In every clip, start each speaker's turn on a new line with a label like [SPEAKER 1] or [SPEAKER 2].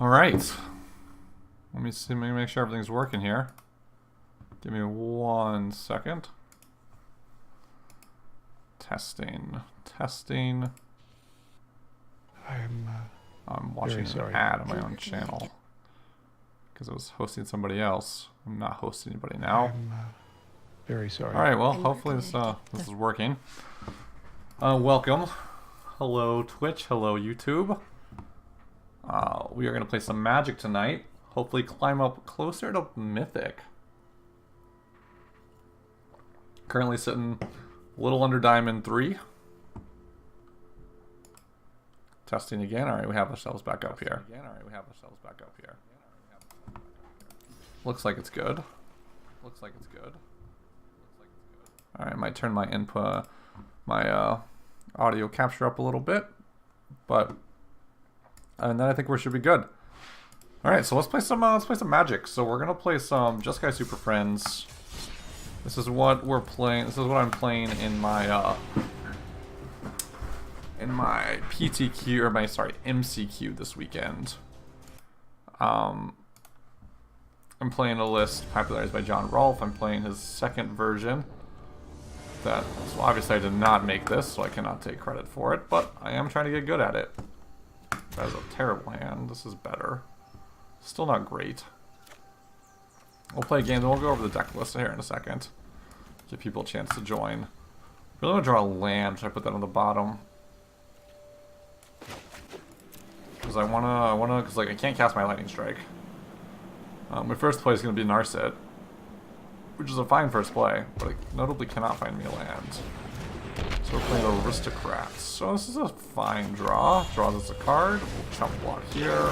[SPEAKER 1] Alright. Let me see, make sure everything's working here. Give me 1 second. Testing. I'm watching an ad on my own channel because I was hosting somebody else. I'm not hosting anybody now.
[SPEAKER 2] I'm very sorry.
[SPEAKER 1] Alright, well, hopefully this is working. Welcome. Hello Twitch, hello YouTube. We are going to play some Magic tonight. Hopefully climb up closer to Mythic. Currently sitting a little under Diamond 3. Testing again. Alright, we have ourselves back up here. Looks like it's good. Alright, I might turn my input, my audio capture up a little bit. But and then I think we should be good. Alright, so let's play some Magic. So we're gonna play some Jeskai Superfriends. This is what we're playing. This is what I'm playing in my PTQ or my MCQ this weekend. I'm playing a list popularized by John Rolfe. I'm playing his second version. So obviously I did not make this, so I cannot take credit for it, but I am trying to get good at it. That is a terrible hand. This is better. Still not great. We'll play games and we'll go over the deck list here in a second. Give people a chance to join. Really want to draw a land. Should I put that on the bottom? Because I wanna, because like I can't cast my Lightning Strike. My first play is gonna be Narset, which is a fine first play, but it notably cannot find me a land. So we're playing Aristocrats. So this is a fine draw. Draws us a card. We'll chump block here.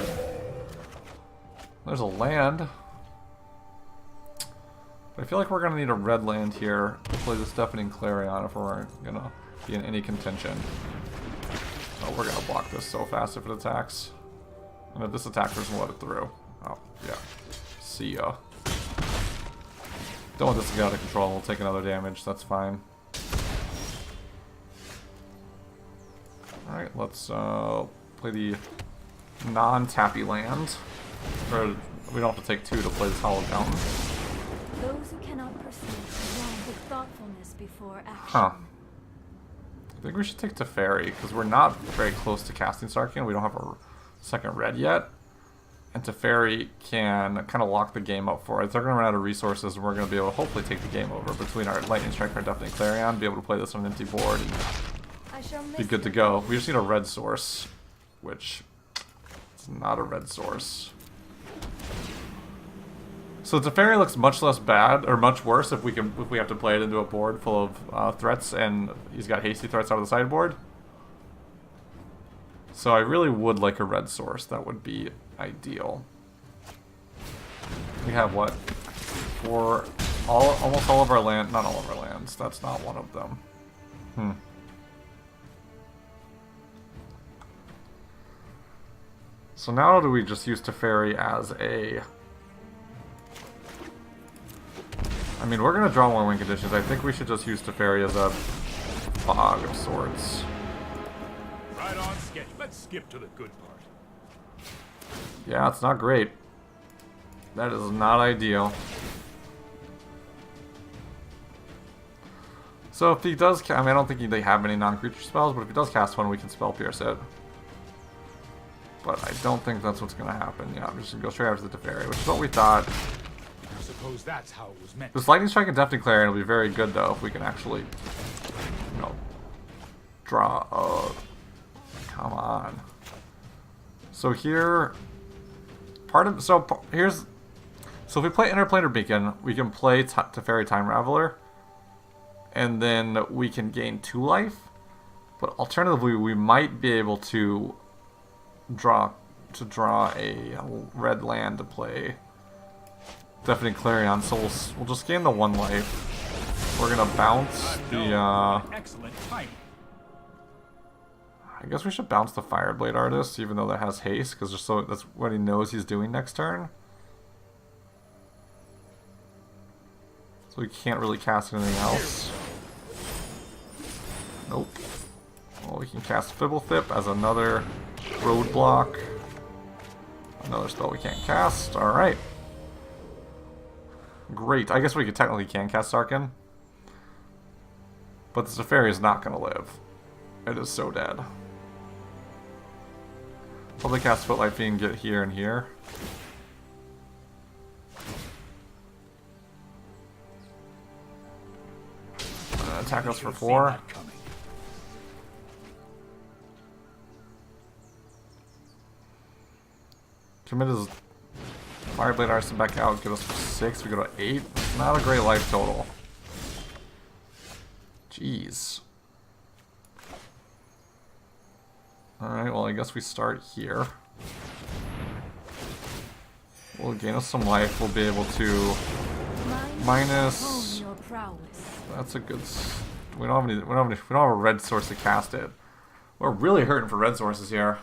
[SPEAKER 1] There's a land. But I feel like we're going to need a red land here to play this Deafening Clarion if we're going to be in any contention. Oh, we're going to block this so fast if it attacks. And if this attacker doesn't let it through. Oh, yeah. See ya. Don't want this to get out of control. We'll take another damage. That's fine. Alright, let's play the non-tappy land. Or we don't have to take 2 to play this Hollow Fountain.
[SPEAKER 3] Those who cannot perceive wrong with thoughtfulness before action.
[SPEAKER 1] Huh. I think we should take Teferi, because we're not very close to casting Sarkian. We don't have a second red yet. And Teferi can kind of lock the game up for us. They're going to run out of resources, and we're going to be able to hopefully take the game over between our Lightning Strike and our Deafening Clarion, be able to play this on an empty board, and be good to go. We just need a red source, which is not a red source. So Teferi looks much less bad, or much worse if we have to play it into a board full of threats, and he's got hasty threats out of the sideboard. So I really would like a red source. That would be ideal. We have what? For almost all of our land, not all of our lands. That's not one of them. So now do we just use Teferi as a... I mean, we're going to draw more win conditions. I think we should just use Teferi as a fog of sorts.
[SPEAKER 4] Right on sketch. Let's skip to the good part.
[SPEAKER 1] Yeah, it's not great. That is not ideal. So if he does, I mean, I don't think they have any non-creature spells, but if he does cast one, we can Spell Pierce it. But I don't think that's what's going to happen. Yeah, I'm just going to go straight after the Teferi, which is what we thought.
[SPEAKER 4] I suppose that's how it was meant.
[SPEAKER 1] This Lightning Strike and Deafening Clarion will be very good, though, if we can actually, you know, draw a... Come on. So here... So if we play Interplanar Beacon, we can play Teferi Time Raveler, and then we can gain 2 life. But alternatively, we might be able to draw a red land to play Deafening Clarion. So we'll just gain the 1 life. We're gonna bounce the.
[SPEAKER 4] Excellent timing.
[SPEAKER 1] I guess we should bounce the Fireblade Artist, even though that has haste, because just so that's what he knows he's doing next turn. So we can't really cast anything else. Nope. Well, we can cast Fibblethip as another roadblock. Another spell we can't cast. Alright. Great. I guess we technically can cast Sarkin. But the Teferi is not going to live. It is so dead. Probably cast Footlight Fiend, get here and here. Attack us for 4. Commit his Fireblade Arson back out, get us for 6. We go to 8. Not a great life total. Jeez. Alright, well I guess we start here. We'll gain us some life. We'll be able to minus. That's a good. We don't have a red source to cast it. We're really hurting for red sources here.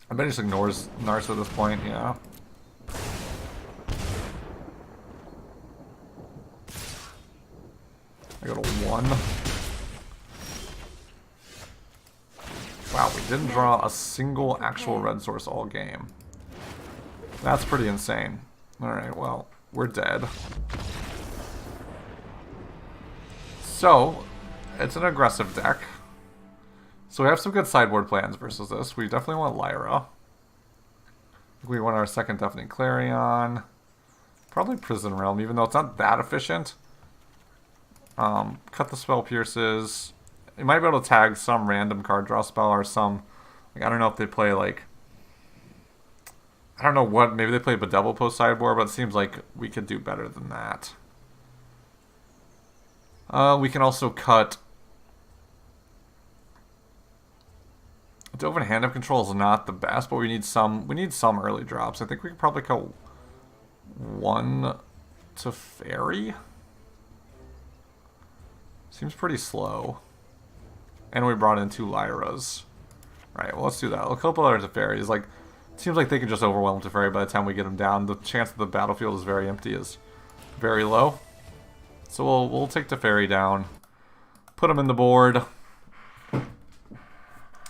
[SPEAKER 1] I bet he just ignores Narsa at this point. Yeah. I go to 1. Wow, we didn't draw a single actual red source all game. That's pretty insane. Alright, well, we're dead. So, it's an aggressive deck. So we have some good sideboard plans versus this. We definitely want Lyra. We want our second Deafening Clarion. Probably Prison Realm, even though it's not that efficient. Cut the Spell Pierces. You might be able to tag some random card draw spell or some... Like, I don't know if they play, like... I don't know what... Maybe they play Bedevil post sideboard, but it seems like we could do better than that. We can also cut... Dovin Hand of Control is not the best, but we need some early drops. I think we could probably cut 1 to Fairy. Seems pretty slow. And we brought in 2 Lyras. Right, well, let's do that. A couple other Teferis. Like, seems like they can just overwhelm Teferi by the time we get them down. The chance that the battlefield is very empty is very low. So we'll take Teferi down, put them in the board,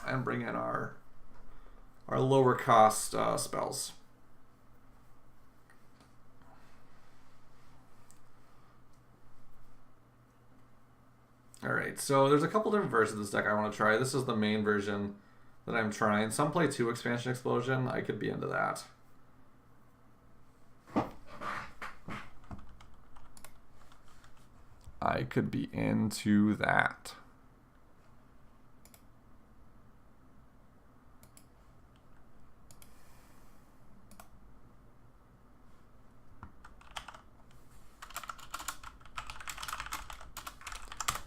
[SPEAKER 1] and bring in our lower cost spells. Alright, so there's a couple different versions of this deck I want to try. This is the main version that I'm trying. Some play 2 Expansion Explosion. I could be into that. I could be into that.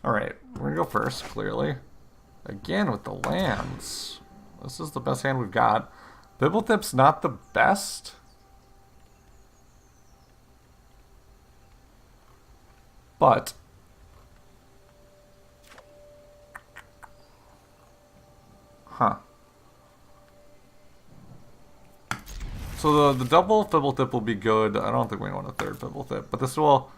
[SPEAKER 1] Alright, we're gonna go first, clearly. Again with the lands. This is the best hand we've got. Bibblethip's not the best. But so the double Fibblethip will be good. I don't think we want a third Fibblethip, but this will...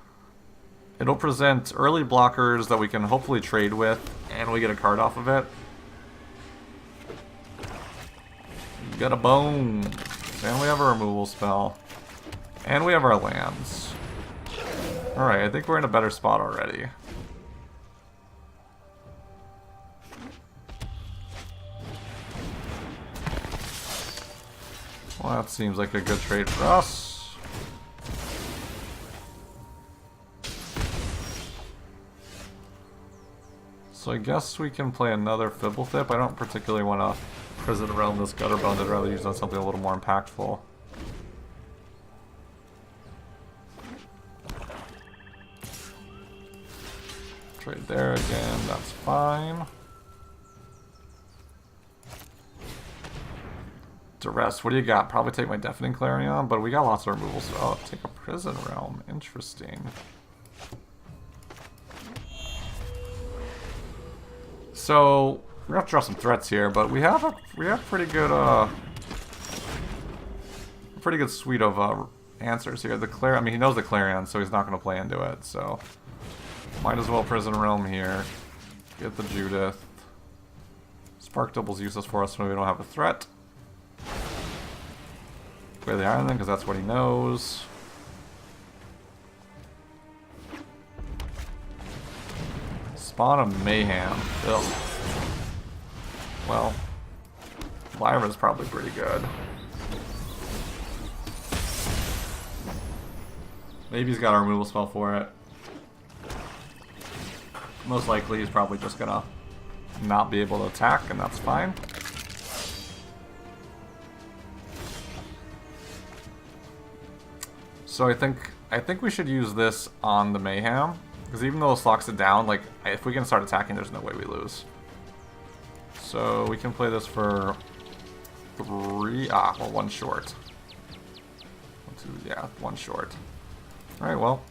[SPEAKER 1] It'll present early blockers that we can hopefully trade with, and we get a card off of it. Got a bone. And we have a removal spell. And we have our lands. Alright, I think we're in a better spot already. Well, that seems like a good trade for us. So I guess we can play another Fibblethip. I don't particularly want to Prison Realm this Gutterbone. I'd rather use on something a little more impactful. Trade there again, that's fine. Duress, what do you got? Probably take my Deafening Clarion, but we got lots of removals. So I'll take a Prison Realm. Interesting. So we're gonna have to draw some threats here, but we have pretty good suite of answers here. The Clarion, I mean, he knows the Clarion, so he's not gonna play into it. So might as well Prison Realm here. Get the Judith. Spark Double's useless for us when we don't have a threat. Play the Iron because that's what he knows. Spawn of Mayhem. Ugh. Well, Lyra's probably pretty good. Maybe he's got a removal spell for it. Most likely he's probably just gonna not be able to attack, and that's fine. So I think we should use this on the Mayhem, because even though this locks it down, like if we can start attacking, there's no way we lose. So we can play this for 3. Well, 1 short. 1, 2, yeah, 1 short. All right, well,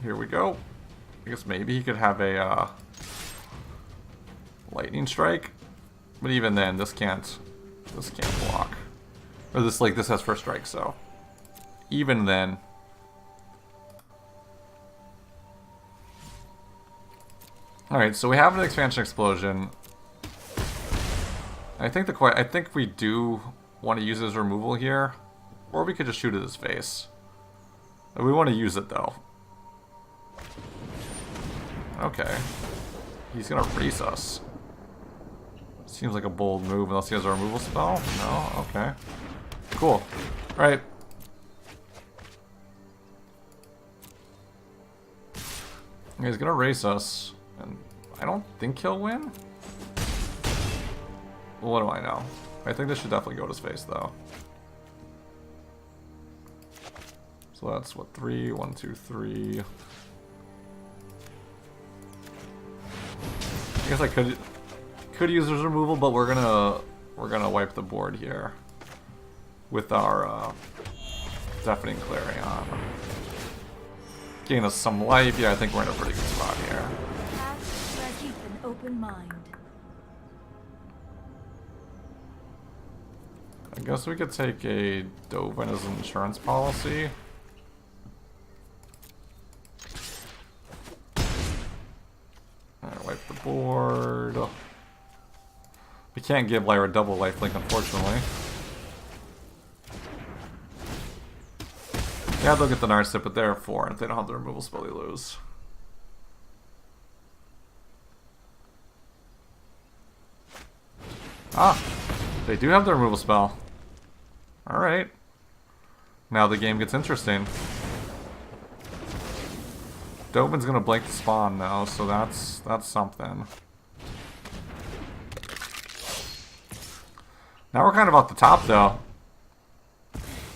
[SPEAKER 1] here we go. I guess maybe he could have a lightning strike, but even then, this can't block. Or this has first strike, so even then. All right, so we have an expansion explosion. I think we do want to use his removal here, or we could just shoot at his face. We want to use it though. Okay. He's gonna race us. Seems like a bold move unless he has a removal spell. No? Okay. Cool. Alright. He's gonna race us. And I don't think he'll win. Well, what do I know? I think this should definitely go to his face though. So that's what, 3, 1, 2, 3. I guess I could use his removal, but we're gonna wipe the board here with our Deafening Clarion. Gain us some life. Yeah, I think we're in a pretty good spot here.
[SPEAKER 3] Keep an open mind.
[SPEAKER 1] I guess we could take a Dovin as an insurance policy. Alright, wipe the board. We can't give Lyra double lifelink, unfortunately. Yeah, they'll get the Narset, but they're 4, and if they don't have the removal spell, they lose. Ah! They do have the removal spell. Alright. Now the game gets interesting. Dovin's gonna blank the spawn now, so that's something. Now we're kind of off the top though.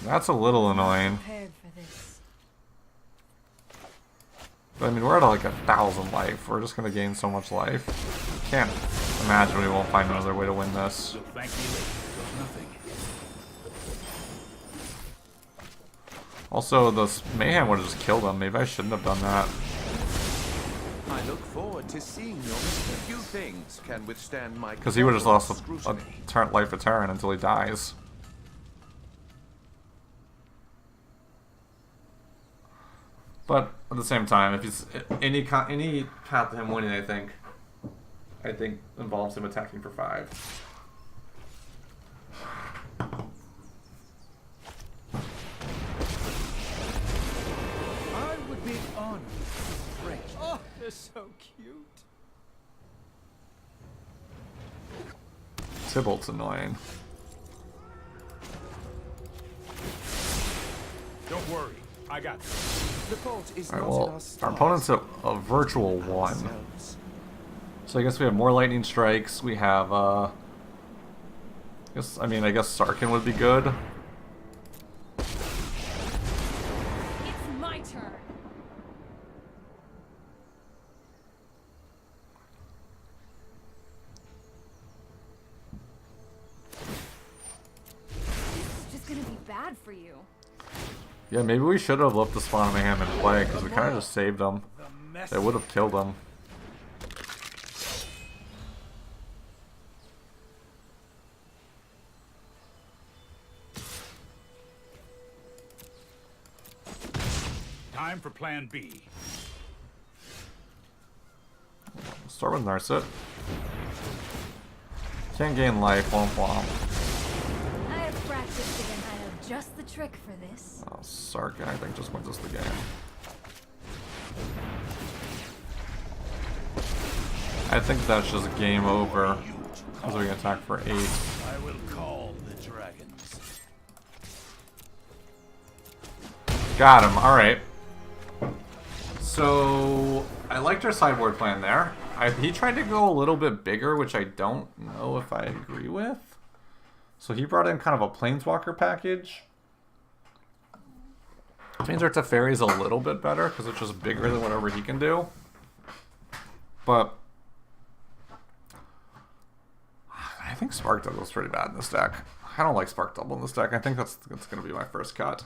[SPEAKER 1] That's a little annoying.
[SPEAKER 3] Prepared for this.
[SPEAKER 1] But I mean, we're at like 1,000 life. We're just gonna gain so much life. Can't imagine we won't find another way to win this.
[SPEAKER 4] So thank you later for nothing.
[SPEAKER 1] Also, this Mayhem would have just killed him. Maybe I shouldn't have done that.
[SPEAKER 5] I look forward to seeing your few things can withstand my
[SPEAKER 1] Because he would have just lost a
[SPEAKER 5] scrutiny.
[SPEAKER 1] life a turn until he dies. But at the same time, if he's any path to him winning, I think involves him attacking for 5.
[SPEAKER 4] I would be honored. Great. Oh, they're so cute.
[SPEAKER 1] Tybalt's annoying.
[SPEAKER 4] Don't worry, I got this.
[SPEAKER 5] The fault is
[SPEAKER 1] Alright,
[SPEAKER 5] not in
[SPEAKER 1] well,
[SPEAKER 5] our
[SPEAKER 1] our
[SPEAKER 5] stars,
[SPEAKER 1] opponent's a virtual 1.
[SPEAKER 5] ourselves.
[SPEAKER 1] So I guess we have more lightning strikes. We have, I guess Sarkin would be good.
[SPEAKER 3] It's my turn. This is just gonna be bad for you.
[SPEAKER 1] Yeah, maybe we should have left the Spawn of Mayhem in play, because we kind of just saved them.
[SPEAKER 4] The mess.
[SPEAKER 1] They would have killed them.
[SPEAKER 4] Time for Plan B.
[SPEAKER 1] Start with Narset. Can't gain life, womp womp.
[SPEAKER 3] I have practiced again. I have just the trick for this.
[SPEAKER 1] Oh, Sarkin, I think, just wins us the game. I think that's just game over. Because we can attack for 8.
[SPEAKER 4] I will call the dragons.
[SPEAKER 1] Got him, alright. So, I liked our sideboard plan there. He tried to go a little bit bigger, which I don't know if I agree with. So he brought in kind of a Planeswalker package. Which means our Teferi is a little bit better, because it's just bigger than whatever he can do. But I think Spark Double is pretty bad in this deck. I don't like Spark Double in this deck. I think that's going to be my first cut.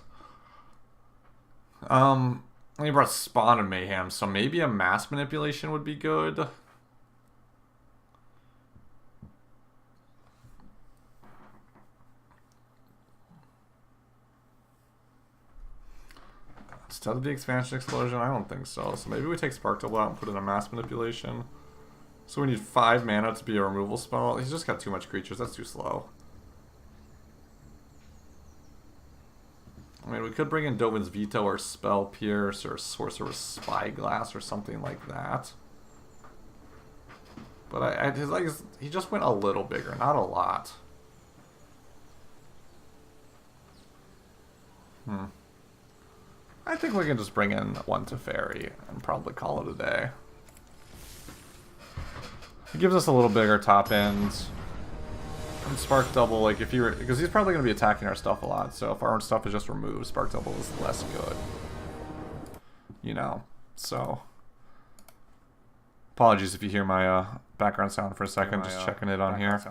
[SPEAKER 1] He brought Spawn and Mayhem, so maybe a Mass Manipulation would be good. Instead of the Expansion Explosion? I don't think so. So maybe we take Spark Double out and put in a Mass Manipulation. So we need 5 mana to be a removal spell. He's just got too much creatures. That's too slow. I mean, we could bring in Dovin's Veto or Spell Pierce or Sorcerer's Spyglass or something like that. But he just went a little bigger, not a lot. I think we can just bring in 1 Teferi and probably call it a day. It gives us a little bigger top end. And Spark Double, like if you were, because he's probably going to be attacking our stuff a lot, so if our own stuff is just removed, Spark Double is less good. You know, so. Apologies if you hear my background sound for a second, just checking it on here.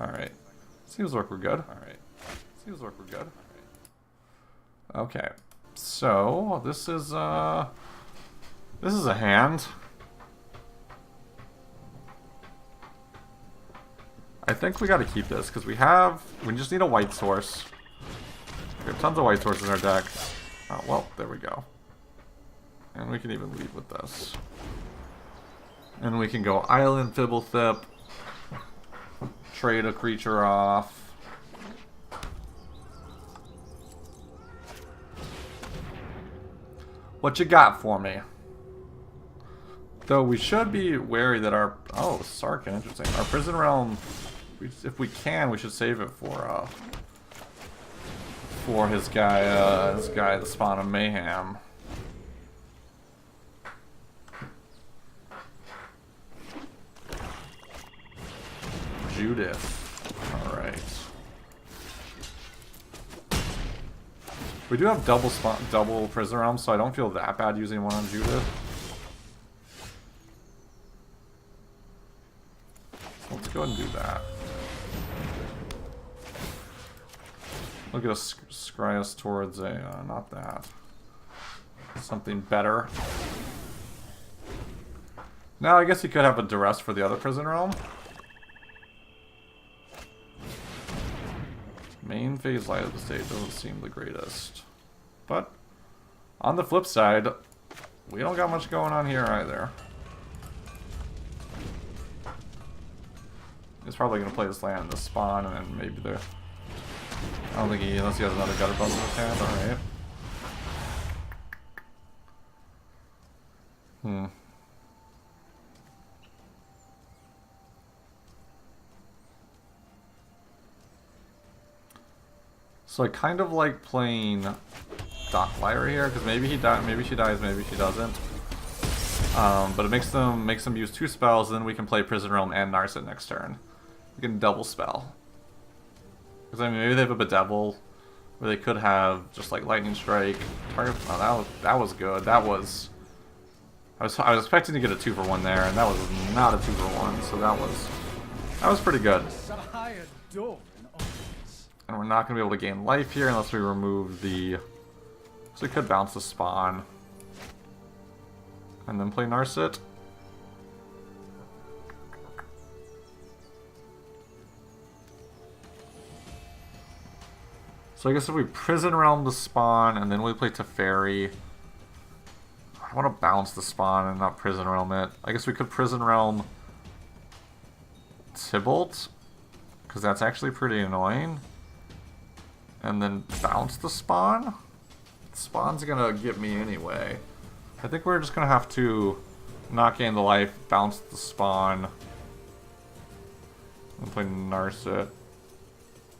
[SPEAKER 1] Alright. Seems like we're good. Okay. So, this is a hand. I think we gotta keep this, because we just need a white source. We have tons of white sources in our deck. Oh, well, there we go. And we can even leave with this. And we can go Island Fibblethip. Trade a creature off. What you got for me? Though we should be wary that our... Oh, Sarkin, interesting. Our Prison Realm, if we can, we should save it for his guy, the Spawn of Mayhem. Judith. Alright. We do have double Prison Realm, so I don't feel that bad using one on Judith. Let's go ahead and do that. Look at us scry us towards a, not that. Something better. Now I guess you could have a Duress for the other Prison Realm. Main phase light of the stage doesn't seem the greatest. But, on the flip side, we don't got much going on here either. He's probably going to play this land in the Spawn, and then maybe the... I don't think unless he has another Gutter Buzz in his hand, alright. So I kind of like playing Dockflyer here, because maybe he maybe she dies, maybe she doesn't. But it makes them use 2 spells, and then we can play Prison Realm and Narset next turn. We can double spell. Because I mean, maybe they have a Bedevil, where they could have just like Lightning Strike. Target. Oh, that was good. That was. I was expecting to get a 2-for-1 there, and that was not a 2-for-1. So that was pretty good. And we're not going to be able to gain life here unless we remove the... So we could bounce the Spawn. And then play Narset. So I guess if we Prison Realm the Spawn, and then we play Teferi... I want to bounce the spawn and not Prison Realm it. I guess we could Prison Realm Tybalt, because that's actually pretty annoying. And then bounce the spawn? Spawn's gonna get me anyway. I think we're just gonna have to not gain the life, bounce the spawn, and play Narset.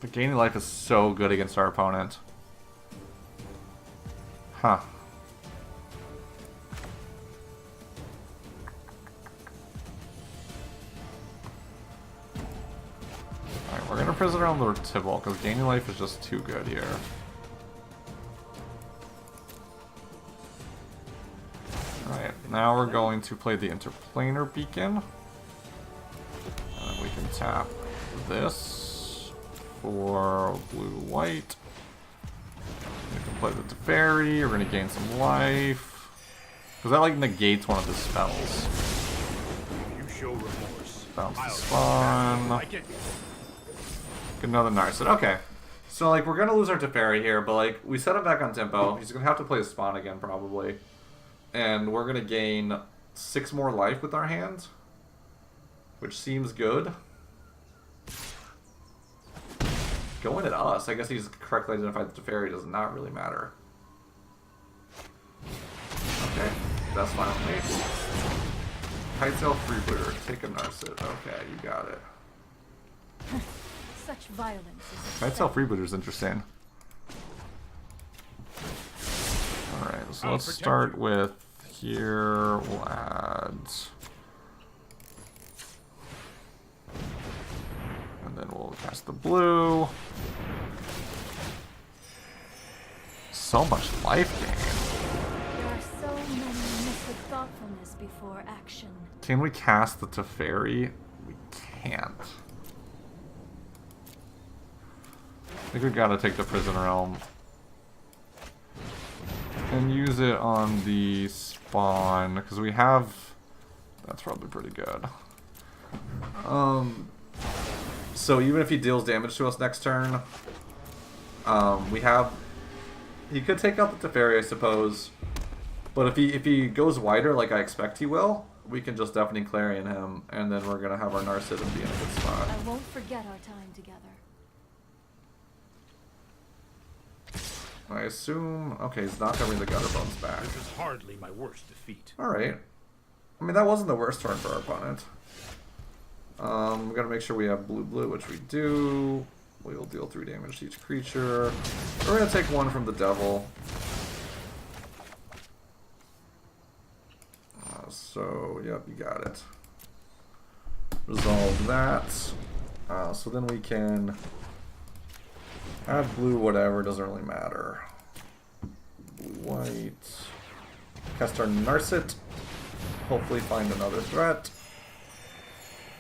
[SPEAKER 1] But gaining life is so good against our opponent. Huh. Alright, we're gonna Prison Realm the Tybalt, because gaining life is just too good here. Alright, now we're going to play the Interplanar Beacon. And then we can tap this for blue-white. We can play the Teferi, we're gonna gain some life. Because that like negates one of the spells.
[SPEAKER 6] You show remorse.
[SPEAKER 1] Bounce the spawn.
[SPEAKER 6] Like it.
[SPEAKER 1] Get another Narset. Okay. So like we're gonna lose our Teferi here, but like we set him back on tempo. He's gonna have to play the spawn again probably. And we're gonna gain 6 more life with our hand. Which seems good. Going at us. I guess he's correctly identified the Teferi does not really matter. Okay, that's fine with me. Kitesail Freebooter, take a Narset. Okay, you got it.
[SPEAKER 3] Such violence is
[SPEAKER 1] Kitesail Freebooter's interesting. Alright, so let's start with here. We'll add. And then we'll cast the blue. So much life gain.
[SPEAKER 3] There are so many myths with thoughtfulness before action.
[SPEAKER 1] Can we cast the Teferi? We can't. I think we gotta take the Prison Realm and use it on the spawn, because we have... That's probably pretty good. So even if he deals damage to us next turn, we have... He could take out the Teferi, I suppose. But if he goes wider, like I expect he will, we can just Deafening Clarion him, and then we're gonna have our Narset and be in a good spot.
[SPEAKER 3] I won't forget our time together.
[SPEAKER 1] I assume... Okay, he's not covering the Gutter Bones back.
[SPEAKER 6] This is hardly my worst defeat.
[SPEAKER 1] Alright. I mean, that wasn't the worst turn for our opponent. We gotta make sure we have blue-blue, which we do. We'll deal 3 damage to each creature. We're gonna take 1 from the Devil. So, yep, you got it. Resolve that. So then we can add blue, whatever, doesn't really matter. Blue-white. Cast our Narset. Hopefully find another threat.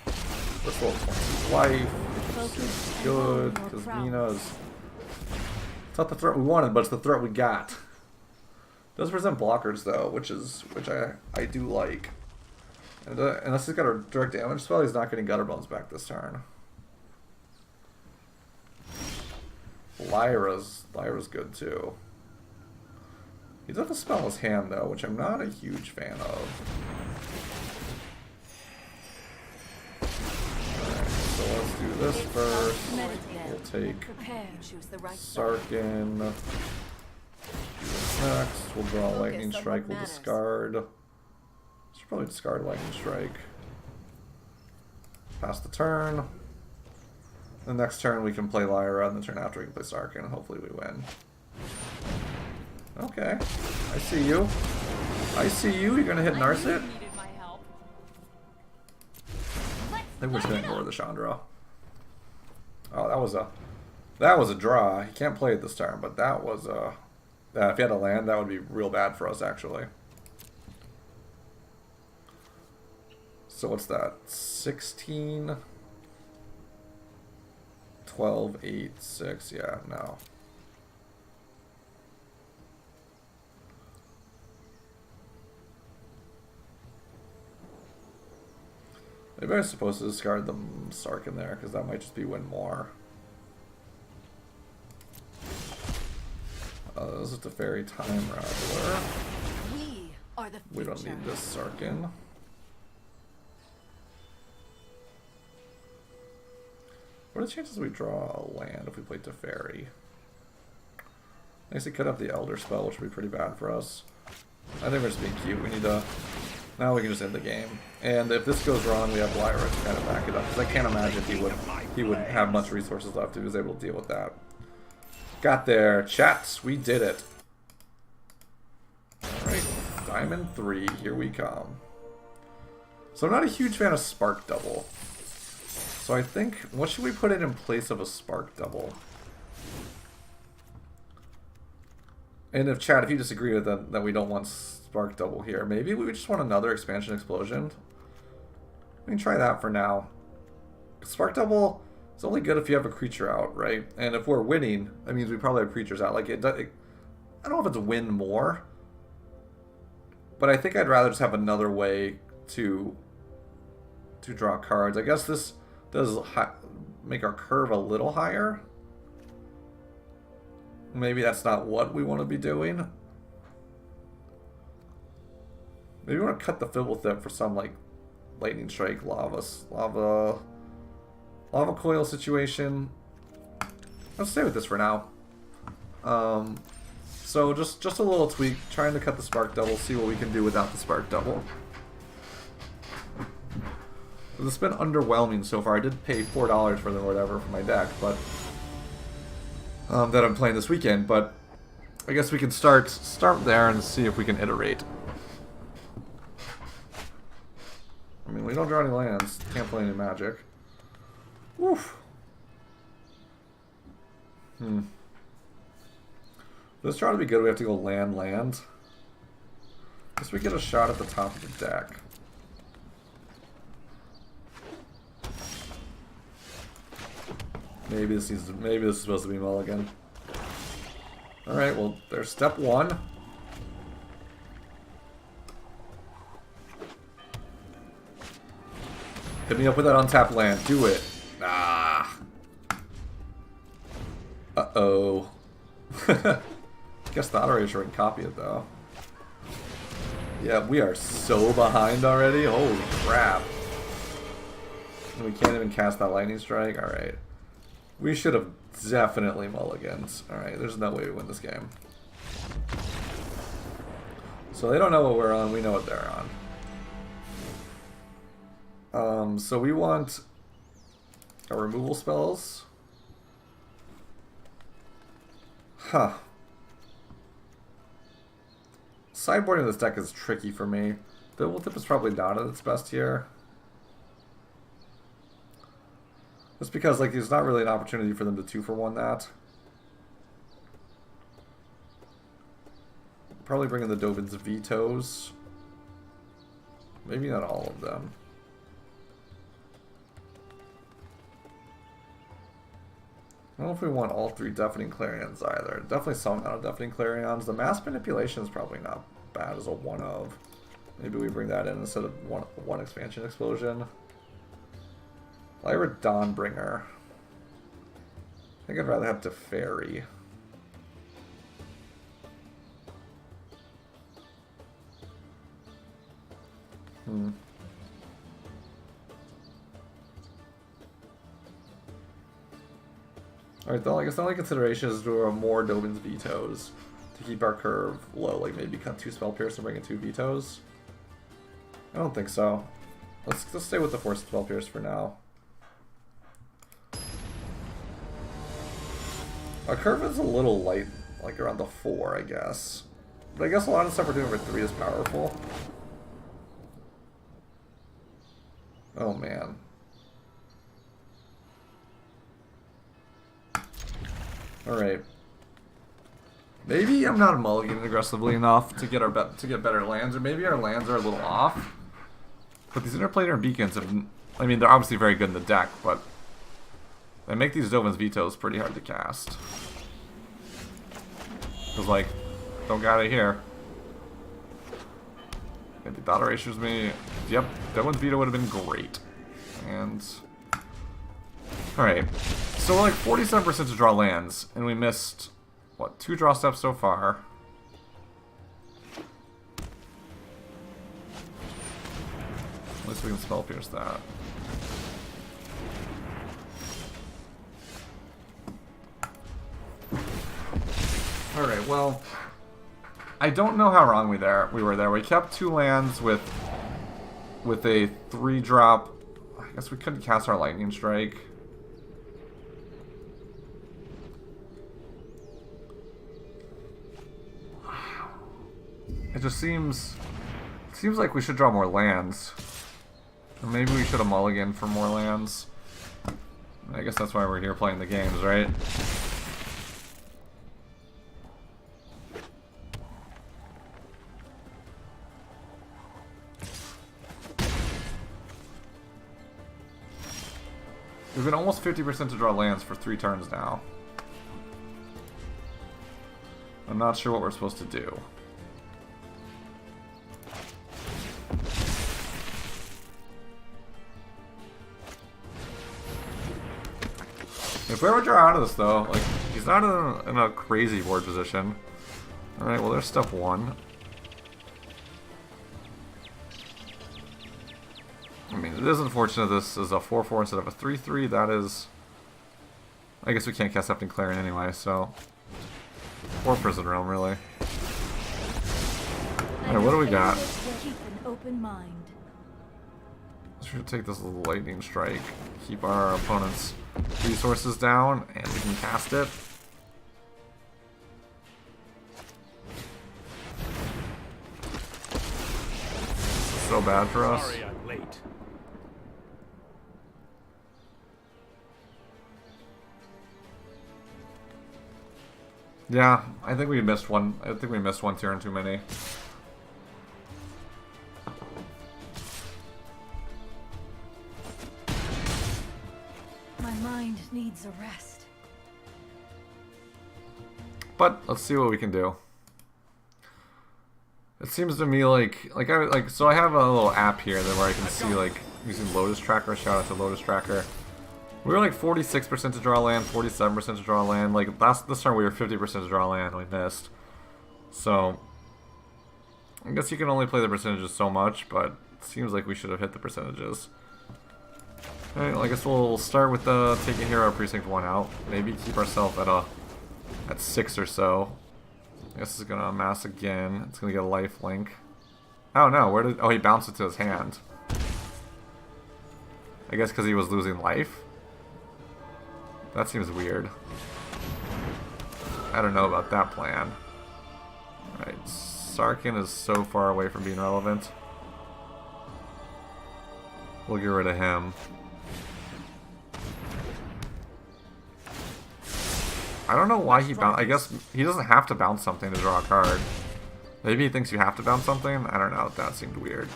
[SPEAKER 1] This will point life, which is good, because Nina's... It's not the threat we wanted, but it's the threat we got. Does present blockers though, which I do like. And unless he's got a direct damage spell, he's not getting Gutter Bones back this turn. Lyra's good too. He does have a spell in his hand though, which I'm not a huge fan of. Alright, so let's do this first. We'll take Sarkin. Do this next. We'll draw Lightning Strike. We'll discard. Should probably discard Lightning Strike. Pass the turn. The next turn we can play Lyra, and the turn after we can play Sarkin, and hopefully we win. Okay. I see you. I see you. You're gonna hit Narset? I think we're just gonna ignore the Chandra. Oh, that was a draw. He can't play it this turn, but that was a... if he had a land, that would be real bad for us, actually. So what's that? 16... 12, 8, 6, yeah, no. Maybe I'm supposed to discard the Sarkin there, because that might just be win more. This is the Fairy Time Raveler.
[SPEAKER 3] We are the
[SPEAKER 7] the
[SPEAKER 1] We don't
[SPEAKER 7] future.
[SPEAKER 1] need this Sarkin. What are the chances we draw a land if we play Teferi? I guess he could have the Elder spell, which would be pretty bad for us. I think we're just being cute. We need to... Now we can just end the game. And if this goes wrong, we have Lyra to kind of back it up. Because I can't imagine he would have much resources left if he was able to deal with that. Got there. Chats, we did it. Alright, Diamond 3, here we come. So I'm not a huge fan of Spark Double. So I think, what should we put in place of a Spark Double? And if chat, if you disagree with that we don't want Spark Double here, maybe we just want another Expansion Explosion. We can try that for now. Spark Double is only good if you have a creature out, right? And if we're winning, that means we probably have creatures out. Like I don't know if it's win more, but I think I'd rather just have another way to draw cards. I guess this does make our curve a little higher. Maybe that's not what we want to be doing. Maybe we want to cut the Fibblethip for some like Lightning Strike, lava coil situation. Let's stay with this for now. So just a little tweak, trying to cut the Spark Double, see what we can do without the Spark Double. It's been underwhelming so far. I did pay $4 for them or whatever for my deck, but that I'm playing this weekend. But I guess we can start there and see if we can iterate. I mean, we don't draw any lands. Can't play any Magic. Woof. This try to be good, we have to go land. Guess we get a shot at the top of the deck. Maybe this is supposed to be mulligan. Alright, well, there's step one. Hit me up with that untapped land. Do it. Ah. Uh-oh. Guess the auto erasure can copy it, though. Yeah, we are so behind already. Holy crap. And we can't even cast that lightning strike. Alright. We should have definitely mulligans. Alright, there's no way we win this game. So they don't know what we're on. We know what they're on. So we want our removal spells. Huh. Sideboarding this deck is tricky for me. Fibblethip is probably not at its best here. Just because, like, there's not really an opportunity for them to 2-for-1 that. Probably bring in the Dovin's Vetoes. Maybe not all of them. I don't know if we want all 3 Deafening Clarions either. Definitely some amount of Deafening Clarions. The Mass Manipulation is probably not bad as a 1-of. Maybe we bring that in instead of one Expansion Explosion. Lyra Dawnbringer. I think I'd rather have Teferi. Alright, I guess the only consideration is to do more Dovin's Vetoes to keep our curve low. Like maybe cut 2 Spell Pierce and bring in 2 Vetoes. I don't think so. Let's stay with the 4 Spell Pierce for now. Our curve is a little light, like around the 4, I guess. But I guess a lot of the stuff we're doing for 3 is powerful. Oh man. Alright. Maybe I'm not mulliganing aggressively enough to get better lands, or maybe our lands are a little off. But these interplanar beacons have, I mean, they're obviously very good in the deck, but they make these Dovin's Vetoes pretty hard to cast. Cause like, don't got it here. And the Dot Erasures me. Yep, Dovin's Veto would have been great. And alright. So we're like 47% to draw lands, and we missed what, 2 draw steps so far. At least we can spell pierce that. Alright, well, I don't know how wrong we were there. We kept 2 lands with a 3-drop. I guess we couldn't cast our lightning strike. It just seems like we should draw more lands. Or maybe we should have mulliganed for more lands. I guess that's why we're here playing the games, right? We've been almost 50% to draw lands for 3 turns now. I'm not sure what we're supposed to do. If we ever draw out of this, though, like, he's not in a crazy board position. Alright, well, there's step 1. I mean, it is unfortunate this is a 4-4 instead of a 3-3. That is... I guess we can't cast Hefting Clarion anyway, so... Or Prison Realm, really. Alright, what do we got?
[SPEAKER 3] Keep an open mind.
[SPEAKER 1] We should take this little lightning strike. Keep our opponent's resources down, and we can cast it. So bad for us.
[SPEAKER 6] Sorry I'm late.
[SPEAKER 1] Yeah, I think we missed one. I think we missed one turn too many.
[SPEAKER 3] My mind needs a rest.
[SPEAKER 1] But let's see what we can do. It seems to me so I have a little app here that where I can see like using Lotus Tracker. Shout out to Lotus Tracker. We were like 46% to draw land, 47% to draw land. Like this turn we were 50% to draw land and we missed. So I guess you can only play the percentages so much, but it seems like we should have hit the percentages. Alright, well, I guess we'll start with the take a hero precinct 1 out. Maybe keep ourselves at 6 or so. I guess it's gonna amass again. It's gonna get a life link. Oh no, oh, he bounced it to his hand. I guess because he was losing life? That seems weird. I don't know about that plan. Alright, Sarkin is so far away from being relevant. We'll get rid of him. I don't know why he bounced. I guess he doesn't have to bounce something to draw a card. Maybe he thinks you have to bounce something? I don't know. That seemed weird.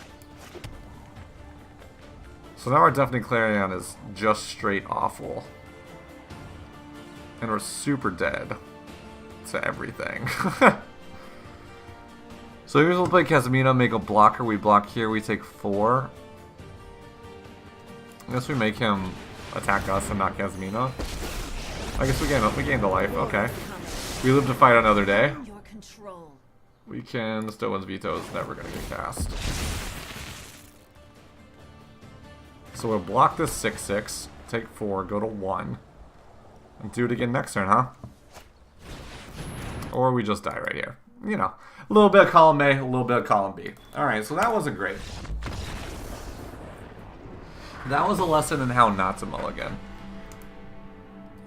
[SPEAKER 1] So now our Deafening Clarion is just straight awful. And we're super dead to everything. So here's we'll play Casemiro, make a blocker. We block here, we take 4. I guess we make him attack us and not Casemiro. I guess we gained a life. Okay. We live to fight another day. We can... Stone's Veto is never going to get cast. So we'll block this 6/6, take 4, go to 1. And do it again next turn, huh? Or we just die right here. You know, a little bit of column A, a little bit of column B. Alright, so that wasn't great. That was a lesson in how not to mulligan.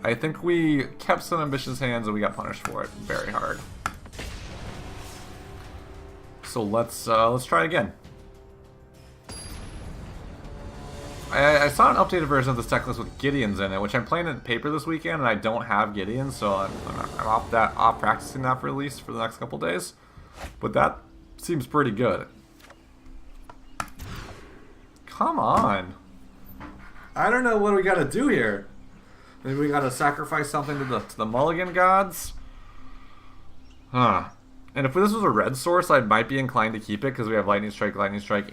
[SPEAKER 1] I think we kept some ambitious hands and we got punished for it very hard. So let's try again. I saw an updated version of this deck list with Gideons in it, which I'm playing in paper this weekend, and I don't have Gideons, so I'm off practicing that for at least for the next couple days. But that seems pretty good. Come on. I don't know what we gotta do here. Maybe we gotta sacrifice something to the mulligan gods? Huh. And if this was a red source, I might be inclined to keep it, because we have Lightning Strike,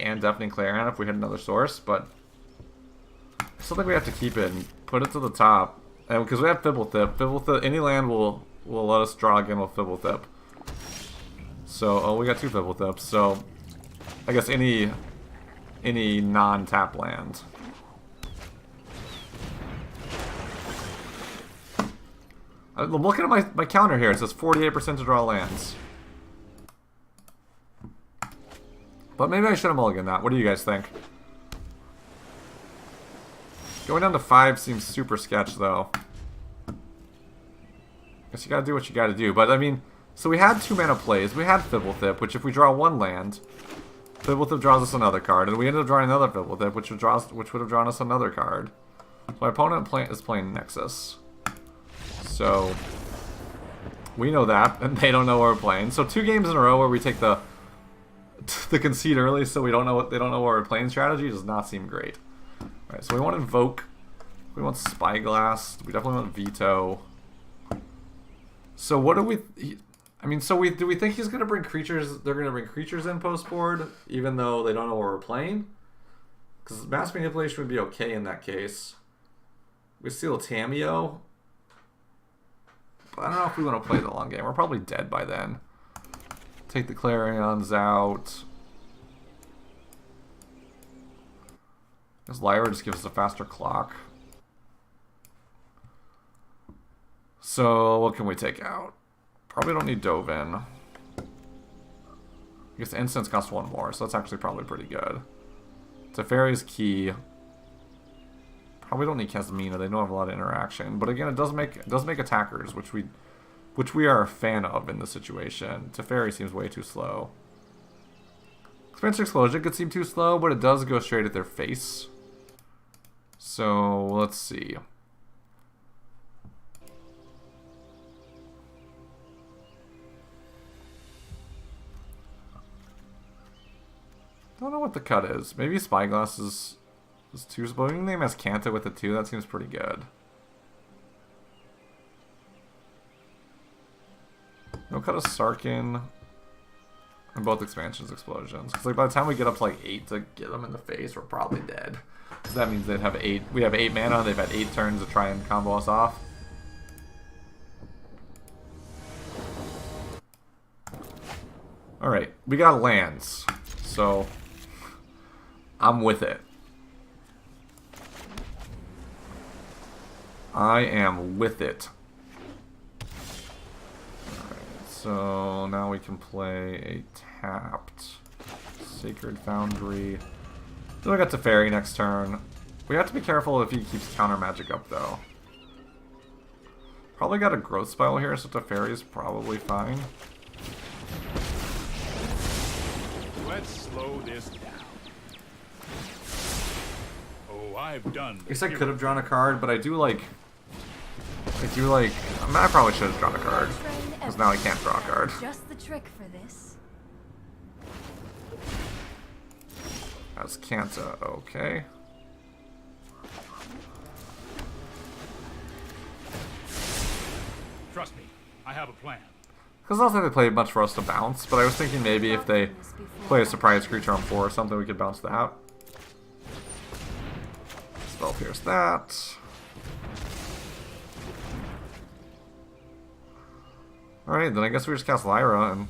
[SPEAKER 1] and Deafening Clarion if we hit another source, but... I still think we have to keep it and put it to the top. And because we have Fibblethip, any land will let us draw again with Fibblethip. So, oh, we got 2 Fibbletips, so... I guess any any non-tap land. I'm looking at my counter here. It says 48% to draw lands. But maybe I should have mulliganed that. What do you guys think? Going down to 5 seems super sketch, though. Guess you gotta do what you gotta do. But, I mean, so we had 2 mana plays. We had Fibblethip, which if we draw 1 land, Fibblethip draws us another card. And we ended up drawing another Fibblethip, which would have drawn us another card. So my opponent is playing Nexus. So, we know that, and they don't know what we're playing. So 2 games in a row where we take the concede early, so they don't know what we're playing strategy does not seem great. Alright, so we want Invoke, we want Spyglass, we definitely want Veto. So what do we... I mean, so do we think he's going to bring creatures... They're going to bring creatures in post-board, even though they don't know what we're playing? Because Mass Manipulation would be okay in that case. We steal Tameo. But I don't know if we want to play the long game. We're probably dead by then. Take the Clarions out. This Lyra just gives us a faster clock. So, what can we take out? Probably don't need Dovin. I guess the instants cost 1 more, so that's actually probably pretty good. Teferi's key. Probably don't need Kasmina, they don't have a lot of interaction. But again, it does make attackers, which we are a fan of in this situation. Teferi seems way too slow. Expansion Explosion could seem too slow, but it does go straight at their face. So, let's see. Don't know what the cut is. Maybe Spyglass is 2. But we can name as Kanta with a 2. That seems pretty good. No cut of Sarkin. And both expansions explosions. Because like by the time we get up to like 8 to get them in the face, we're probably dead. So that means they'd have 8. We have 8 mana. They've had 8 turns to try and combo us off. Alright, we got lands. So I'm with it. I am with it. Alright, so now we can play a tapped Sacred Foundry. Then we got Teferi next turn. We have to be careful if he keeps counter magic up though. Probably got a growth spell here, so Teferi is probably fine.
[SPEAKER 6] Let's slow this down. Oh, I've done.
[SPEAKER 1] I guess I could have drawn a card, but I mean, I probably should have drawn a card. Because now I can't draw a card.
[SPEAKER 3] Just the trick for this.
[SPEAKER 1] That's Kanta, okay.
[SPEAKER 6] Trust me, I have a plan.
[SPEAKER 1] Because I don't think they played much for us to bounce, but I was thinking maybe if they play a surprise creature on 4 or something, we could bounce that. Spell Pierce that. Alright, then I guess we just cast Lyra and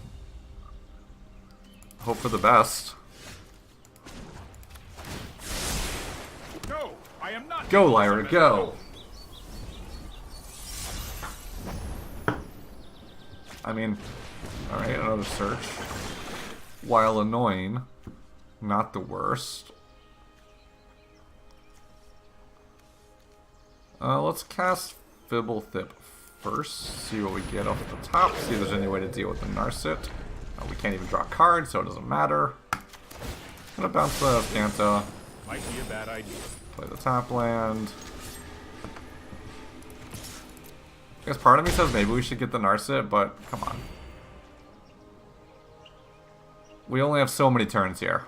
[SPEAKER 1] hope for the best.
[SPEAKER 6] No, I am not.
[SPEAKER 1] Go, Lyra, go! I mean, alright, another search. While annoying, not the worst. Let's cast Fibblethip first, see what we get off the top, see if there's any way to deal with the Narset. We can't even draw a card, so it doesn't matter. Gonna bounce the Kanta.
[SPEAKER 6] Might be a bad idea.
[SPEAKER 1] Play the top land. I guess part of me says maybe we should get the Narset, but come on. We only have so many turns here.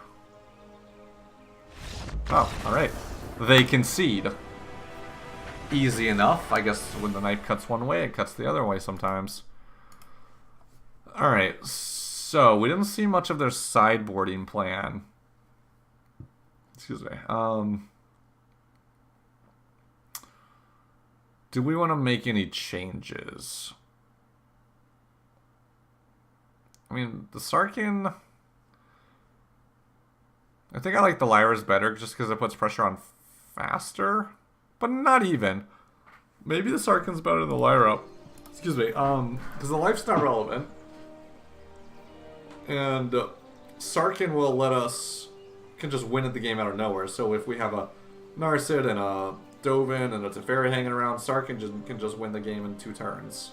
[SPEAKER 1] Oh, alright. They concede. Easy enough. I guess when the knife cuts one way, it cuts the other way sometimes. Alright, so we didn't see much of their sideboarding plan. Excuse me. Do we want to make any changes? I mean, the Sarkin... I think I like the Lyra's better just because it puts pressure on faster. But not even. Maybe the Sarkin's better than the Lyra. Excuse me. Because the life's not relevant. And Sarkin will let us... can just win at the game out of nowhere. So if we have a Narset and a Dovin and a Teferi hanging around, Sarkin can just win the game in 2 turns.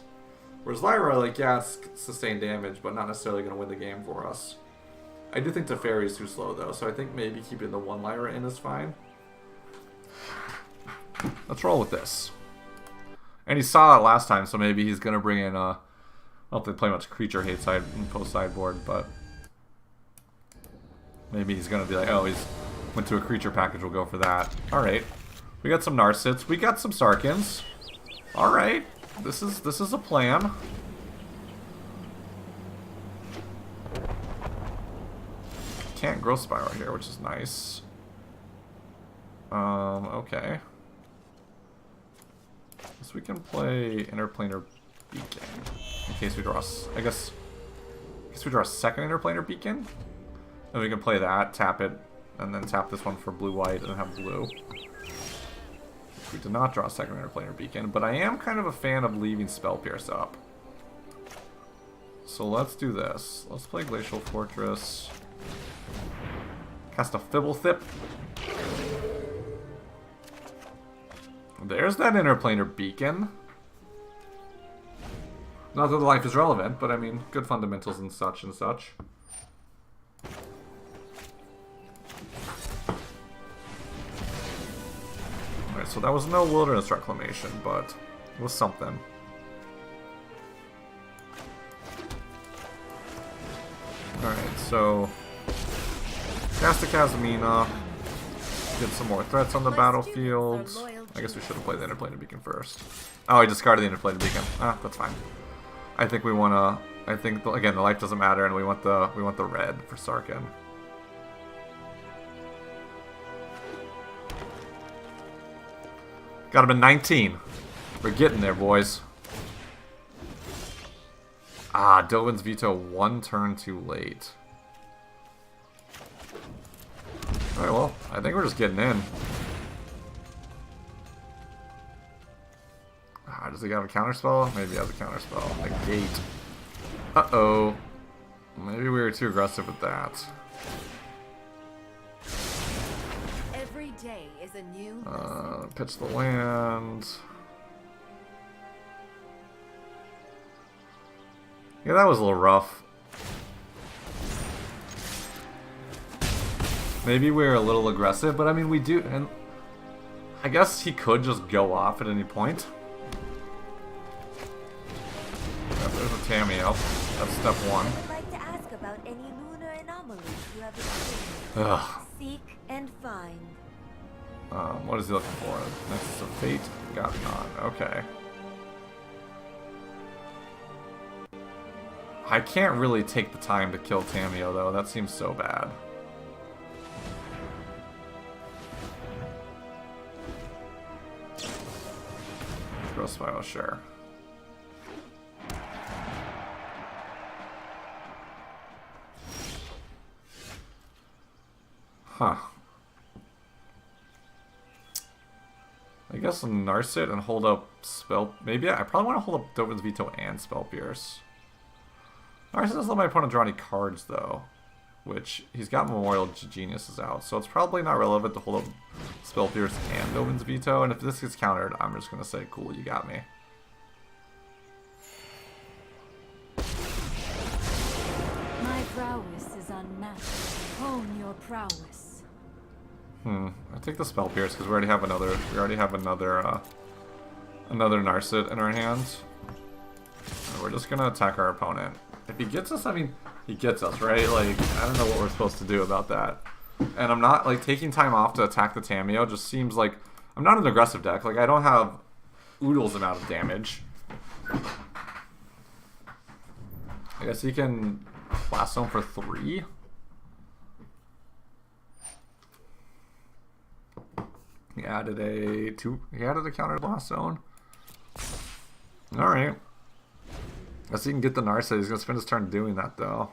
[SPEAKER 1] Whereas Lyra, like, yeah, it's sustained damage, but not necessarily going to win the game for us. I do think Teferi is too slow, though, so I think maybe keeping the 1 Lyra in is fine. Let's roll with this. And he saw it last time, so maybe he's going to bring in, I don't think they play much creature hate side in post sideboard, but maybe he's going to be like, oh, he's went to a creature package, we'll go for that. Alright. We got some Narsets, we got some Sarkins. Alright. This is a plan. Can't Growth Spiral here, which is nice. Okay. So we can play Interplanar Beacon. In case we draw, I guess we draw a second Interplanar Beacon. And we can play that, tap it, and then tap this one for blue-white, and have blue. We did not draw a second Interplanar Beacon, but I am kind of a fan of leaving Spell Pierce up. So let's do this. Let's play Glacial Fortress. Cast a Fibblethip. There's that Interplanar Beacon. Not that the life is relevant, but I mean, good fundamentals and such and such. Alright, so that was no Wilderness Reclamation, but it was something. Alright, so cast a Casamina. Get some more threats on the battlefield. I guess we should have played the Interplanar Beacon first. Oh, I discarded the Interplanar Beacon. Ah, that's fine. I think we wanna. I think again the life doesn't matter, and we want the red for Sarkin. Got him in 19. We're getting there, boys. Ah, Dovin's Veto 1 turn too late. Alright, well, I think we're just getting in. Ah, does he have a counterspell? Maybe he has a counterspell. Negate. Uh-oh. Maybe we were too aggressive with that.
[SPEAKER 7] Every day is a new
[SPEAKER 1] Pitch the land. Yeah, that was a little rough. Maybe we're a little aggressive, but I mean we do, and I guess he could just go off at any point. Yeah, there's a Tameo. That's step 1.
[SPEAKER 7] I would like to ask about any lunar anomalies you have experienced.
[SPEAKER 1] Ugh.
[SPEAKER 7] Seek and find.
[SPEAKER 1] What is he looking for? Nexus of Fate? Got none. Okay. I can't really take the time to kill Tameo, though. That seems so bad. Growth Spiral, sure. Huh. I guess Narset and hold up Spell... Maybe I probably want to hold up Dovin's Veto and Spell Pierce. Narset doesn't let my opponent draw any cards, though. Which, he's got Memorial Geniuses out. So it's probably not relevant to hold up Spell Pierce and Dovin's Veto. And if this gets countered, I'm just going to say, cool, you got me.
[SPEAKER 3] My prowess is unmatched. Hone your prowess.
[SPEAKER 1] I take the Spell Pierce because we already have another another Narset in our hands. And we're just gonna attack our opponent. If he gets us, I mean, he gets us, right? Like, I don't know what we're supposed to do about that. And I'm not, like, taking time off to attack the Tameo just seems like... I'm not an aggressive deck. Like, I don't have oodles amount of damage. I guess he can Blast Zone for 3? He added a counter Blast Zone. Alright. Guess he can get the Narset. He's gonna spend his turn doing that though.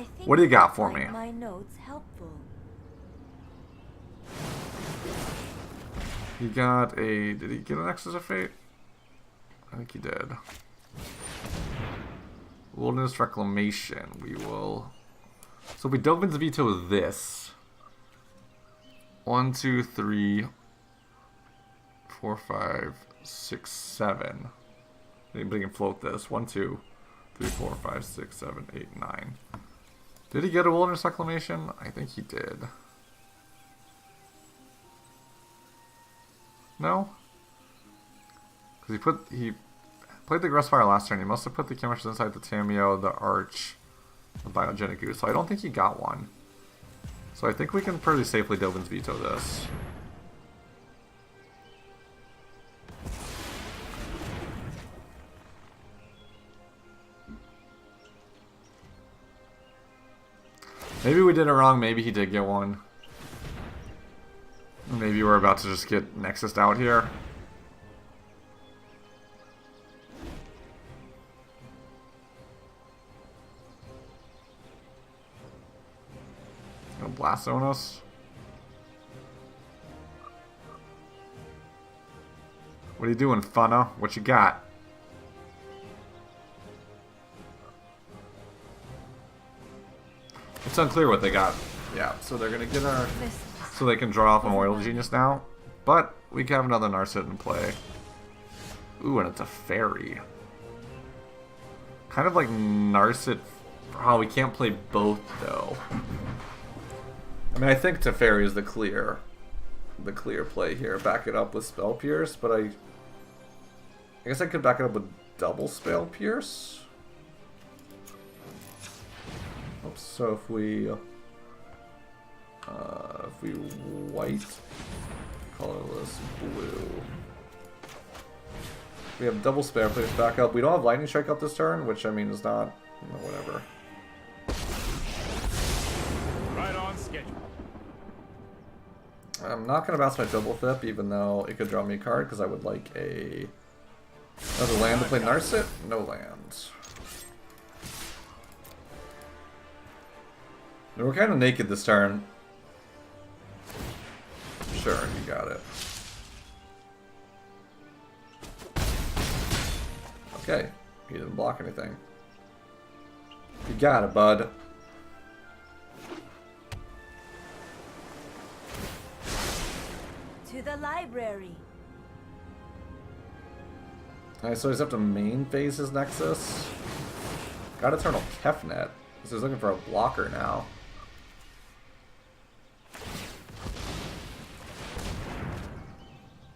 [SPEAKER 7] think
[SPEAKER 1] What do you got
[SPEAKER 7] you'll
[SPEAKER 1] for
[SPEAKER 7] find
[SPEAKER 1] me?
[SPEAKER 7] my notes helpful.
[SPEAKER 1] He got a... Did he get an Nexus of Fate? I think he did. Wilderness Reclamation. We will... So if we delve into veto this... 1, 2, 3... 4, 5, 6, 7. Anybody can float this. 1, 2, 3, 4, 5, 6, 7, 8, 9. Did he get a Wilderness Reclamation? I think he did. No? Because he played the Grassfire last turn. He must have put the chemistry inside the Tameo, the Arch, the Biogenic Goose. So I don't think he got one. So I think we can pretty safely Dovin's veto this. Maybe we did it wrong. Maybe he did get one. Maybe we're about to just get Nexus out here. Gonna blast on us. What are you doing, Funna? What you got? It's unclear what they got. Yeah, so they're gonna get our... So they can draw off Memorial Genius now. But we can have another Narset in play. Ooh, and it's a fairy. Kind of like Narset... Oh, we can't play both, though. I mean, I think Teferi is the clear play here. Back it up with Spell Pierce, but I guess I could back it up with double Spell Pierce. Oops, so if we white, colorless, blue. We have double Spell Pierce back up. We don't have Lightning Strike up this turn, which I mean is not, you know, whatever.
[SPEAKER 6] Right on schedule.
[SPEAKER 1] I'm not going to bounce my double Thip, even though it could draw me a card, because I would like another land to play Narset. No lands. We're kind of naked this turn. Sure, you got it. Okay, he didn't block anything. You got it, bud.
[SPEAKER 7] To the library.
[SPEAKER 1] Alright, so I just have to main phase his Nexus. Got Eternal Kefnet. So he's looking for a blocker now.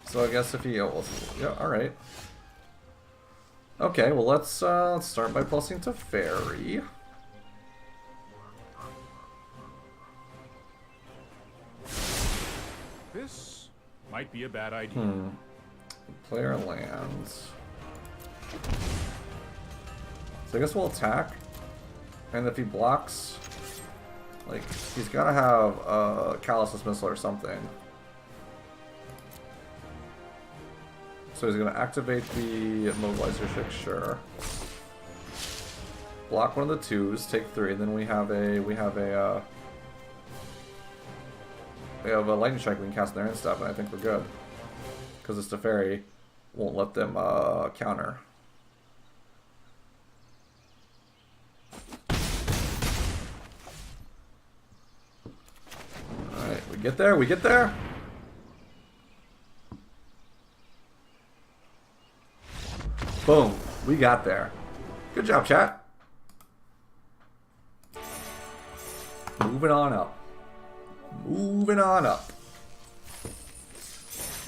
[SPEAKER 1] So I guess if he... Oh, well, yeah, alright. Okay, well let's start by plusing to Fairy.
[SPEAKER 6] This might be a bad idea.
[SPEAKER 1] Player lands. So I guess we'll attack. And if he blocks... Like, he's gotta have a Callous Dismissal or something. So he's gonna activate the Mobilizer Chick, sure. Block one of the twos, take 3, and then we have a Lightning Strike we can cast there and stuff, and I think we're good. Because it's Teferi, won't let them counter. Alright, we get there, we get there! Boom, we got there. Good job, chat. Moving on up. Moving on up.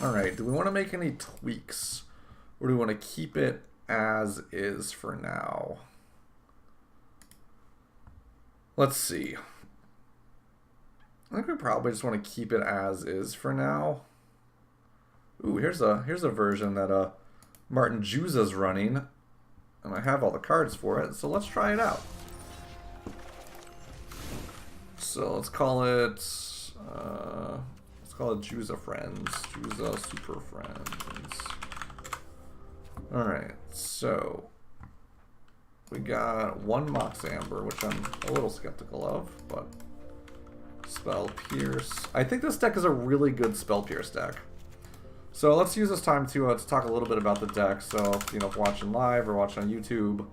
[SPEAKER 1] Alright, do we want to make any tweaks? Or do we want to keep it as is for now? Let's see. I think we probably just want to keep it as is for now. Ooh, here's a version that Martin Juza's running. And I have all the cards for it, so let's try it out. So let's call it Juza Friends. Juza Super Friends. Alright, so We got one Mox Amber, which I'm a little skeptical of, but Spell Pierce. I think this deck is a really good Spell Pierce deck. So let's use this time to talk a little bit about the deck. So, you know, if watching live or watching on YouTube,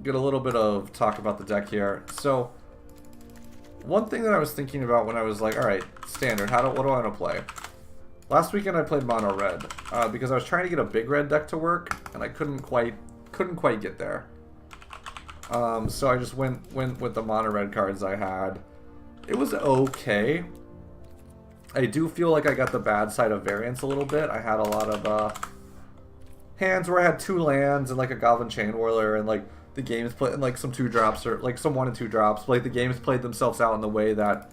[SPEAKER 1] get a little bit of talk about the deck here. So, one thing that I was thinking about when I was like, all right, standard, what do I want to play? Last weekend I played Mono Red because I was trying to get a big red deck to work, and I couldn't quite get there. So I just went with the Mono Red cards I had. It was okay. I do feel like I got the bad side of variance a little bit. I had a lot of hands where I had 2 lands and like a Goblin Chain Whirler, and like the games played and like some 2-drops or like some 1 and 2 drops. Like the games played themselves out in the way that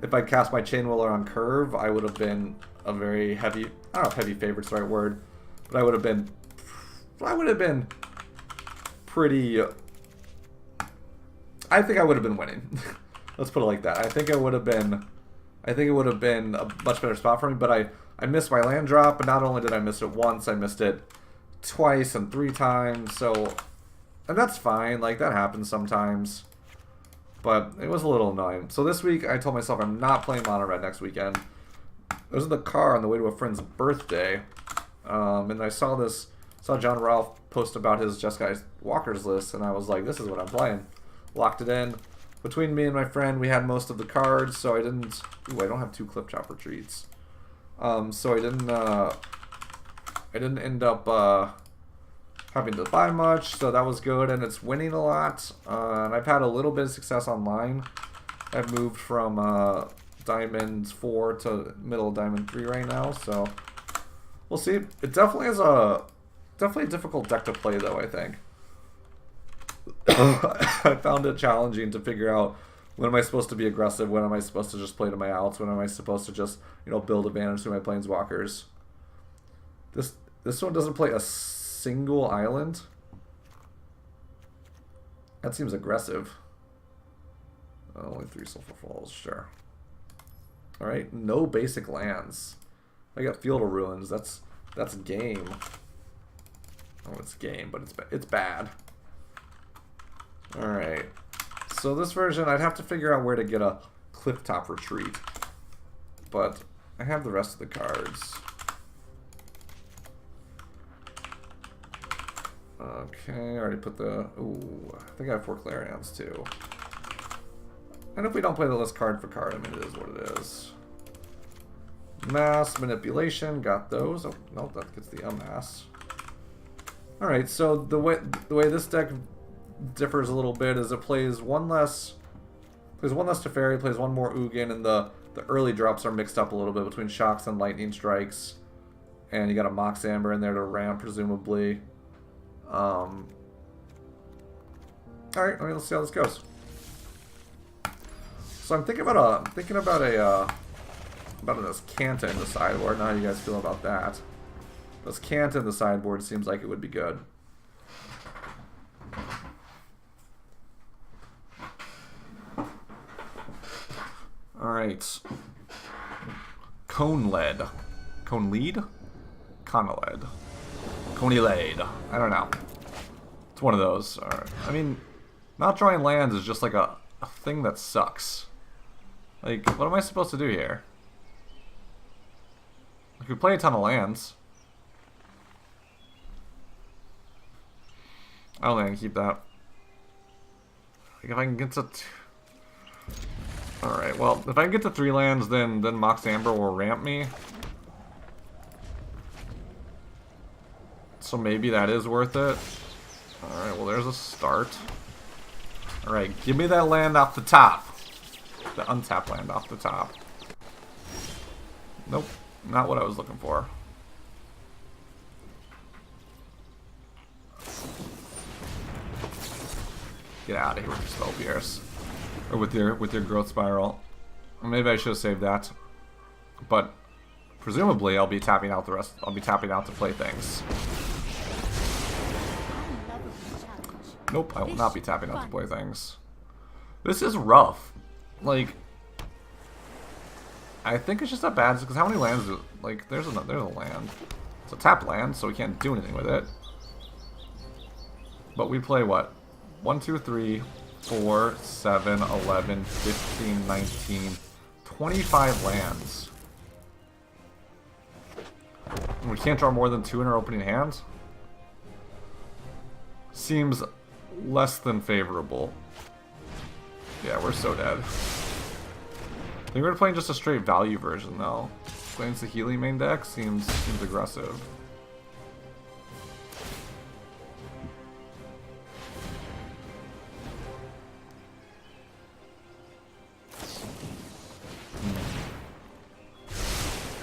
[SPEAKER 1] if I cast my Chain Whirler on curve, I would have been a very heavy, I don't know if heavy favorite's the right word, but I would have been pretty, I think I would have been winning. Let's put it like that. I think it would have been a much better spot for me, but I missed my land drop, but not only did I miss it once, I missed it twice and 3 times, so, and that's fine, like, that happens sometimes, but it was a little annoying. So this week, I told myself I'm not playing Mono Red next weekend. I was in the car on the way to a friend's birthday, and I saw John Ralph post about his Jeskai Walkers list, and I was like, this is what I'm playing. Locked it in. Between me and my friend, we had most of the cards, so I didn't... Ooh, I don't have 2 Clip Chopper treats. So I didn't end up having to buy much, so that was good, and it's winning a lot. And I've had a little bit of success online. I've moved from Diamond 4 to middle of Diamond 3 right now, so we'll see. It definitely is definitely a difficult deck to play, though, I think. I found it challenging to figure out when am I supposed to be aggressive, when am I supposed to just play to my outs, when am I supposed to just, you know, build advantage to my planeswalkers. This one doesn't play a single island. That seems aggressive. Only 3 Sulfur Falls, sure. Alright, no basic lands. I got Field of Ruins, that's game. Oh, it's game, but it's bad. Alright, so this version, I'd have to figure out where to get a Clifftop Retreat. But I have the rest of the cards. Okay, I already put the... Ooh, I think I have 4 Clarions too. And if we don't play the list card for card, I mean, it is what it is. Mass Manipulation, got those. Oh, no, that gets the Unmass. Alright, so the way this deck differs a little bit is it plays one less Teferi, plays 1 more Ugin, and the early drops are mixed up a little bit between Shocks and Lightning Strikes. And you got a Mox Amber in there to ramp, presumably. Alright, let's see how this goes. So I'm thinking about this Canta in the sideboard. Not how you guys feel about that. This Canta in the sideboard seems like it would be good. Alright. Cone Lead. Cone Lead? Conoled. Coney Lade. I don't know. It's one of those. Right. I mean, not drawing lands is just like a thing that sucks. Like, what am I supposed to do here? I could play a ton of lands. I don't think I can keep that. Like, if I can get to... Alright, well, if I can get to 3 lands, then Mox Amber will ramp me. So maybe that is worth it. Alright, well, there's a start. Alright, give me that land off the top. The untapped land off the top. Nope, not what I was looking for. Get out of here with your Spell Pierce. Or with your Growth Spiral. Or maybe I should have saved that. But presumably I'll be tapping out the rest. I'll be tapping out to play things. Nope, I will not be tapping out to play things. This is rough. Like, I think it's just that bad because how many lands do, like, there's a land. It's a tapped land, so we can't do anything with it. But we play what? 1, 2, 3, 4, 7, 11, 15, 19, 25 lands. And we can't draw more than 2 in our opening hand? Seems less than favorable. Yeah, we're so dead. I think we're playing just a straight value version though. Playing the Healy main deck seems aggressive.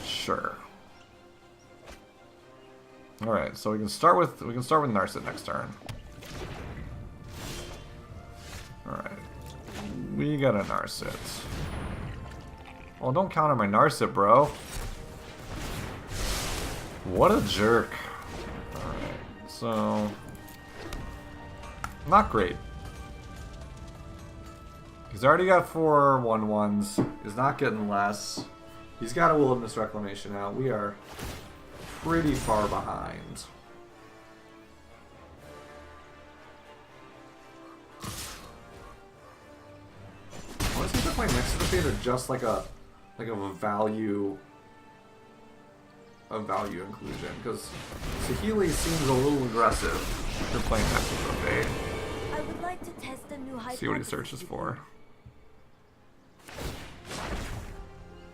[SPEAKER 1] Sure. All right, so we can start with Narset next turn. All right, we got a Narset. Well, don't counter my Narset, bro. What a jerk. All right, so not great. He's already got 4 1/1s. He's not getting less. He's got a Wilderness Reclamation out. We are pretty far behind. What is he playing next to the fate, or just like a value inclusion? Because Saheeli seems a little aggressive for playing next to the fate.
[SPEAKER 7] I would like to test a new hypothesis.
[SPEAKER 1] See what he searches for.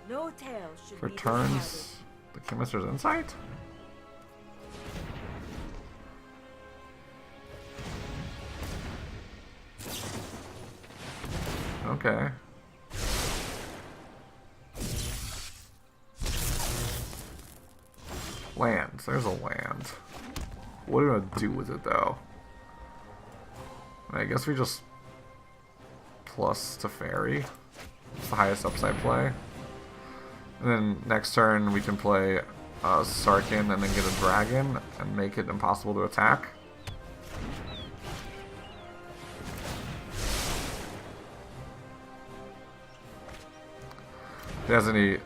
[SPEAKER 7] No tales should
[SPEAKER 1] For
[SPEAKER 7] be
[SPEAKER 1] turns, the Chemist's Insight? Okay. Land. There's a land. What are we gonna do with it though? I guess we just plus to Fairy. It's the highest upside play. And then next turn we can play Sarkin and then get a dragon and make it impossible to attack. If he has any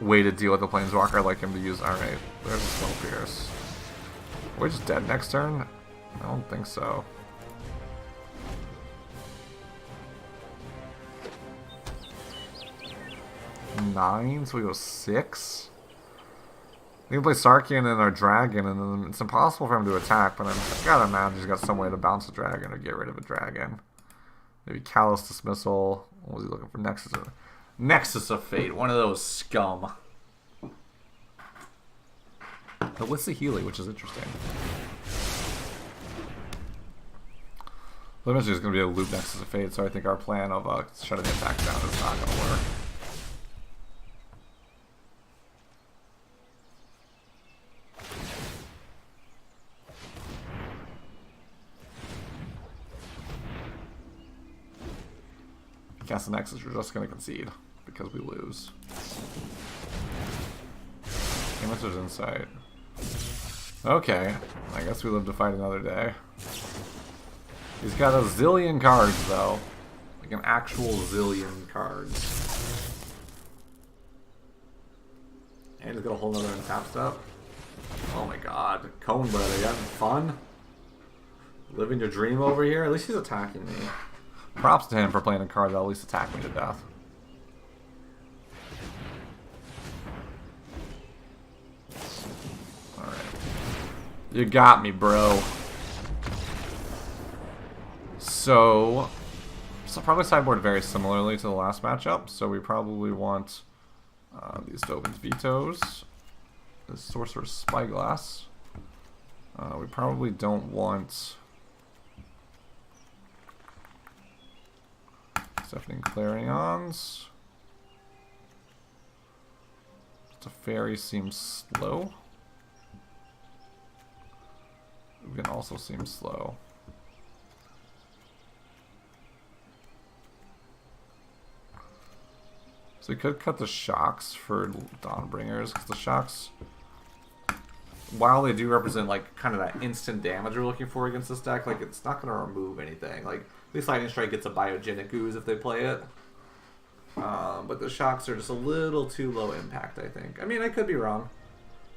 [SPEAKER 1] way to deal with the Planeswalker, I'd like him to use. Alright, there's a Spell Pierce. Are we just dead next turn? I don't think so. Nine, so we go 6. We can play Sarkian and our dragon, and then it's impossible for him to attack, but I gotta imagine he's got some way to bounce a dragon or get rid of a dragon. Maybe Callous Dismissal. What was he looking for? Nexus of Fate, one of those scum. But with Saheeli, which is interesting. Eventually there's going to be a loop Nexus of Fate, so I think our plan of shutting the attack down is not going to work. Cast the Nexus, we're just going to concede because we lose. Chemist's Insight. Okay, I guess we live to fight another day. He's got a zillion cards though. Like an actual zillion cards. And he's got a whole nother untap step. Oh my god. Cone Blood, are you having fun? Living your dream over here? At least he's attacking me. Props to him for playing a card that'll at least attack me to death. Alright. You got me, bro. So probably sideboard very similarly to the last matchup. So we probably want these Dovin's Vetoes. This Sorcerer's Spyglass. We probably don't want Deafening Clarions. The Fairy seems slow. Ugin also seems slow. So we could cut the Shocks for Dawnbringers, because the Shocks, while they do represent like kind of that instant damage we're looking for against this deck, like it's not going to remove anything. Like at least Lightning Strike gets a Biogenic Ooze if they play it. But the Shocks are just a little too low impact, I think. I mean, I could be wrong.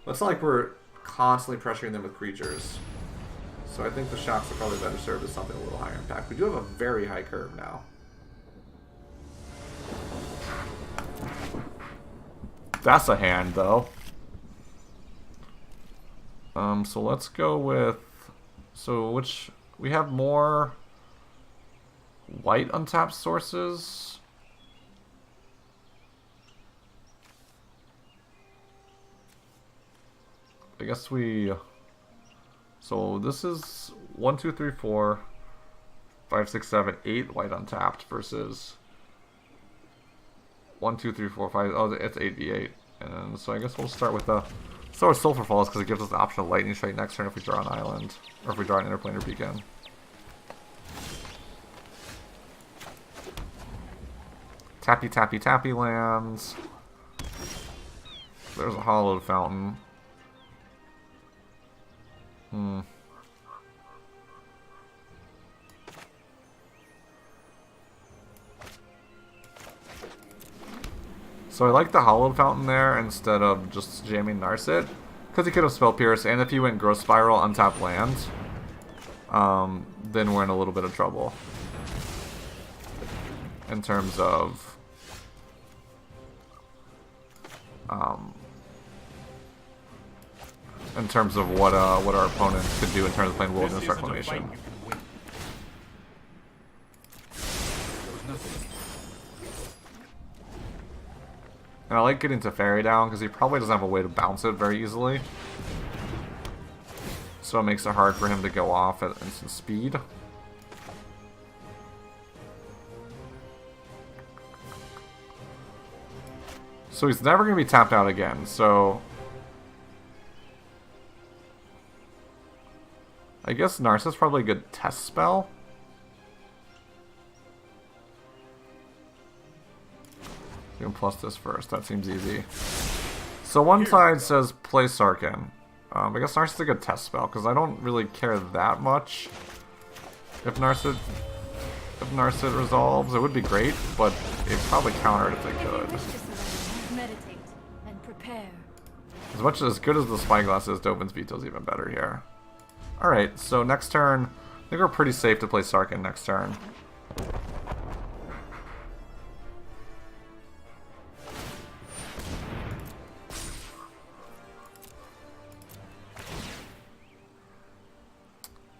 [SPEAKER 1] But it's not like we're constantly pressuring them with creatures. So I think the shocks are probably better served as something a little higher impact. We do have a very high curve now. That's a hand, though. So let's go with... So which... We have more white untapped sources. I guess we... So this is 1, 2, 3, 4, 5, 6, 7, 8 white untapped versus 1, 2, 3, 4, 5. Oh, it's 8v8. And so I guess we'll start with the Sulfur Falls because it gives us the option of Lightning Strike next turn if we draw an island or if we draw an Interplanar Beacon. Tappy, tappy, tappy lands. There's a Hollowed Fountain. So I like the Hollowed Fountain there instead of just jamming Narset, because he could have Spell Pierce, and if he went Growth Spiral, untap land, then we're in a little bit of trouble. In terms of... what our opponent could do in terms of playing Wilderness Reclamation. And I like getting Teferi down because he probably doesn't have a way to bounce it very easily. So it makes it hard for him to go off at instant speed. So he's never going to be tapped out again, so... I guess Narset's probably a good test spell. You can plus this first, that seems easy. So one side says play Sarkin. I guess Narset's a good test spell, because I don't really care that much if Narset resolves. It would be great, but it'd probably counter it if they could.
[SPEAKER 3] Meditate and prepare.
[SPEAKER 1] As good as the Spyglass is, Dovin's Veto's even better here. Alright, so next turn, I think we're pretty safe to play Sarkin next turn.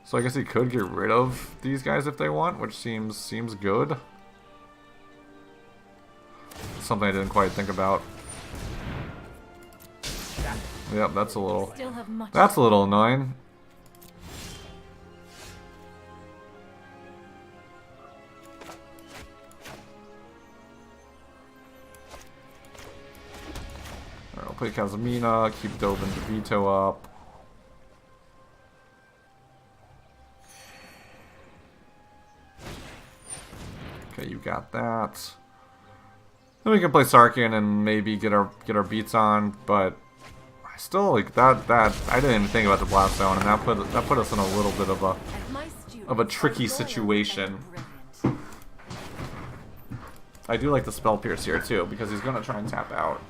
[SPEAKER 1] So I guess he could get rid of these guys if they want, which seems good. Something I didn't quite think about. Yep, that's a little annoying. Alright, I'll play Kazumina, keep Dovin's Veto up. Okay, you got that. Then we can play Sarkin and maybe get our beats on, but I still like that. I didn't even think about the Blast Zone, and that put us in a little bit of a tricky situation. I do like the Spell Pierce here too, because he's gonna try and tap out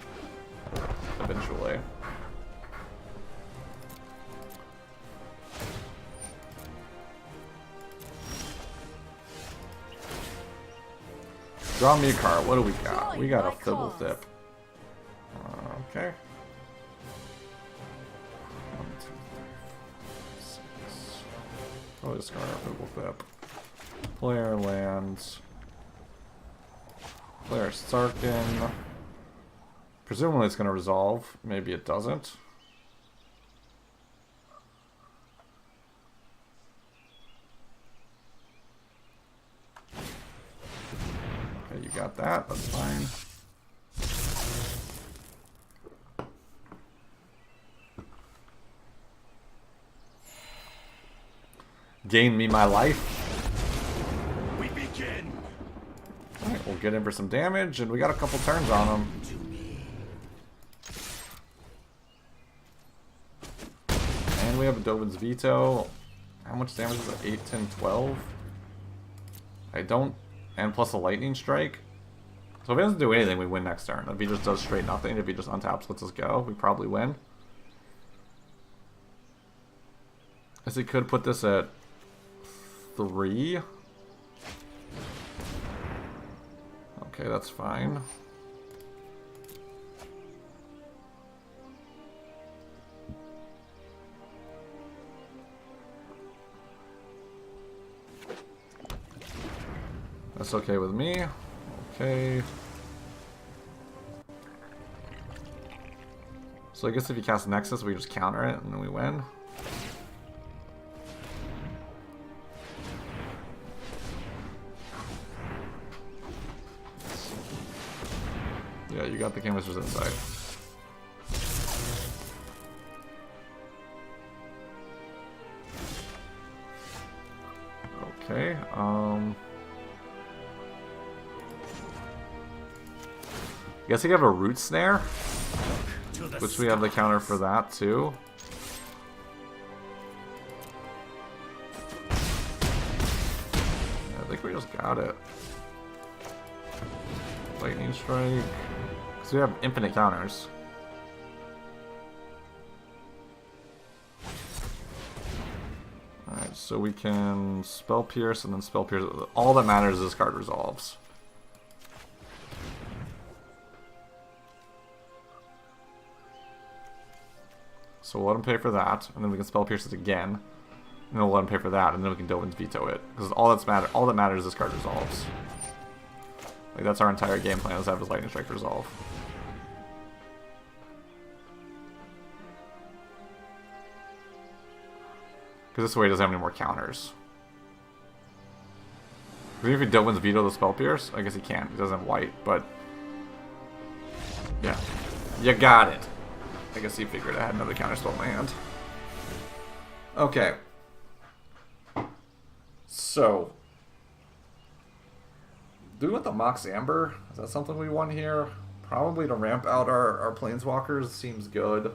[SPEAKER 1] eventually. Draw me a card. What do we got? We got a Fibble Thip. Okay. 1, 2, 3, 4, 6. I'll discard our Fibble Thip. Player lands. Player Sarkin. Presumably it's going to resolve. Maybe it doesn't. Okay, you got that. That's fine. Gain me my life.
[SPEAKER 6] We begin.
[SPEAKER 1] Alright, we'll get in for some damage, and we got a couple turns on him. And we have a Dovin's Veto. How much damage is it? 8, 10, 12? I don't... And plus a Lightning Strike. So if he doesn't do anything, we win next turn. If he just does straight nothing, if he just untaps, lets us go, we probably win. Guess he could put this at 3. Okay, that's fine. That's okay with me. Okay. So I guess if you cast Nexus, we just counter it and then we win. Yeah, you got the canvassers inside. Okay, I guess you have a root snare, which we have the counter for that too. Yeah, I think we just got it. Lightning strike. Because we have infinite counters. Alright, so we can spell pierce and then spell pierce. All that matters is this card resolves. So we'll let him pay for that, and then we can spell pierce it again, and then we'll let him pay for that, and then we can Dovin's veto it. Because all that matters is this card resolves. Like that's our entire game plan, is have his lightning strike resolve. Because this way he doesn't have any more counters. Because if he Dovin's veto the spell pierce, I guess he can't. He doesn't have white, but yeah, you got it. I guess he figured I had another counter spell in my hand. Okay. So, do we want the Mox Amber? Is that something we want here? Probably to ramp out our Planeswalkers. Seems good.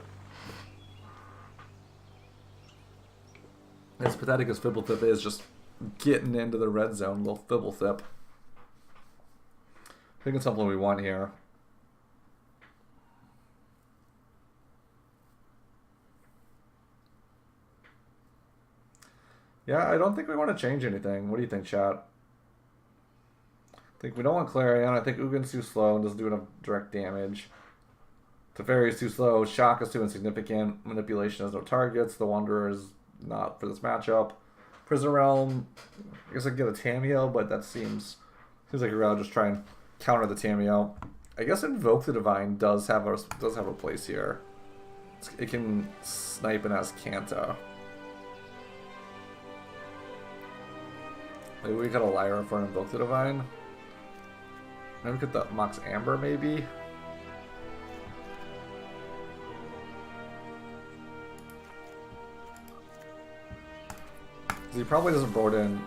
[SPEAKER 1] As pathetic as Fibblethip is, just getting into the red zone, little Fibblethip. I think it's something we want here. Yeah, I don't think we want to change anything. What do you think, chat? I think we don't want Clarion. I think Ugin's too slow and doesn't do enough direct damage. Teferi is too slow. Shock is too insignificant. Manipulation has no targets. The Wanderer is not for this matchup. Prison Realm, I guess I can get a Tamiyo, but that seems like you're rather just try and counter the Tamiyo. I guess Invoke the Divine does have a place here. It can snipe and has Kanta. Maybe we got a Lyra for an Invoke the Divine. Maybe we get the Mox Amber, maybe. He probably doesn't board in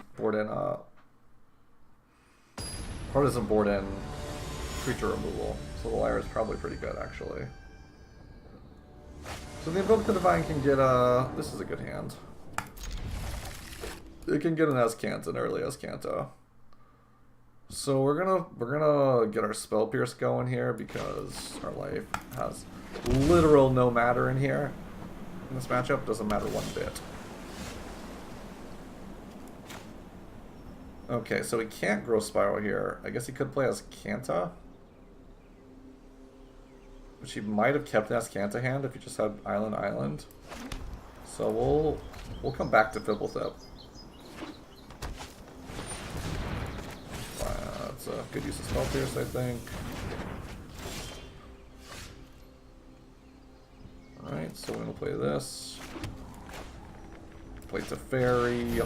[SPEAKER 1] creature removal. So the Lyra is probably pretty good, actually. So the Invoke the Divine can get this is a good hand. It can get an Azcanta, an early Azcanta. So we're gonna get our Spell Pierce going here because our life has literal no matter in here. In this matchup, doesn't matter one bit. Okay, so he can't grow Spiral here. I guess he could play Azcanta. Which he might have kept an Azcanta hand if he just had Island. So we'll come back to Fibblethip. That's a good use of Spell Pierce, I think. Alright, so we're gonna play this. Play Teferi.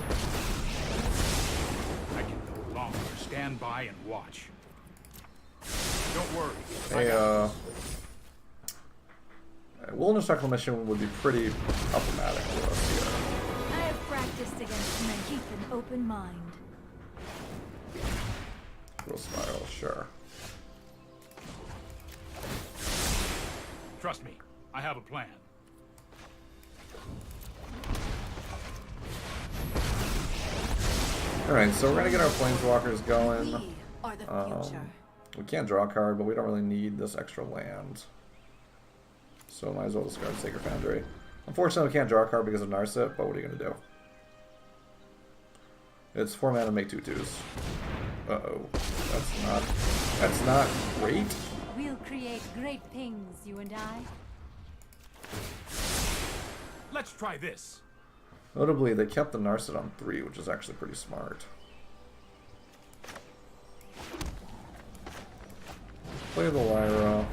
[SPEAKER 6] I can no longer stand by and watch. Don't worry.
[SPEAKER 1] Hey, Wilderness Reclamation would be pretty problematic for us here.
[SPEAKER 3] I have practiced against him and keep an open mind.
[SPEAKER 1] Grow Spiral, sure.
[SPEAKER 6] Trust me, I have a plan.
[SPEAKER 1] Alright, so we're gonna get our Planeswalkers going.
[SPEAKER 7] We are the future.
[SPEAKER 1] We can't draw a card, but we don't really need this extra land. So might as well discard Sacred Foundry. Unfortunately, we can't draw a card because of Narset, but what are you gonna do? It's 4 mana, make 2/2s. Uh-oh. That's not great.
[SPEAKER 3] We'll create great things, you and I.
[SPEAKER 6] Let's try this.
[SPEAKER 1] Notably, they kept the Narset on 3, which is actually pretty smart. Play the Lyra.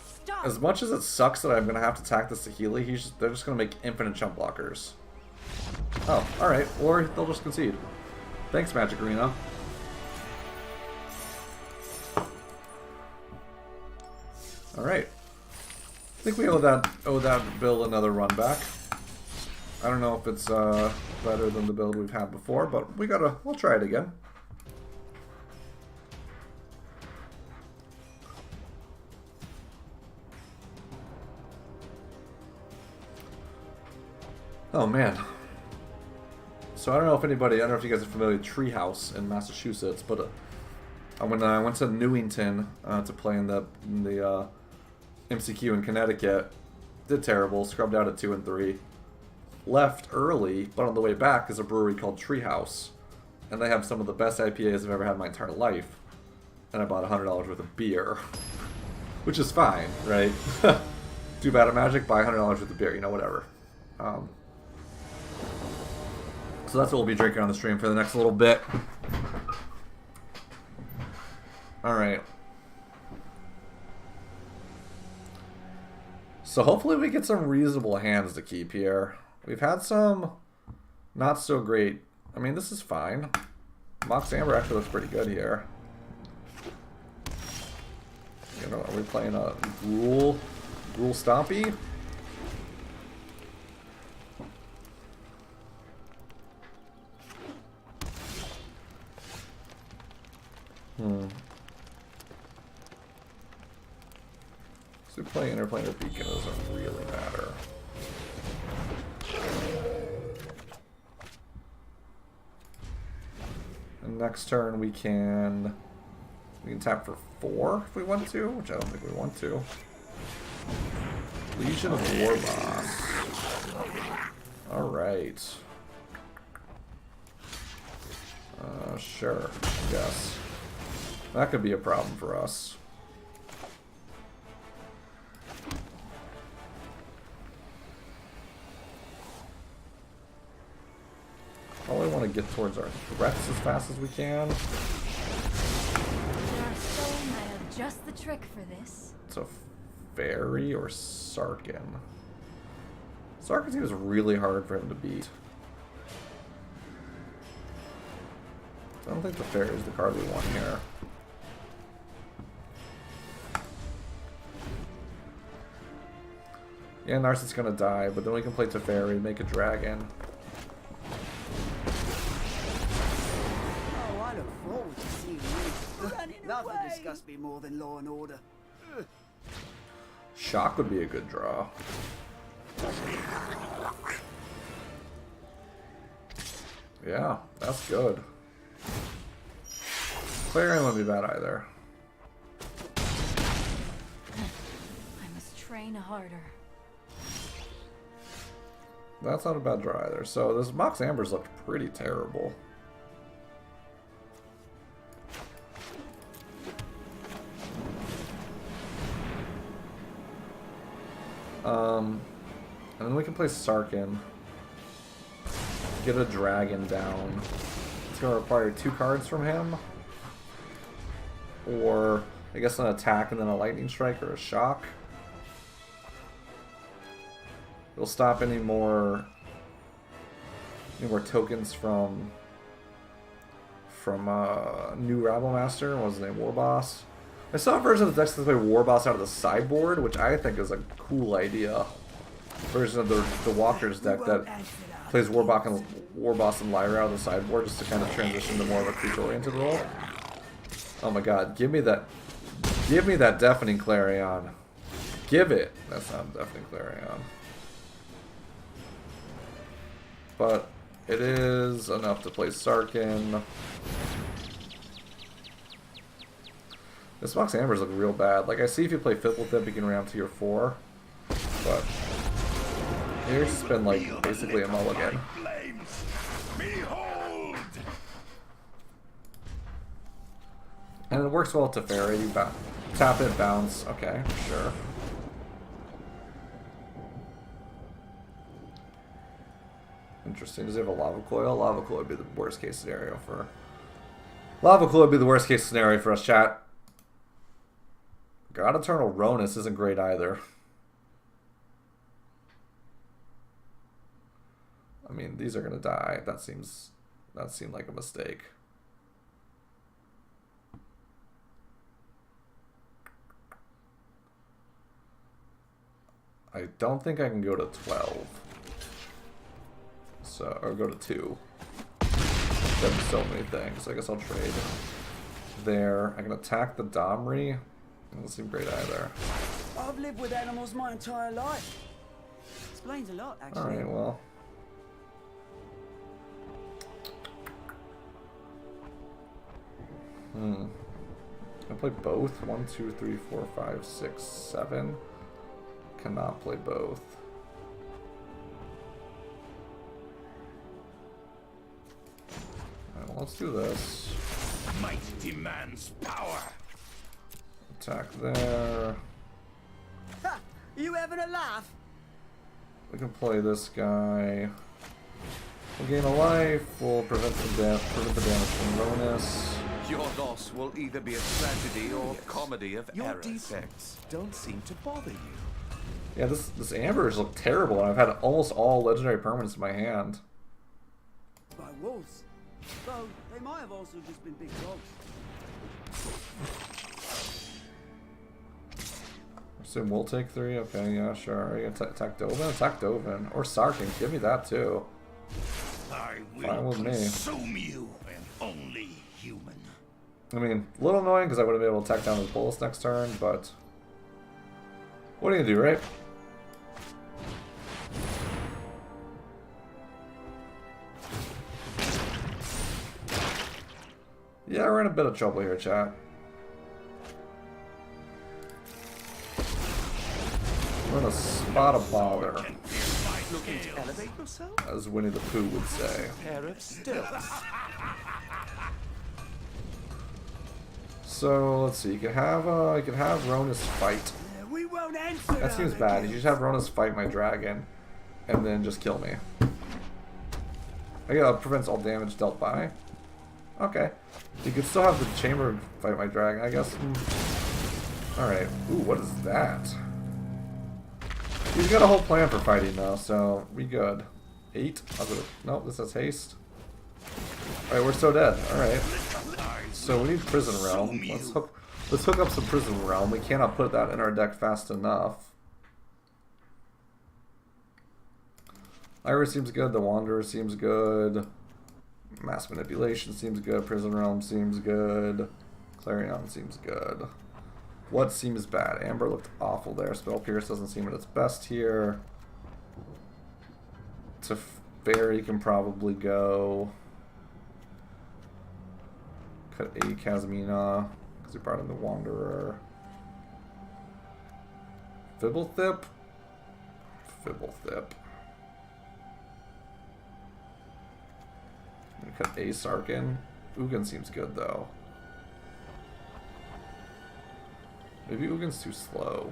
[SPEAKER 3] Stop!
[SPEAKER 1] As much as it sucks that I'm going to have to attack this Saheeli, they're just going to make infinite chump blockers. Oh, alright. Or they'll just concede. Thanks, Magic Arena. Alright. I think we owe that build another run back. I don't know if it's better than the build we've had before, but we'll try it again. Oh man. So I don't know if you guys are familiar with Treehouse in Massachusetts, but when I went to Newington to play in the MCQ in Connecticut, did terrible, scrubbed out at 2 and 3. Left early, but on the way back is a brewery called Treehouse, and they have some of the best IPAs I've ever had in my entire life. And I bought $100 worth of beer, which is fine, right? Do bad at Magic, buy $100 worth of beer, whatever. So that's what we'll be drinking on the stream for the next little bit. Alright. So hopefully we get some reasonable hands to keep here. We've had some not so great. I mean, this is fine. Mox Amber actually looks pretty good here. Are we playing a Gruul Stompy? So playing Interplanar Beacon doesn't really matter. And next turn we can tap for 4 if we want to, which I don't think we want to. Legion of Warboss. Alright. Sure, I guess. That could be a problem for us. Probably want to get towards our threats as fast as we can.
[SPEAKER 3] There are stone that have just the trick for this.
[SPEAKER 1] It's a Fairy or Sarkin. Sarkin seems really hard for him to beat. I don't think the Fairy is the card we want here. Yeah, Narset's gonna die, but then we can play Teferi, make a dragon.
[SPEAKER 8] Oh, I look forward to seeing you. Nothing disgusts me more than Law and Order.
[SPEAKER 1] Shock would be a good draw. Yeah, that's good. Clarion wouldn't be bad either.
[SPEAKER 3] I must train harder.
[SPEAKER 1] That's not a bad draw either. So this Mox Amber's looked pretty terrible. And then we can play Sarkin. Get a dragon down. It's going to require 2 cards from him. Or, I guess, an attack and then a lightning strike or a shock. It'll stop any more tokens from New Rabblemaster. What was his name? Warboss. I saw a version of the deck that play Warboss out of the sideboard, which I think is a cool idea. Version of the Walker's deck that plays Warboss and Lyra out of the sideboard just to kind of transition to more of a creature-oriented role. Oh my god, give me that Deafening Clarion. Give it! That's not Deafening Clarion. But it is enough to play Sarkin. This Mox Ambers look real bad. Like, I see if you play Fifth with it, you can ramp to your 4. But Here's spin like basically a mulligan. And it works well to Teferi. Tap it, bounce. Okay, sure. Interesting. Does he have a lava coil? Lava coil would be the worst case scenario for. Lava coil would be the worst case scenario for us, chat. God Eternal Ronus isn't great either. I mean, these are gonna die. That seemed like a mistake. I don't think I can go to 12. So, or go to 2. There's so many things. I guess I'll trade there. I can attack the Domri. Doesn't seem great either.
[SPEAKER 8] I've lived with animals my entire life. Explains a lot, actually.
[SPEAKER 1] Alright, well. I play both. 1, 2, 3, 4, 5, 6, 7. Cannot play both. Alright, well, let's do this.
[SPEAKER 6] Might demands power.
[SPEAKER 1] Attack there.
[SPEAKER 8] Ha! You having a laugh?
[SPEAKER 1] We can play this guy. We'll gain a life. We'll prevent the damage from Ronus.
[SPEAKER 5] Your loss will either be a tragedy or comedy of errors. Your defects don't seem to bother you.
[SPEAKER 1] Yeah, this Amber's look terrible, and I've had almost all legendary permanents in my hand.
[SPEAKER 8] By wolves. Though they might have also just been big dogs.
[SPEAKER 1] Assume we'll take 3. Okay, yeah, sure. You attack Dovin? Attack Dovin. Or Sarkin. Give me that, too.
[SPEAKER 6] I
[SPEAKER 1] Fine
[SPEAKER 6] will
[SPEAKER 1] with me.
[SPEAKER 6] consume you, and only human.
[SPEAKER 1] I mean, a little annoying because I wouldn't be able to attack down his Bolus next turn, but... What are you gonna do, right? Yeah, we're in a bit of trouble here, chat. We're in a spot of bother,
[SPEAKER 5] Looking to elevate yourself?
[SPEAKER 1] as Winnie the Pooh would say.
[SPEAKER 5] Pair of stilts.
[SPEAKER 1] So let's see. You could have Ronus fight.
[SPEAKER 8] We won't answer.
[SPEAKER 1] That seems bad. You just have Ronus fight my dragon, and then just kill me. I guess it prevents all damage dealt by. Okay. You could still have the chamber fight my dragon, I guess. Alright. Ooh, what is that? He's got a whole plan for fighting though, so we good. 8. I'll go to, nope, this has haste. Alright, we're so dead. Alright. So we need Prison Realm. Let's hook up some Prison Realm. We cannot put that in our deck fast enough. Iris seems good, the Wanderer seems good. Mass Manipulation seems good, Prison Realm seems good. Clarion seems good. What seems bad? Amber looked awful there. Spell Pierce doesn't seem at its best here. Teferi can probably go. Cut a Kazmina, because he brought in the Wanderer. Fibblethip? Fibblethip. Cut a Sarkin. Ugin seems good though. Maybe Ugin's too slow.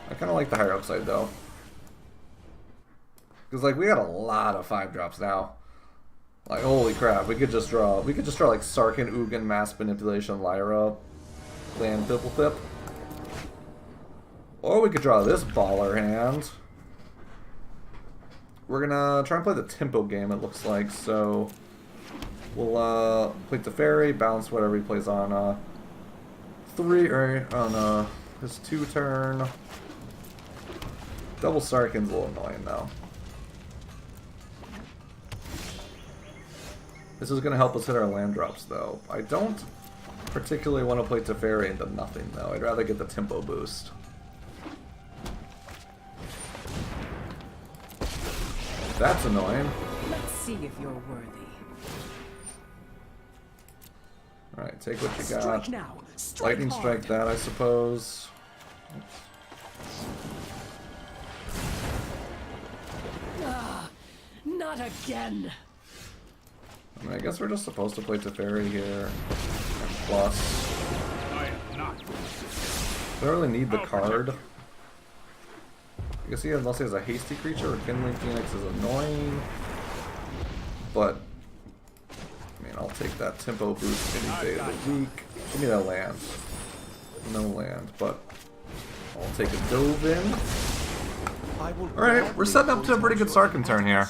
[SPEAKER 1] I kind of like the higher upside though. Because like we got a lot of 5-drops now. Like holy crap, we could just draw like Sarkin, Ugin, Mass Manipulation, Lyra, land Fibblethip. Or we could draw this baller hand. We're gonna try and play the tempo game, it looks like, so we'll play Teferi, bounce whatever he plays on 3 or on his 2 turn. Double Sarkin's a little annoying though. This is gonna help us hit our land drops though. I don't particularly want to play Teferi into nothing though. I'd rather get the tempo boost. That's annoying.
[SPEAKER 9] Let's see if you're worthy.
[SPEAKER 1] Alright, take what you got.
[SPEAKER 4] Strike now. Strike
[SPEAKER 1] Lightning
[SPEAKER 4] hard.
[SPEAKER 1] strike that, I suppose.
[SPEAKER 4] Not again.
[SPEAKER 1] I mean, I guess we're just supposed to play Teferi here. And plus.
[SPEAKER 6] I am not.
[SPEAKER 1] I don't really need the card. I guess unless he has a hasty creature or Kindling Phoenix is annoying. But I mean, I'll take that tempo boost any day of the week. Give me that land. No land, but I'll take a Dovin. Alright, we're setting up to a pretty good Sarkin turn here.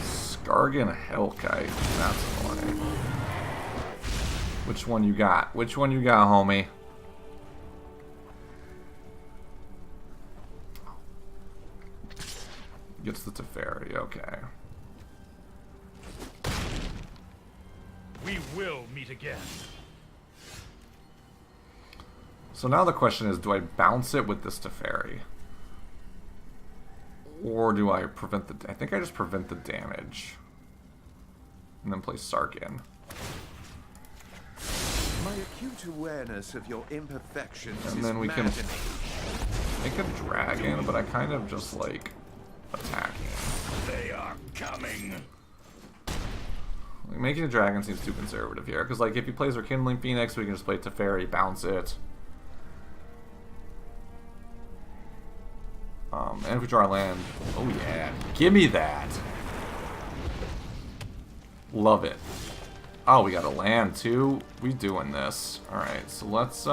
[SPEAKER 1] Skargan Hellkite. That's annoying. Which one you got? Which one you got, homie? Gets the Teferi, okay.
[SPEAKER 6] We will meet again.
[SPEAKER 1] So now the question is, do I bounce it with this Teferi? Or do I prevent the... I think I just prevent the damage. And then play Sarkin.
[SPEAKER 5] My acute awareness of your imperfections
[SPEAKER 1] And
[SPEAKER 5] is
[SPEAKER 1] then we can
[SPEAKER 5] maddening.
[SPEAKER 1] make a dragon, but I kind of just like attacking.
[SPEAKER 6] They are coming.
[SPEAKER 1] Like, making a dragon seems too conservative here, because like if he plays our Kindling Phoenix, we can just play Teferi, bounce it. And if we draw land, oh yeah, give me that. Love it. Oh, we got a land too. We doing this. All right, so let's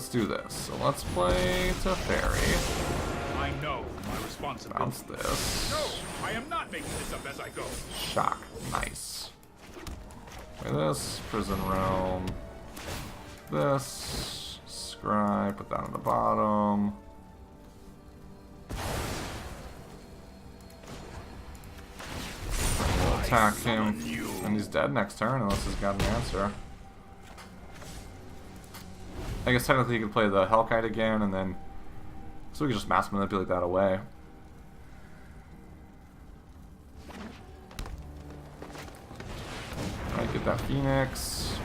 [SPEAKER 1] do this. So let's play Teferi.
[SPEAKER 6] I know my responsibility.
[SPEAKER 1] Bounce this.
[SPEAKER 6] No, I am not making this up as I go.
[SPEAKER 1] Shock. Nice. Play this. Prison Realm. This. Scribe. Put that on the bottom. We'll attack him. And he's dead next turn unless he's got an answer. I guess technically you could play the Hellkite again and then... So we can just mass manipulate that away. Alright, get that Phoenix.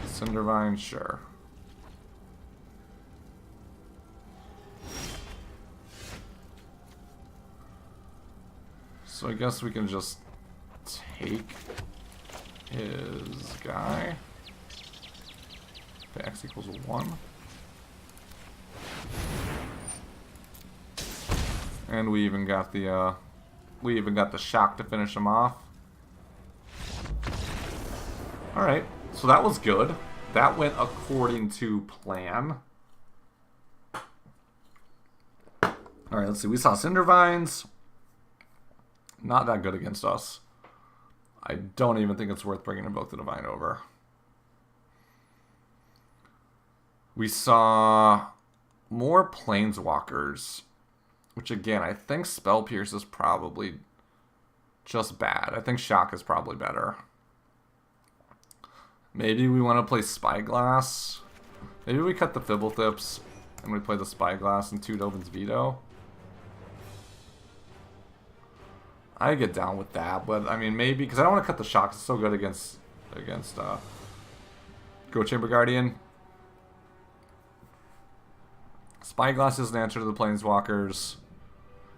[SPEAKER 1] Cindervine, sure. So I guess we can just take his guy. Okay, X equals 1. And we even got the shock to finish him off. Alright, so that was good. That went according to plan. Alright, let's see. We saw Cindervines. Not that good against us. I don't even think it's worth bringing Invoke the Divine over. We saw more Planeswalkers, which again, I think Spell Pierce is probably just bad. I think Shock is probably better. Maybe we want to play Spyglass. Maybe we cut the Fibbletips and we play the Spyglass and 2 Dovin's Veto. I get down with that, but I mean maybe because I don't want to cut the Shocks. It's so good against Go Chamber Guardian. Spyglass is an answer to the Planeswalkers.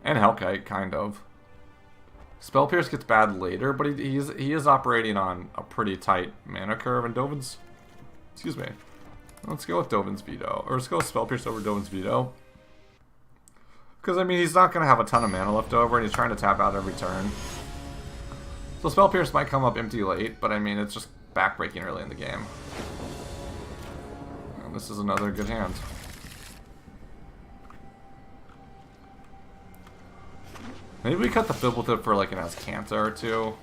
[SPEAKER 1] And Hellkite, kind of. Spell Pierce gets bad later, but he is operating on a pretty tight mana curve, and Dovin's... Excuse me. Let's go with Dovin's Veto. Or let's go with Spell Pierce over Dovin's Veto. Because, I mean, he's not going to have a ton of mana left over, and he's trying to tap out every turn. So Spell Pierce might come up empty late, but, I mean, it's just backbreaking early in the game. And this is another good hand. Maybe we cut the Fibblethip for like an Azcanta or 2.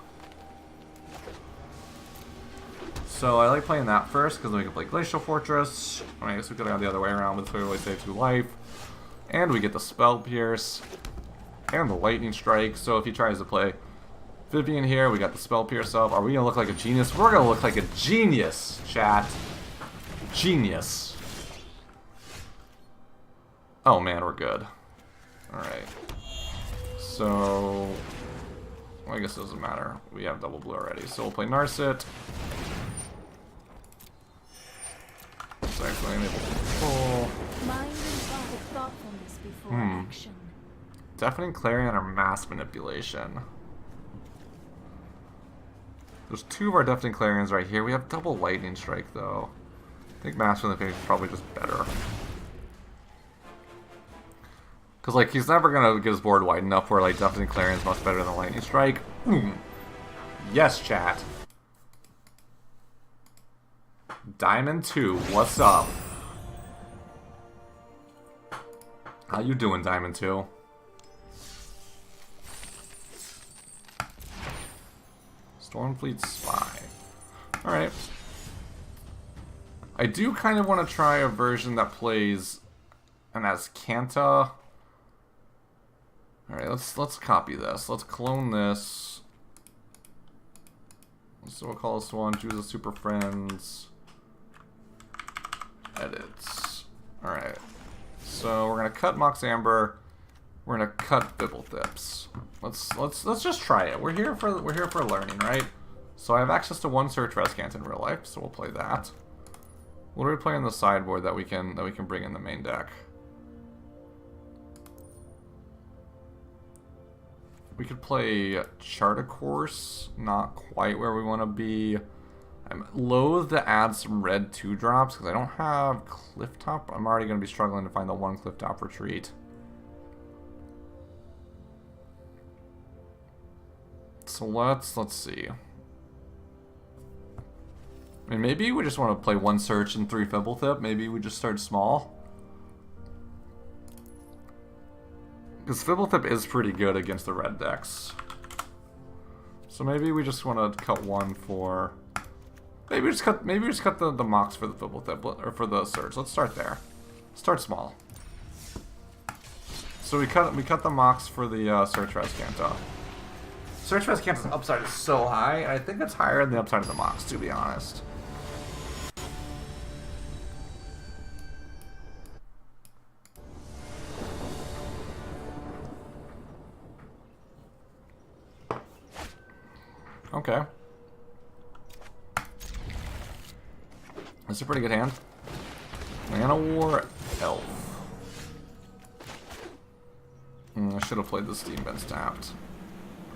[SPEAKER 1] So I like playing that first because then we can play Glacial Fortress. I guess we could have gone the other way around with Clearly Save 2 life. And we get the Spell Pierce. And the Lightning Strike. So if he tries to play Vivian here, we got the Spell Pierce up. Are we going to look like a genius? We're going to look like a genius, chat. Genius. Oh man, we're good. Alright. So... well, I guess it doesn't matter. We have double blue already. So we'll play Narset. It's actually unable to control.
[SPEAKER 3] Mind and thought of thoughtfulness before action.
[SPEAKER 1] Deafening Clarion or Mass Manipulation? There's two of our Deafening Clarions right here. We have double Lightning Strike, though. I think Mass Manipulation is probably just better. Because, like, he's never going to get his board wide enough where, like, Deafening Clarion is much better than Lightning Strike. Yes, chat. Diamond 2, what's up? How you doing, Diamond 2? Stormfleet Spy. Alright. I do kind of want to try a version that plays and has Kanta. Alright, let's copy this. Let's clone this. So we'll call this one, choose a Super Friends. Edits. Alright. So we're gonna cut Mox Amber. We're gonna cut Bibbletips. Let's just try it. We're here for learning, right? So I have access to one Search Rescant in real life, so we'll play that. What do we play on the sideboard that we can bring in the main deck? We could play Chart a Course, not quite where we want to be. I'm loath to add some red 2-drops because I don't have Clifftop. I'm already going to be struggling to find the one Clifftop retreat. So let's see. I mean, maybe we just want to play one Search and 3 Fibblethip. Maybe we just start small. Because Fibblethip is pretty good against the red decks. So maybe we just want to cut one for... Maybe we just cut the Mox for the Fibblethip, or for the Search. Let's start there. Start small. So we cut the Mox for the Search Rescanta. Search Rescanta's upside is so high, and I think it's higher than the upside of the Mox, to be honest. Okay. That's a pretty good hand. Mana War Elf. I should have played the Steam Vents tapped.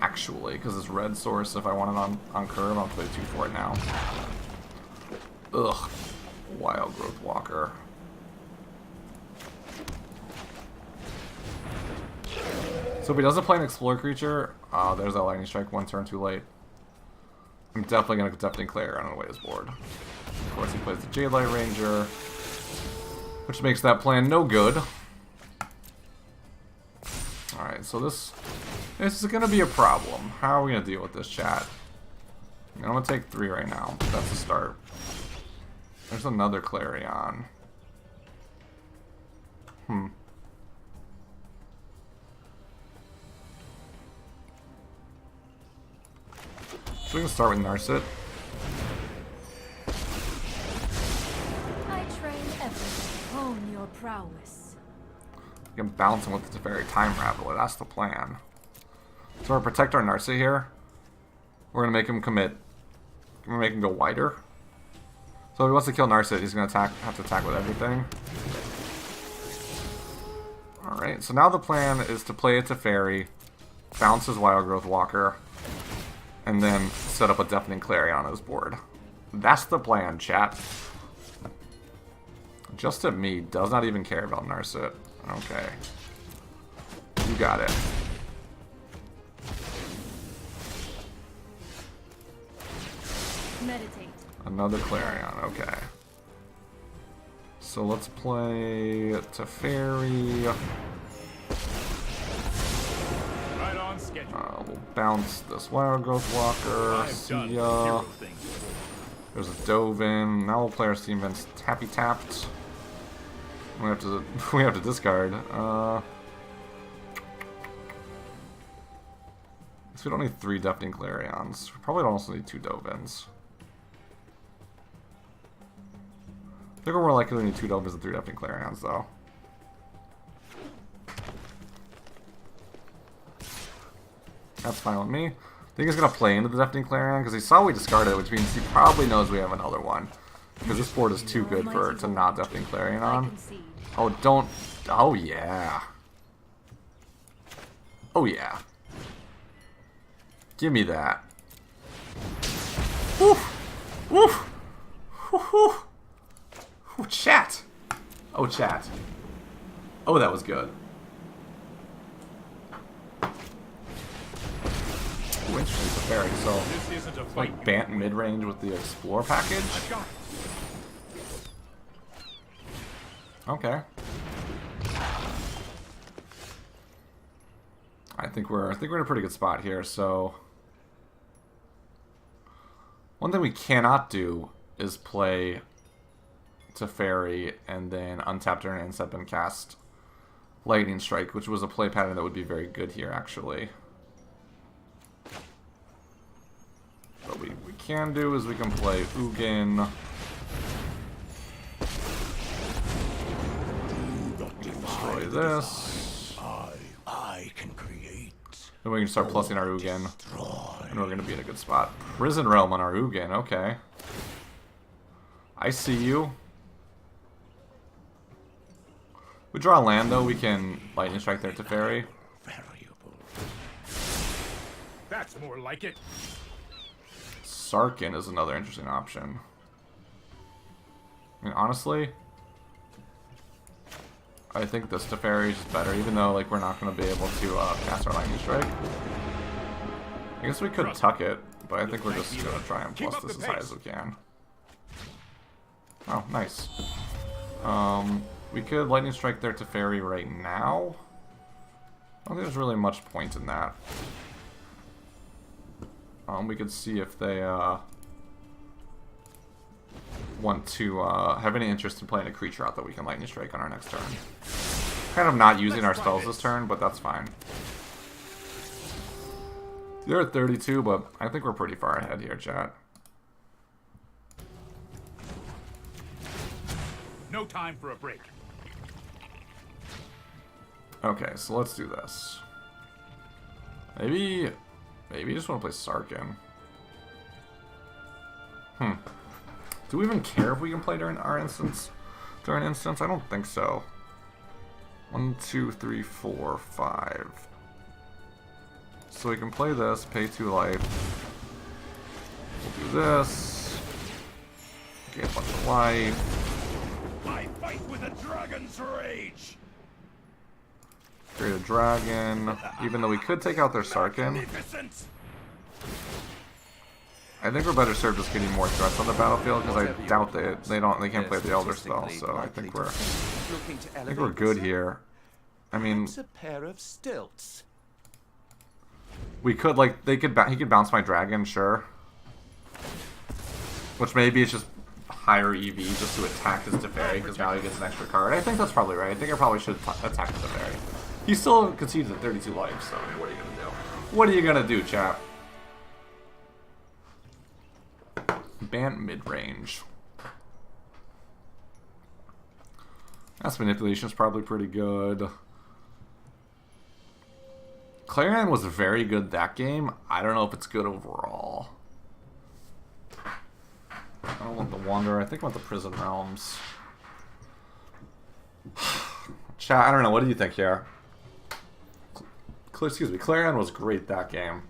[SPEAKER 1] Actually, because it's red source, if I want it on curve, I'll play 2 for it now. Ugh. Wild Growth Walker. So if he doesn't play an Explore creature, there's that Lightning Strike 1 turn too late. I'm definitely going to Deafening Clarion on away his board. Of course, he plays the Jade Light Ranger, which makes that plan no good. Alright, so this is going to be a problem. How are we going to deal with this, chat? I'm going to take 3 right now. That's a start. There's another Clarion. So we can start with Narset.
[SPEAKER 3] I train everyone. Hone your prowess.
[SPEAKER 1] We can bounce him with the Teferi Time Raveler. That's the plan. So we're going to protect our Narset here. We're going to make him commit. We're going to make him go wider. So if he wants to kill Narset, he's going to have to attack with everything. Alright, so now the plan is to play a Teferi, bounce his Wild Growth Walker, and then set up a Deafening Clarion on his board. That's the plan, chat. Just at me, does not even care about Narset. Okay. You got it.
[SPEAKER 3] Meditate.
[SPEAKER 1] Another Clarion, okay. So let's play Teferi.
[SPEAKER 6] Right on schedule.
[SPEAKER 1] We'll bounce this Wild Growth Walker.
[SPEAKER 6] I've
[SPEAKER 1] See
[SPEAKER 6] done
[SPEAKER 1] ya.
[SPEAKER 6] hero things.
[SPEAKER 1] There's a Dovin. Now we'll play our Steam Vents Tappy Tapped. We have to discard. Guess we don't need 3 Deafening Clarions. We probably don't also need 2 Dovins. I think we're more likely to need 2 Dovins than 3 Deafening Clarions, though. That's fine with me. I think he's going to play into the Deafening Clarion because he saw we discarded it, which means he probably knows we have another one. Because this board is too good for to not Deafening Clarion on. Oh, don't... Oh, yeah. Oh, yeah. Give me that. Woof! Woof! Woof! Oh, chat! Oh, chat. Oh, that was good. Oh, interesting, it's a fairy, so...
[SPEAKER 6] This isn't a
[SPEAKER 1] Like,
[SPEAKER 6] fight.
[SPEAKER 1] Bant mid-range with the Explore package?
[SPEAKER 6] I've got it.
[SPEAKER 1] Okay. I think we're in a pretty good spot here, so... One thing we cannot do is play Teferi and then untap during instep and cast Lightning Strike, which was a play pattern that would be very good here, actually. What we can do is we can play Ugin. Destroy this.
[SPEAKER 6] I can create.
[SPEAKER 1] Then we can start plussing our Ugin. And we're going to be in a good spot. Prison Realm on our Ugin, okay. I see you. We draw land, though. We can Lightning Strike their Teferi.
[SPEAKER 6] Variable. That's more like it.
[SPEAKER 1] Sarkin is another interesting option. I mean, honestly, I think this Teferi is just better, even though like we're not going to be able to cast our Lightning Strike. I guess we could tuck it, but I think we're just going to try and plus this as high as we can. Oh, nice. We could Lightning Strike their Teferi right now. I don't think there's really much point in that. We could see if they want to have any interest in playing a creature out that we can Lightning Strike on our next turn. Kind of not using our spells this turn, but that's fine. They're at 32, but I think we're pretty far ahead here, chat.
[SPEAKER 6] No time for a break.
[SPEAKER 1] Okay, so let's do this. Maybe you just want to play Sarkin. Do we even care if we can play during our instance? During instance? I don't think so. 1, 2, 3, 4, 5. So we can play this, pay 2 life. We'll do this. Get a bunch of life.
[SPEAKER 6] I fight with a dragon's rage.
[SPEAKER 1] Create a dragon. Even though we could take out their Sarkin.
[SPEAKER 6] Magnificent.
[SPEAKER 1] I think we're better served just getting more threats on the battlefield because I doubt they can't play the Elder spell, so I think we're good here. I mean,
[SPEAKER 5] It's a pair of stilts.
[SPEAKER 1] we could like he could bounce my dragon, sure. Which maybe it's just higher EV just to attack his Teferi because now he gets an extra card. I think that's probably right. I think I probably should attack the Teferi. He still concedes at 32 life, so I mean, what are you gonna do? What are you gonna do, chap? Bant mid-range. That's manipulation is probably pretty good. Clarion was very good that game. I don't know if it's good overall. I don't want the Wanderer. I think I want the Prison Realms. Chat, I don't know. What do you think here? Excuse me. Clarion was great that game.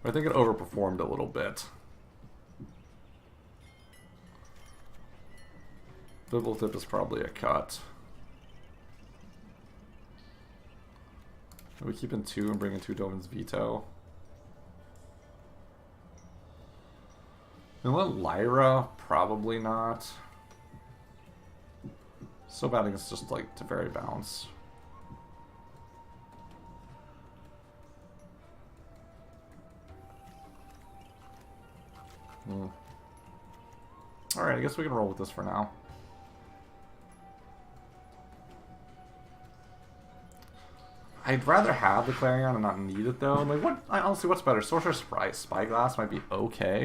[SPEAKER 1] I think it overperformed a little bit. Bibble Tip is probably a cut. Are we keeping 2 and bringing 2 Dovin's Veto? And what, Lyra? Probably not. So bad it's just like Teferi bounce. Alright, I guess we can roll with this for now. I'd rather have the Clarion and not need it though. Like, honestly, what's better? Sorcerer's Spyglass might be okay.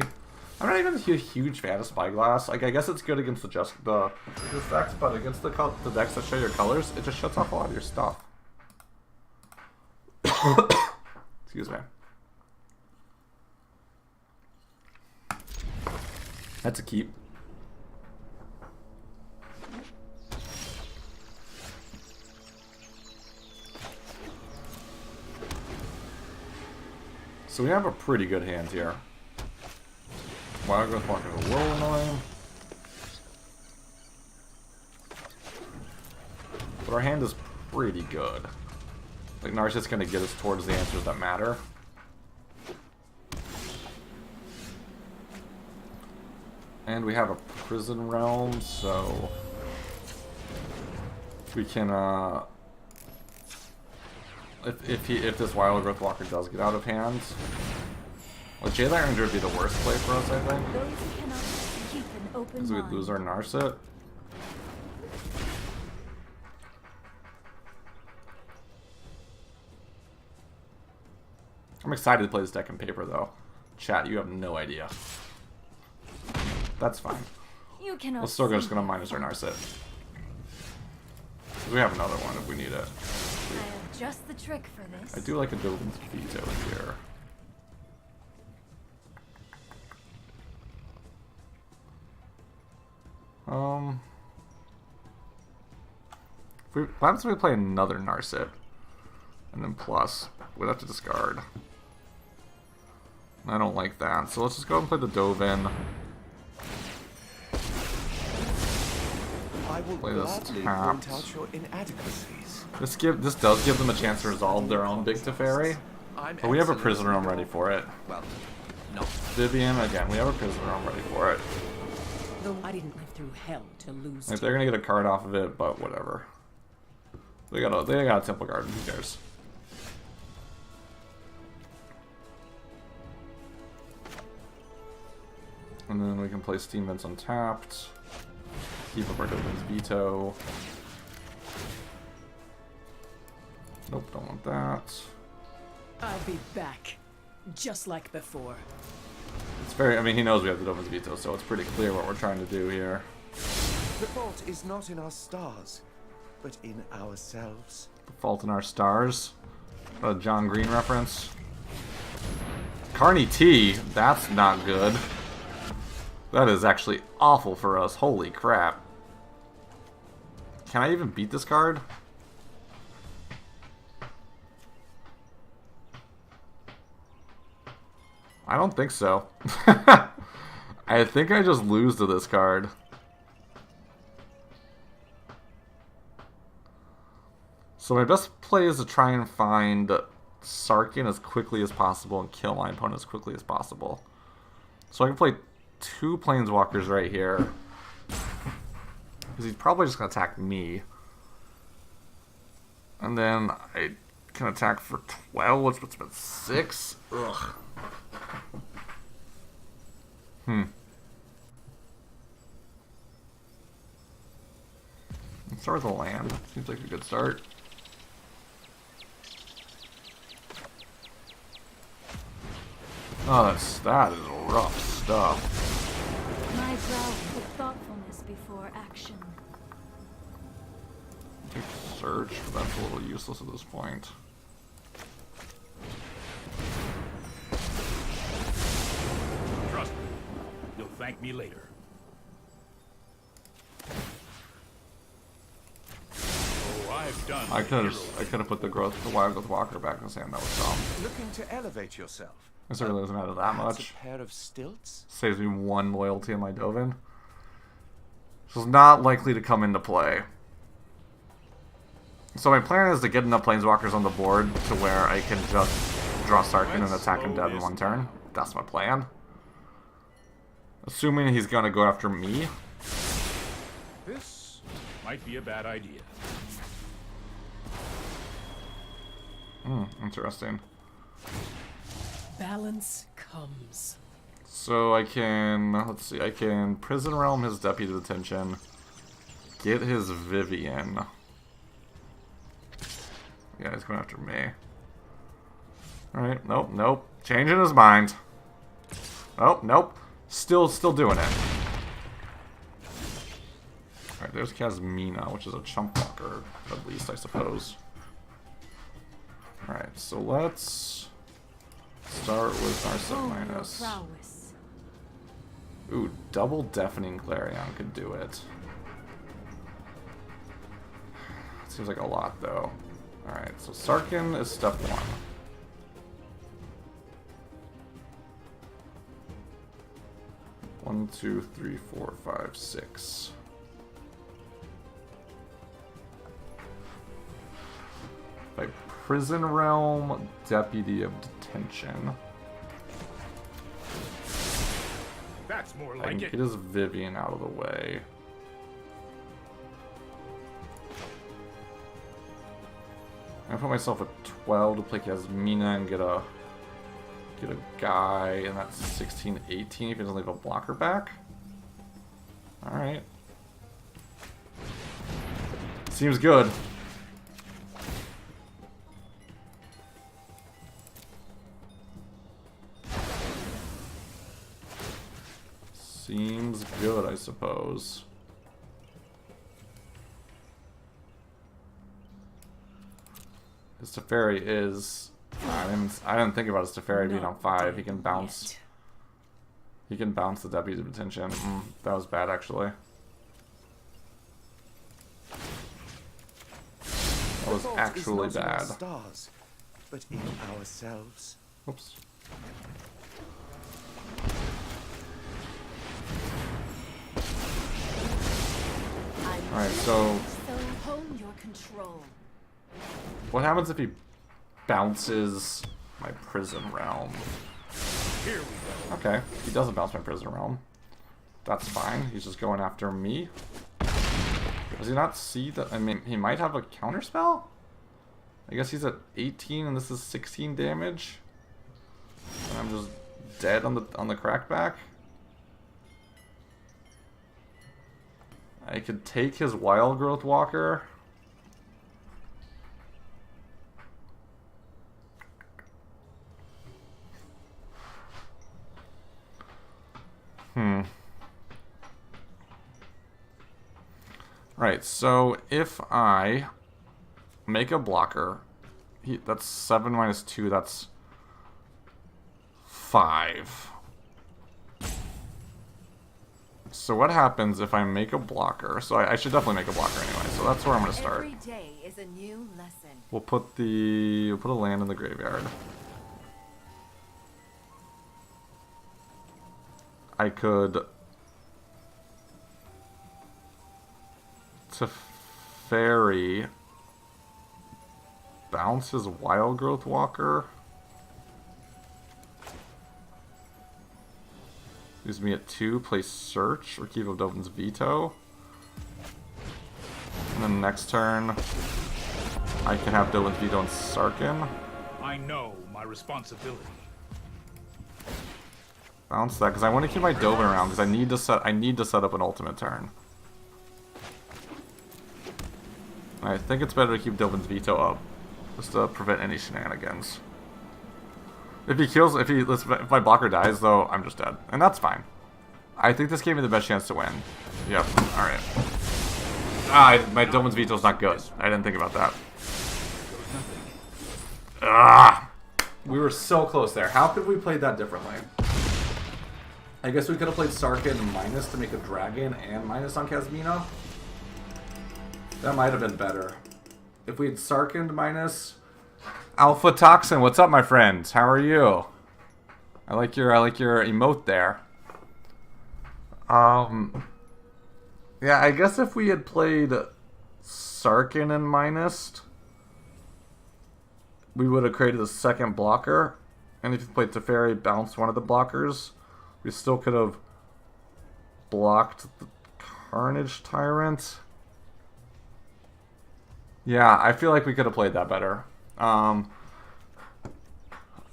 [SPEAKER 1] I'm not even a huge fan of Spyglass. Like, I guess it's good against the decks, but against the decks that show your colors, it just shuts off a lot of your stuff. Excuse me. That's a keep. So we have a pretty good hand here. Wild Growth Walker is a little annoying. But our hand is pretty good. Like, Narcissus gonna get us towards the answers that matter. And we have a Prison Realm, so we can if this Wild Growth Walker does get out of hand, well, Jailer Ranger would be the worst play for us, I think.
[SPEAKER 3] Those who cannot keep an open
[SPEAKER 1] Because we'd
[SPEAKER 3] mind.
[SPEAKER 1] lose our Narset. I'm excited to play this deck in paper, though. Chat, you have no idea. That's fine.
[SPEAKER 3] You cannot
[SPEAKER 1] We're still just
[SPEAKER 3] see
[SPEAKER 1] gonna minus our Narset. We have another one if we need it.
[SPEAKER 3] I have just the trick for this.
[SPEAKER 1] I do like a Dovin's Veto here. What happens if we play another Narset? And then plus, we'd have to discard. I don't like that, so let's just go and play the Dovin.
[SPEAKER 5] I will
[SPEAKER 1] Play this
[SPEAKER 5] gladly
[SPEAKER 1] tapped.
[SPEAKER 5] point out your inadequacies.
[SPEAKER 1] This does give them a chance to resolve their own big Teferi. But we have a Prison Realm ready for it.
[SPEAKER 5] Well, no.
[SPEAKER 1] Vivian, again, we have a Prison Realm ready for it.
[SPEAKER 9] Though I didn't live through hell to lose.
[SPEAKER 1] Like, they're gonna get a card off of it, but whatever. They got a Temple Garden, who cares? And then we can play Steam Vents untapped. Keep up our Dovin's Veto. Nope, don't want that.
[SPEAKER 9] I'll be back, just like before.
[SPEAKER 1] It's very, I mean, he knows we have the Dovin's Veto, so it's pretty clear what we're trying to do here.
[SPEAKER 5] The fault is not in our stars, but in ourselves.
[SPEAKER 1] The Fault in Our Stars. A John Green reference. Carney T, that's not good. That is actually awful for us. Holy crap. Can I even beat this card? I don't think so. I think I just lose to this card. So my best play is to try and find Sarkin as quickly as possible and kill my opponent as quickly as possible. So I can play 2 Planeswalkers right here. Because he's probably just going to attack me. And then I can attack for 12, which puts him at 6. Ugh. Let's start with a land. Seems like a good start. Oh, that is rough stuff.
[SPEAKER 3] My brow with thoughtfulness before action.
[SPEAKER 1] Take Surge, but that's a little useless at this point.
[SPEAKER 6] Trust me. You'll thank me later. Oh, I've done.
[SPEAKER 1] I could have put the Wild Growth Walker back in his hand. That was dumb.
[SPEAKER 5] Looking to elevate yourself.
[SPEAKER 1] Guess it really doesn't matter that
[SPEAKER 5] Perhaps
[SPEAKER 1] much.
[SPEAKER 5] a pair of stilts?
[SPEAKER 1] Saves me 1 loyalty on my Dovin. This is not likely to come into play. So my plan is to get enough Planeswalkers on the board to where I can just draw Sarkin and attack him dead in 1 turn. That's my plan. Assuming he's gonna go after me.
[SPEAKER 6] This might be a bad idea.
[SPEAKER 1] Interesting.
[SPEAKER 9] Balance comes.
[SPEAKER 1] So I can, let's see, I can Prison Realm his Deputy Detention, get his Vivian. Yeah, he's going after me. Alright, nope. Changing his mind. Oh, nope. Still doing it. Alright, there's Kazmina, which is a chump walker, at least, I suppose. Alright. Alright, so let's start with our set
[SPEAKER 3] Prove your
[SPEAKER 1] minus.
[SPEAKER 3] prowess.
[SPEAKER 1] Ooh, double deafening clarion could do it. Seems like a lot though. Alright, so Sarkin is step 1. One, two, three, four, five, six. By Prison Realm, Deputy of Detention.
[SPEAKER 6] That's more
[SPEAKER 1] I
[SPEAKER 6] like
[SPEAKER 1] can
[SPEAKER 6] it.
[SPEAKER 1] get his Vivian out of the way. I'm gonna put myself at 12 to play Kazmina and get a guy, and that's 16, 18 if he doesn't leave a blocker back. Alright. Seems good. Seems good, I suppose. His Teferi is... I didn't think about his Teferi being on 5. He can bounce... He can bounce the Deputy of Detention. That was bad, actually. That was actually
[SPEAKER 5] is not in
[SPEAKER 1] bad.
[SPEAKER 5] our stars, but in ourselves.
[SPEAKER 1] Oops. Alright, so...
[SPEAKER 3] So hone your control.
[SPEAKER 1] What happens if he bounces my Prison Realm?
[SPEAKER 6] Here we go.
[SPEAKER 1] Okay, he doesn't bounce my Prison Realm. That's fine. He's just going after me. Does he not see that? I mean, he might have a counterspell? I guess he's at 18 and this is 16 damage. And I'm just dead on the crackback. I could take his Wild Growth Walker. Right, so if I make a blocker, that's 7 minus 2, that's 5. So what happens if I make a blocker? So I should definitely make a blocker anyway, so that's where I'm going to start.
[SPEAKER 7] Every day is a new lesson.
[SPEAKER 1] We'll put a land in the graveyard. I could Teferi bounce his Wild Growth Walker. Use me at 2, play Search, or keep up Dovin's Veto. And then next turn, I can have Dovin's Veto and Sarkin.
[SPEAKER 6] I know my responsibility.
[SPEAKER 1] Bounce that, because I want to keep my Dovin around, because I need to set up an ultimate turn. I think it's better to keep Dovin's Veto up, just to prevent any shenanigans. If my blocker dies, though, I'm just dead. And that's fine. I think this gave me the best chance to win. Yep, alright. My Dovin's Veto's not good. I didn't think about that. We were so close there. How could we play that differently? I guess we could have played Sarkin minus to make a dragon and minus on Kazmina. That might have been better. If we had Sarkin minus... Alpha Toxin, what's up, my friend? How are you? I like your emote there. Yeah, I guess if we had played Sarkin and minus, we would have created a second blocker. And if you played Teferi, bounce one of the blockers, we still could have blocked the Carnage Tyrant. Yeah, I feel like we could have played that better.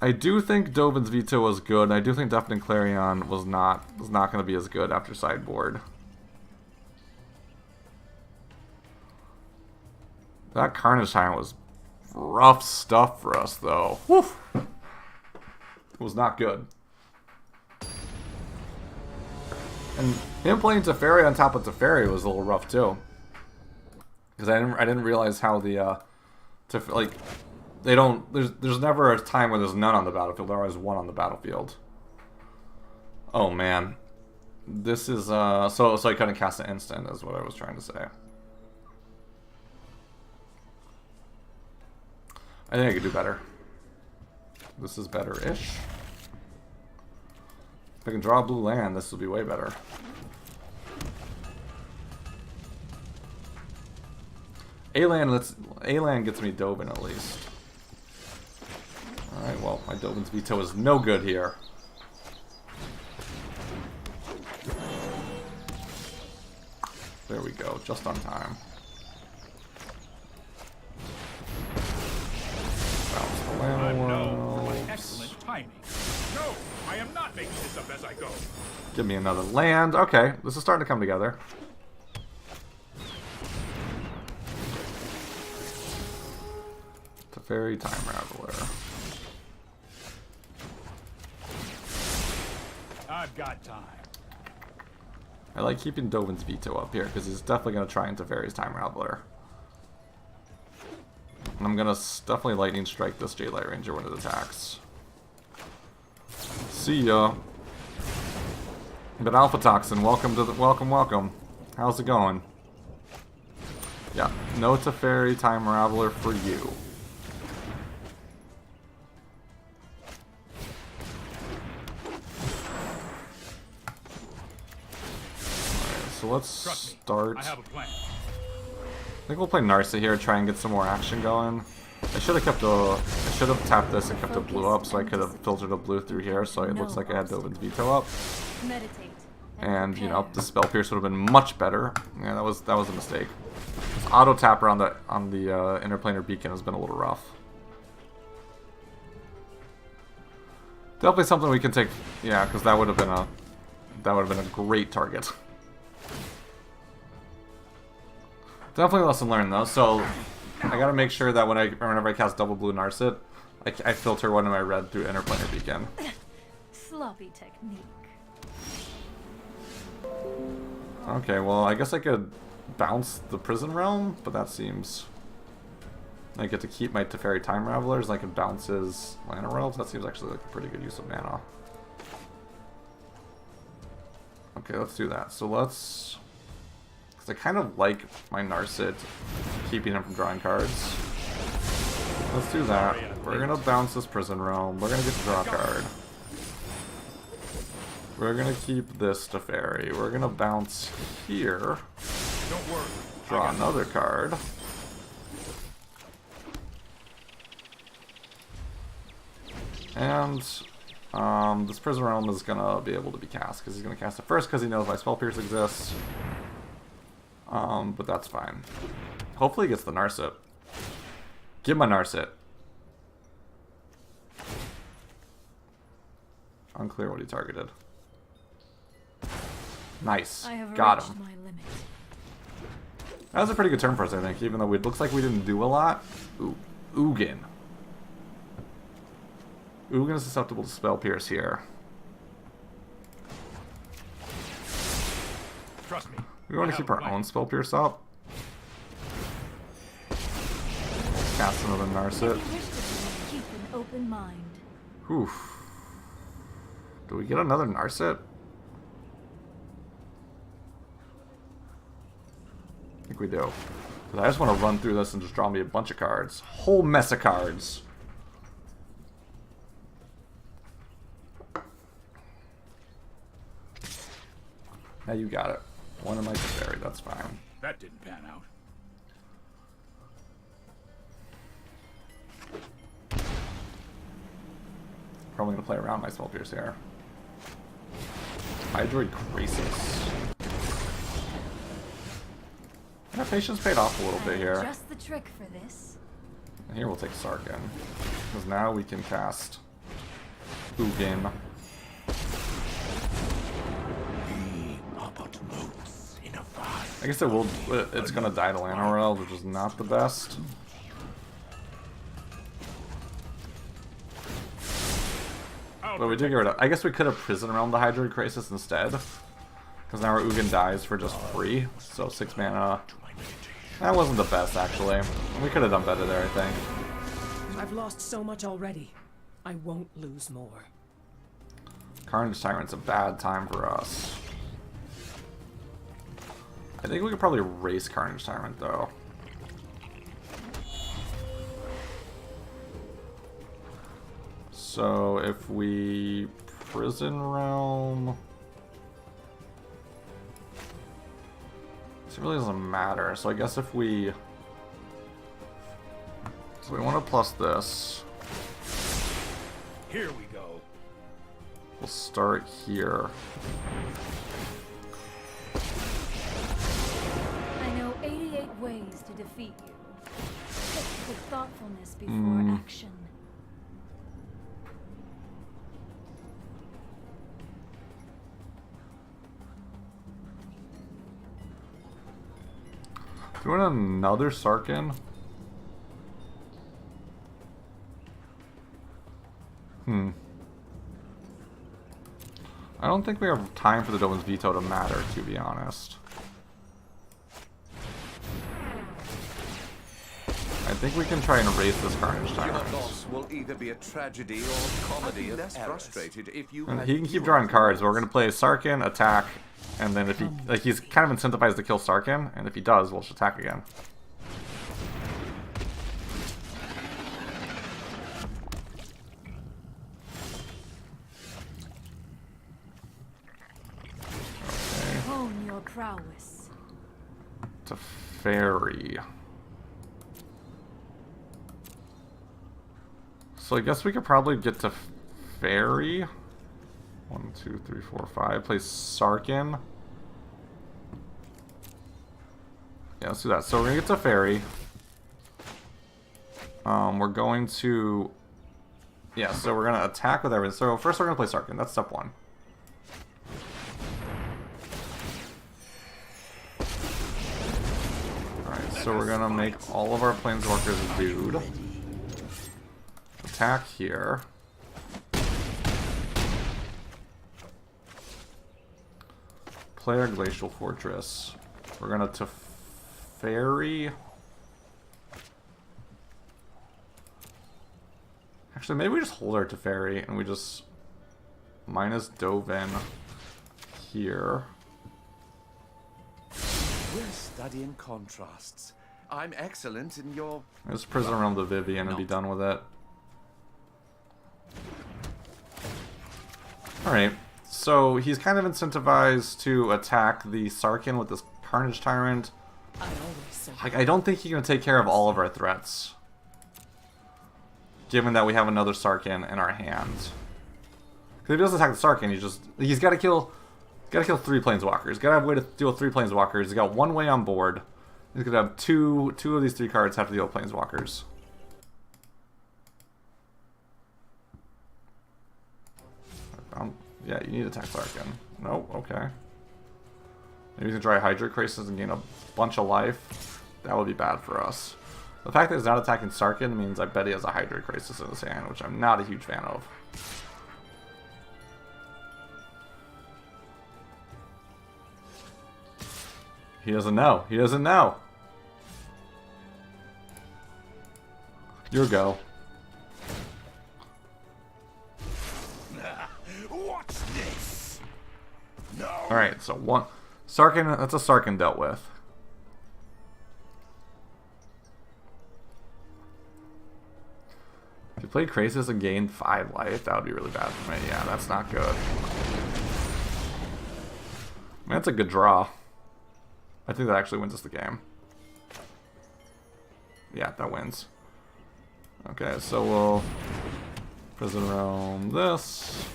[SPEAKER 1] I do think Dovin's Veto was good, and I do think Deafening Clarion was not going to be as good after sideboard. That Carnage Tyrant was rough stuff for us, though. Woof! It was not good. And him playing Teferi on top of Teferi was a little rough, too. Because I didn't realize how the They don't. There's never a time where there's none on the battlefield. There's always one on the battlefield. Oh man, this is so I couldn't cast an instant, is what I was trying to say. I think I could do better. This is better-ish. If I can draw a blue land, this will be way better. A-land gets me Dovin at least. Alright, well, my Dovin's veto is no good here. There we go, just on time. Bounce the land
[SPEAKER 6] I'm known for
[SPEAKER 1] worlds.
[SPEAKER 6] my excellent timing. No, I am not making this up as I go.
[SPEAKER 1] Give me another land. Okay, this is starting to come together. Teferi Time Raveler.
[SPEAKER 6] I've got time.
[SPEAKER 1] I like keeping Dovin's veto up here because he's definitely going to try into Teferi's Time Raveler. And I'm going to definitely Lightning Strike this Jade Light Ranger when it attacks. See ya. But Alpha Toxin, welcome to the welcome. How's it going? Yeah, no Teferi Time Raveler for you. Alright, so let's start.
[SPEAKER 6] I have a plan.
[SPEAKER 1] I think we'll play Narsa here, try and get some more action going. I should have tapped this and kept a blue up, so I could have filtered a blue through here, so it looks like I had Dovin's veto up.
[SPEAKER 3] Meditate.
[SPEAKER 1] And you know, the Spell Pierce would have been much better. Yeah, that was a mistake. This auto tapper on the interplanar beacon has been a little rough. Definitely something we can take. Yeah, because that would have been a great target. Definitely a lesson learned though. So I gotta make sure that whenever I cast double blue Narset, I filter one of my red through interplanar beacon.
[SPEAKER 3] Sloppy technique.
[SPEAKER 1] Okay, well I guess I could bounce the Prison Realm, but that seems. I get to keep my Teferi Time Ravelers, and I can bounce his Lana Realms. That seems actually like a pretty good use of mana. Okay, let's do that. So let's. Because I kind of like my Narset keeping him from drawing cards. Let's do that. We're going to bounce this Prison Realm. We're going to get to draw a card. We're going to keep this Teferi. We're going to bounce here.
[SPEAKER 6] Don't worry.
[SPEAKER 1] Draw another card. And this Prison Realm is going to be able to be cast, because he's going to cast it first because he knows my Spell Pierce exists. But that's fine. Hopefully he gets the Narset. Give him a Narset. Unclear what he targeted. Nice. Got him.
[SPEAKER 3] My limit.
[SPEAKER 1] That was a pretty good turn for us, I think, even though it looks like we didn't do a lot. Ooh, Ugin. Ugin is susceptible to Spell Pierce here.
[SPEAKER 6] Trust me.
[SPEAKER 1] We want to keep our own Spell Pierce up. Cast another Narset.
[SPEAKER 3] If you wish to keep an open mind.
[SPEAKER 1] Oof. Do we get another Narset? I think we do. But I just want to run through this and just draw me a bunch of cards. Whole mess of cards. Now you got it. One of my Teferi, that's fine.
[SPEAKER 6] That didn't pan out.
[SPEAKER 1] Probably gonna play around my Spell Pierce here. Hydroid Crisis. Yeah, patience paid off a little bit here.
[SPEAKER 3] Just the trick for this.
[SPEAKER 1] And here we'll take Sarkin. Because now we can cast Ugin. I guess it's gonna die to Lana Realms, which is not the best. But we did get rid of. I guess we could have Prison Realm the Hydroid Crisis instead. Because now our Ugin dies for just free. So 6 mana. That wasn't the best, actually. We could have done better there, I think.
[SPEAKER 9] I've lost so much already. I won't lose more.
[SPEAKER 1] Carnage Tyrant's a bad time for us. I think we could probably race Carnage Tyrant, though. So, if we Prison Realm... It really doesn't matter. So I guess if we... So we want to plus this.
[SPEAKER 6] Here we go.
[SPEAKER 1] We'll start here.
[SPEAKER 3] I know 88 ways to defeat you. Pick with thoughtfulness before action.
[SPEAKER 1] Do you want another Sarkin? I don't think we have time for the Dovin's Veto to matter, to be honest. I think we can try and erase this Carnage
[SPEAKER 5] Your
[SPEAKER 1] Tyrant.
[SPEAKER 5] loss will either be a tragedy or comedy of errors. Frustrated if you
[SPEAKER 1] And
[SPEAKER 5] had
[SPEAKER 1] he can keep
[SPEAKER 5] fewer
[SPEAKER 1] drawing cards, but we're
[SPEAKER 5] friends.
[SPEAKER 1] going to play Sarkin, attack, and then if he... Like, he's kind of incentivized to kill Sarkin, and if he does, we'll just attack again.
[SPEAKER 3] Hone your prowess.
[SPEAKER 1] To Fairy. So I guess we could probably get to Fairy. 1, 2, 3, 4, 5. Play Sarkin. Yeah, let's do that. So we're gonna get to Fairy. We're going to... Yeah, so we're gonna attack with everything. So first we're gonna play Sarkin. That's step 1. Alright, so we're gonna make all of our Planeswalkers dude. Attack here. Play our Glacial Fortress. We're gonna Teferi. Actually, maybe we just hold our Teferi and we just minus Dovin here.
[SPEAKER 5] We're studying contrasts. I'm excellent in your...
[SPEAKER 1] Just Prison Realm the Vivian and be done with it. Alright, so he's kind of incentivized to attack the Sarkin with this Carnage Tyrant.
[SPEAKER 9] I always say
[SPEAKER 1] Like, I don't think he can take care of all of our threats. Given that we have another Sarkin in our hands. Because if he doesn't attack the Sarkin, he's got to kill 3 Planeswalkers. He's got to have a way to deal with 3 Planeswalkers. He's got 1 way on board. He's going to have two of these 3 cards have to deal with Planeswalkers. Yeah, you need to attack Sarkin. Nope, okay. Maybe you can try Hydra Crisis and gain a bunch of life. That would be bad for us. The fact that he's not attacking Sarkin means I bet he has a Hydra Crisis in his hand, which I'm not a huge fan of. He doesn't know. He doesn't know. Your go.
[SPEAKER 6] Watch this. No.
[SPEAKER 1] Alright, so one... Sarkin, that's a Sarkin dealt with. If you played Crisis and gained 5 life, that would be really bad for me. Yeah, that's not good. I mean, that's a good draw. I think that actually wins us the game. Yeah, that wins. Okay, so we'll Prison Realm this.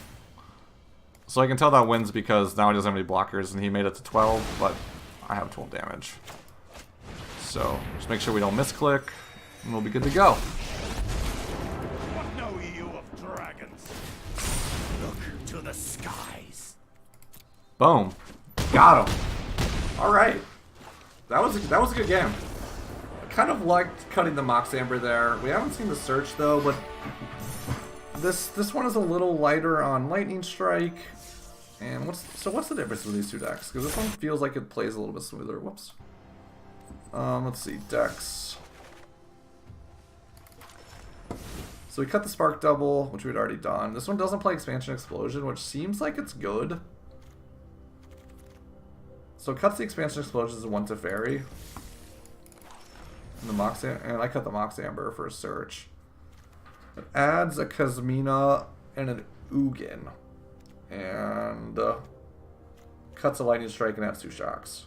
[SPEAKER 1] So I can tell that wins because now he doesn't have any blockers and he made it to 12, but I have 12 damage. So just make sure we don't misclick and we'll be good to go.
[SPEAKER 6] What know you of dragons? Look to the skies.
[SPEAKER 1] Boom. Got him. Alright. That was a good game. I kind of liked cutting the Mox Amber there. We haven't seen the Search though, but this one is a little lighter on Lightning Strike. And what's the difference with these 2 decks? Because this one feels like it plays a little bit smoother. Whoops. Let's see. Decks. So we cut the Spark Double, which we'd already done. This one doesn't play Expansion Explosion, which seems like it's good. So it cuts the Expansion Explosions and 1 Teferi. And the Mox, and I cut the Mox Amber for a search. It adds a Kazmina and an Ugin. And cuts a Lightning Strike and adds 2 Shocks.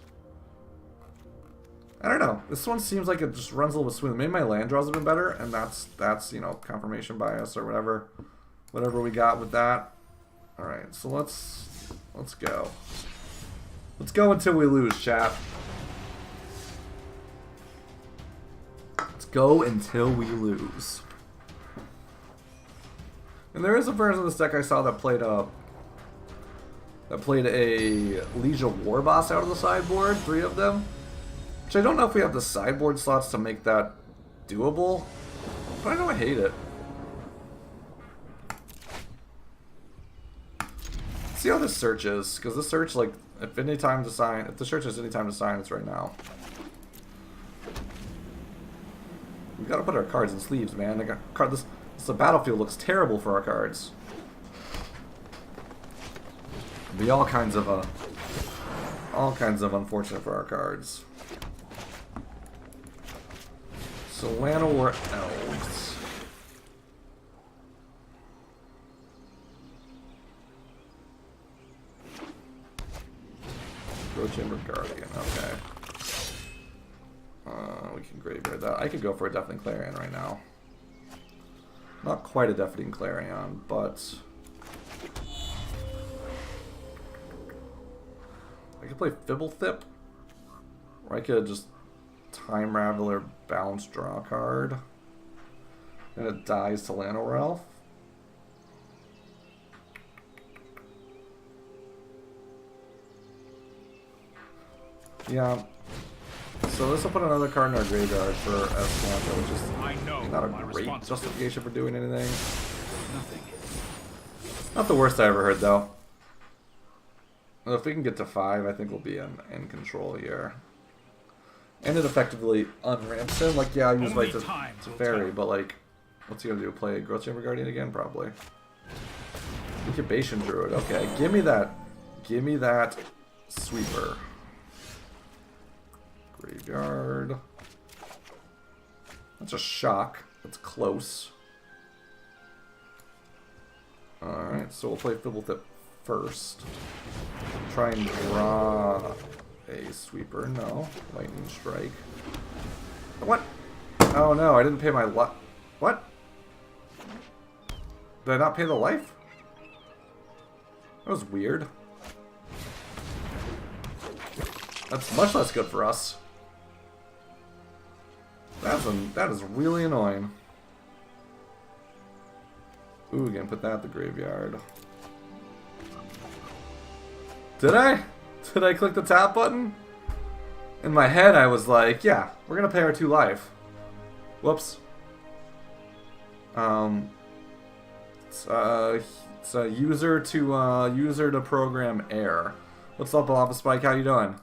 [SPEAKER 1] I don't know. This one seems like it just runs a little bit smooth. Maybe my land draws have been better, and that's you know, confirmation bias or whatever. Whatever we got with that. Alright, so let's go. Let's go until we lose, chap. Let's go until we lose. And there is a version of this deck I saw that played a Liege of War boss out of the sideboard, 3 of them. Which I don't know if we have the sideboard slots to make that doable, but I know I hate it. Let's see how this search is, because this search, like, if any time to sign, if the search is any time to sign, it's right now. We gotta put our cards in sleeves, man. The battlefield looks terrible for our cards. It'll be all kinds of unfortunate for our cards. Solana or Elves. Growth Chamber Guardian, okay. We can graveyard that. I could go for a Deafening Clarion right now. Not quite a Deafening Clarion, but I could play Fibblethip, or I could just Time Raveler, Balance, draw a card, and it dies to Llanowar. Yeah. So this will put another card in our graveyard for Escalante, which is not a great justification for doing anything.
[SPEAKER 6] Nothing.
[SPEAKER 1] Not the worst I ever heard, though. Well, if we can get to 5, I think we'll be in control here. And it effectively unramps him. Like, yeah, I use Light to Fairy, but like, what's he gonna do? Play Growth Chamber Guardian again? Probably. Incubation Druid. Okay, give me that. Give me that Sweeper. Graveyard. That's a shock. That's close. Alright, so we'll play Fibblethip first. Try and draw a Sweeper. No. Lightning Strike. What? Oh no, I didn't pay my what? Did I not pay the life? That was weird. That's much less good for us. That is really annoying. Ooh, again, put that at the graveyard. Did I? Did I click the tap button? In my head, I was like, yeah, we're gonna pay our 2 life. Whoops. It's a user to program air. What's up, Lava Spike? How you doing?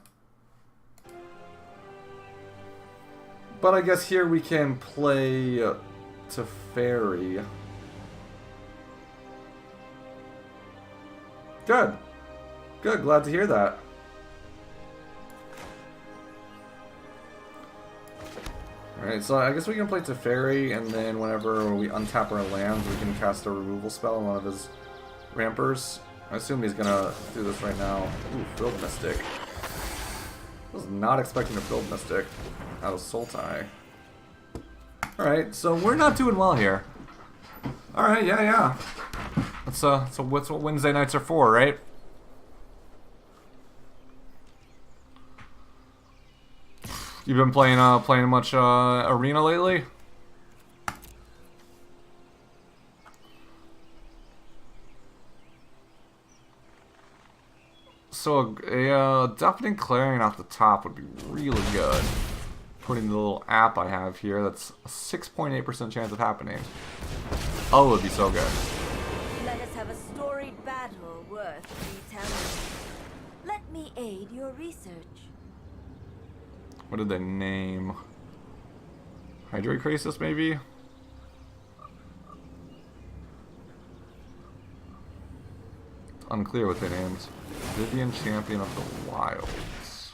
[SPEAKER 1] But I guess here we can play to Fairy. Good. Good, glad to hear that. Alright, so I guess we can play Teferi, and then whenever we untap our lands, we can cast a removal spell on one of his rampers. I assume he's gonna do this right now. Ooh, Field Mystic. I was not expecting a Field Mystic out of Sultai. Alright, so we're not doing well here. Alright, yeah. That's what Wednesday nights are for, right? You've been playing much arena lately? So a Deafening Clarion off the top would be really good. Putting the little app I have here, that's a 6.8% chance of happening. Oh, it would be so good.
[SPEAKER 7] Let us have a storied battle worth retelling. Let me aid your research.
[SPEAKER 1] What did they name? Hydrate Crisis, maybe? unclear what they named. Vivian Champion of the Wilds.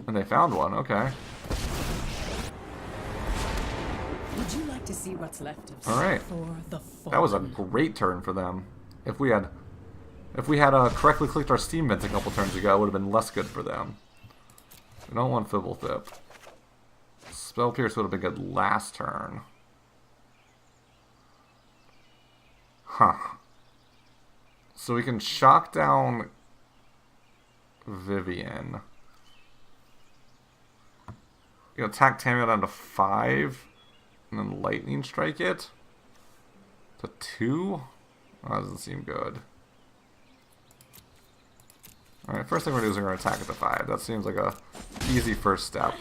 [SPEAKER 1] And they found one, okay.
[SPEAKER 9] Would you like to see what's left of
[SPEAKER 1] Alright.
[SPEAKER 9] for the fall?
[SPEAKER 1] That was a great turn for them. If we had correctly clicked our Steam vents a couple turns ago, it would have been less good for them. We don't want Fibblethip. Spell Pierce would have been good last turn. Huh. So we can shock down Vivian. You know, attack Tamio down to 5, and then lightning strike it to 2. Oh, that doesn't seem good. Alright, first thing we're going to do is we're going to attack at the 5. That seems like a easy first step.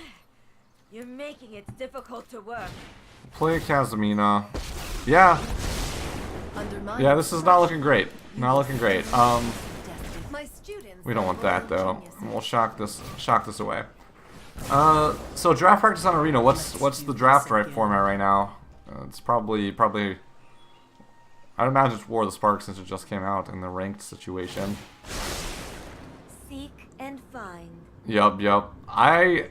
[SPEAKER 7] You're making it difficult to work.
[SPEAKER 1] Play a Casamina. Yeah. Yeah, this is not looking great. Not looking great.
[SPEAKER 7] My students
[SPEAKER 1] We don't want that though. We'll shock this away. So draft practice on Arena. What's the draft right format right now? It's probably I'd imagine it's War of the Spark since it just came out in the ranked situation.
[SPEAKER 7] seek and find.
[SPEAKER 1] Yep. I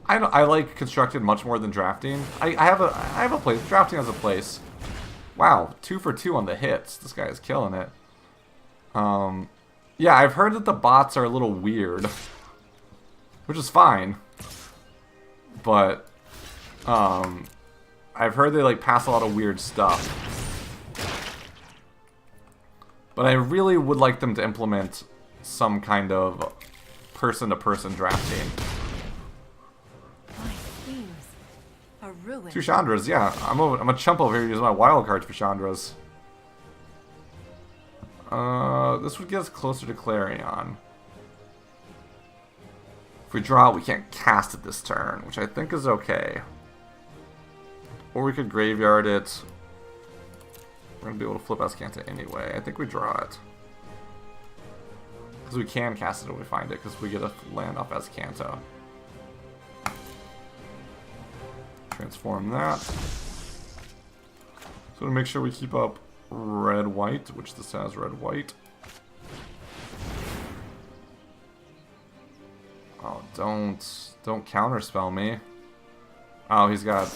[SPEAKER 1] like constructed much more than drafting. I have a place. Drafting has a place. Wow, 2 for 2 on the hits. This guy is killing it. Yeah, I've heard that the bots are a little weird, which is fine. But I've heard they like pass a lot of weird stuff. But I really would like them to implement some kind of person-to-person drafting.
[SPEAKER 3] My schemes are ruined.
[SPEAKER 1] 2 Chandras, yeah. I'm a chump over here using my wild cards for Chandras. This would get us closer to Clarion. If we draw it, we can't cast it this turn, which I think is okay. Or we could graveyard it. We're going to be able to flip Azcanta anyway. I think we draw it. Because we can cast it if we find it, because we get a land off Azcanta. Transform that. So to make sure we keep up red-white, which this has red-white. Oh, don't counterspell me. Oh, he's got...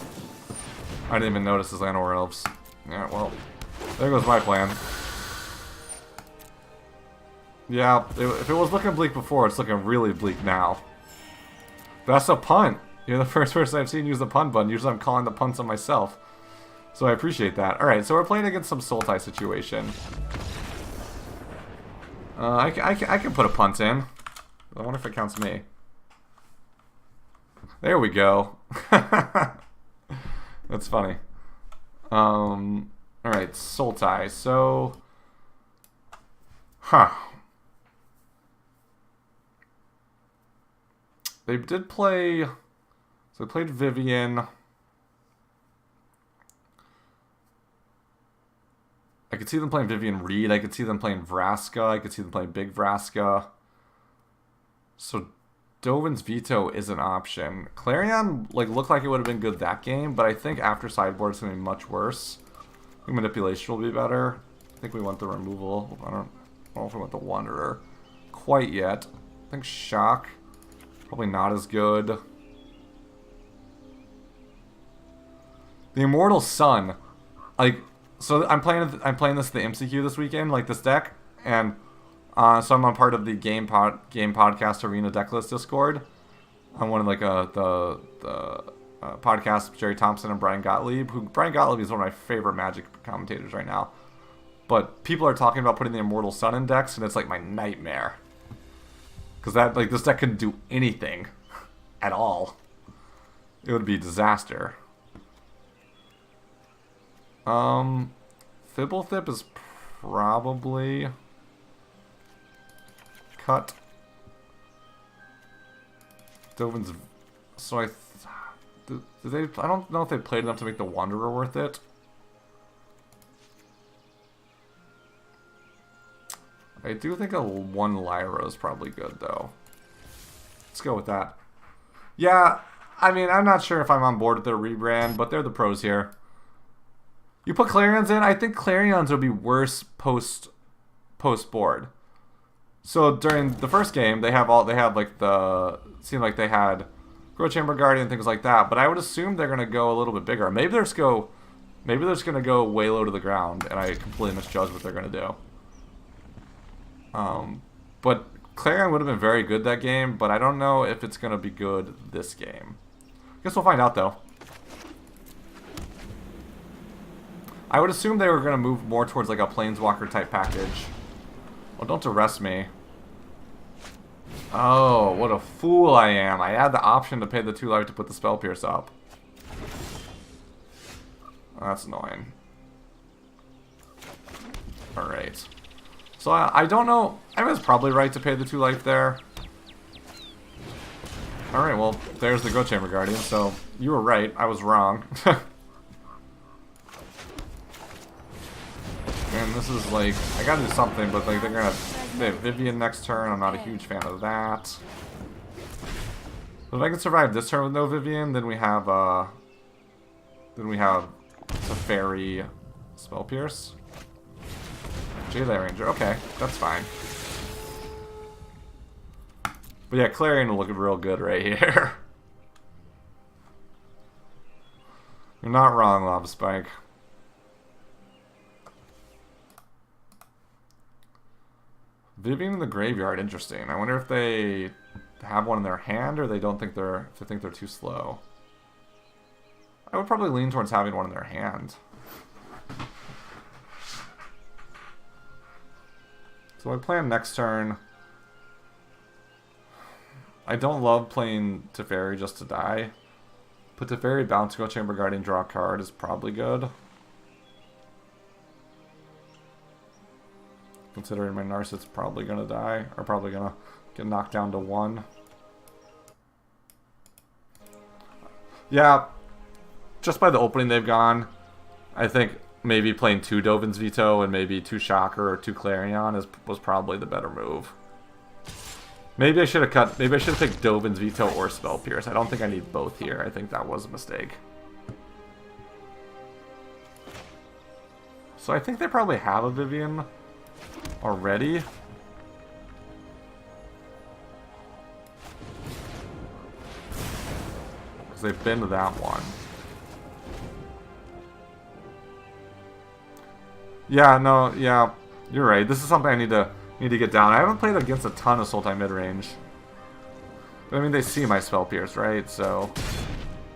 [SPEAKER 1] I didn't even notice his Llanowar Elves. Yeah, well, there goes my plan. Yeah, if it was looking bleak before, it's looking really bleak now. That's a punt. You're the first person I've seen use the punt button. Usually I'm calling the punts on myself. So I appreciate that. Alright, so we're playing against some Sultai situation. I can put a punt in. I wonder if it counts me. There we go. That's funny. Alright, Sultai. So... Huh. They did play... So they played Vivian. I could see them playing Vivian Reed. I could see them playing Vraska. I could see them playing Big Vraska. So Dovin's Veto is an option. Clarion looked like it would have been good that game, but I think after sideboard it's going to be much worse. I think Manipulation will be better. I think we want the removal. I don't know if we want the Wanderer quite yet. I think Shock, probably not as good. The Immortal Sun, so I'm playing this the MCQ this weekend, this deck, and so I'm on part of the Game Podcast Arena Decklist Discord. I'm one of the podcast Jerry Thompson and Brian Gottlieb. Brian Gottlieb is one of my favorite Magic commentators right now. But people are talking about putting the Immortal Sun in decks, and it's like my nightmare. Because this deck couldn't do anything at all. It would be a disaster. Fibblethip is probably cut. Dovin's... So I don't know if they played enough to make the Wanderer worth it. I do think a 1 Lyra is probably good, though. Let's go with that. Yeah, I mean, I'm not sure if I'm on board with their rebrand, but they're the pros here. You put Clarions in, I think Clarions would be worse post post board. So during the first game, they had like seemed like they had Growth Chamber Guardian and things like that. But I would assume they're gonna go a little bit bigger. Maybe they're just gonna go way low to the ground, and I completely misjudged what they're gonna do. But Clarion would have been very good that game, but I don't know if it's gonna be good this game. Guess we'll find out though. I would assume they were gonna move more towards like a Planeswalker type package. Well, don't arrest me. Oh, what a fool I am. I had the option to pay the 2 life to put the Spell Pierce up. That's annoying. Alright. So I don't know. I was probably right to pay the 2 life there. Alright, well, there's the Growth Chamber Guardian, so you were right. I was wrong. And this is like, I gotta do something, but like they have Vivian next turn. I'm not a huge fan of that. But if I can survive this turn with no Vivian, then we have Teferi Spell Pierce. Jaylight Ranger, okay, that's fine. But yeah, Clarion will look real good right here. You're not wrong, Lava Spike. Vivian in the graveyard, interesting. I wonder if they have one in their hand or they don't think they're too slow. I would probably lean towards having one in their hand. So I plan next turn. I don't love playing Teferi just to die. Put Teferi, bounce, go Chamber Guardian, draw a card is probably good. Considering my Narset's probably gonna die, or probably gonna get knocked down to 1. Yeah, just by the opening they've gone, I think maybe playing 2 Dovin's Veto and maybe 2 Shocker or 2 Clarion was probably the better move. Maybe I should have picked Dovin's Veto or Spell Pierce. I don't think I need both here. I think that was a mistake. So I think they probably have a Vivian already. Because they've been to that one. Yeah, no, yeah, you're right. This is something I need to get down. I haven't played against a ton of Sultai midrange. But I mean, they see my Spell Pierce, right? So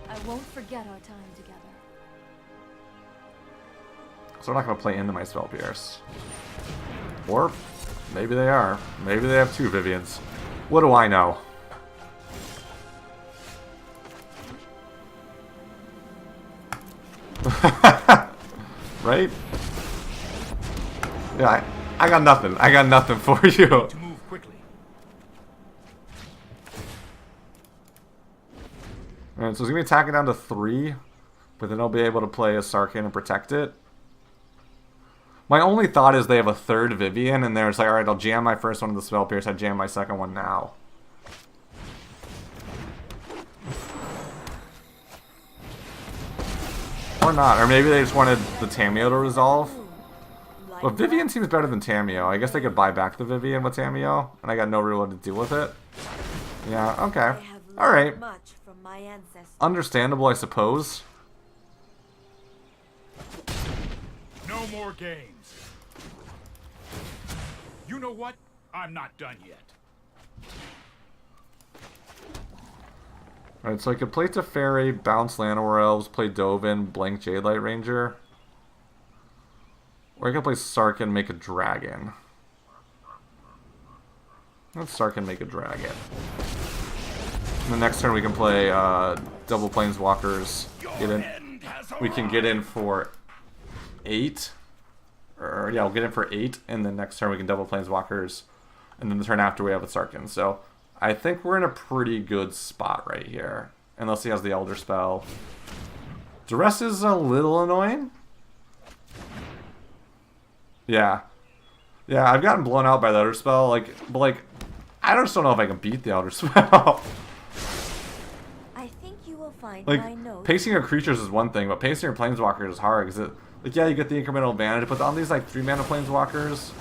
[SPEAKER 3] I won't forget our time together.
[SPEAKER 1] I'm not going to play into my Spell Pierce. Or maybe they are. Maybe they have 2 Vivians. What do I know? Right? Yeah, I got nothing. I got nothing for you.
[SPEAKER 6] To move quickly.
[SPEAKER 1] Alright, so it's going to be attacking down to 3. But then I'll be able to play a Sarkhan and protect it. My only thought is they have a 3rd Vivian, and they're just like, alright, I'll jam my first one in the Spell Pierce, I jam my second one now. Or not, or maybe they just wanted the Tamiyo to resolve. But Vivian seems better than Tamiyo. I guess they could buy back the Vivian with Tamiyo, and I got no real way to deal with it. Yeah, okay. Alright. Understandable, I suppose.
[SPEAKER 6] No more games. You know what? I'm not done yet.
[SPEAKER 1] Alright, so I could play Teferi, bounce Llanowar Elves, play Dovin, blank Jadelight Ranger. Or I could play Sarkhan, make a dragon. Let's Sarkhan, make a dragon. And the next turn we can play double Planeswalkers. We can get in for 8. Or yeah, we'll get in for 8, and then next turn we can double Planeswalkers. And then the turn after we have a Sarkhan. So I think we're in a pretty good spot right here. Unless he has the Elder Spell. Duress is a little annoying. Yeah. Yeah, I've gotten blown out by the Elder Spell. But I just don't know if I can beat the Elder Spell.
[SPEAKER 7] I think you will find
[SPEAKER 1] like,
[SPEAKER 7] my notes.
[SPEAKER 1] pacing your creatures is one thing, but pacing your Planeswalkers is hard. Because yeah, you get the incremental advantage, but on these 3-mana Planeswalkers,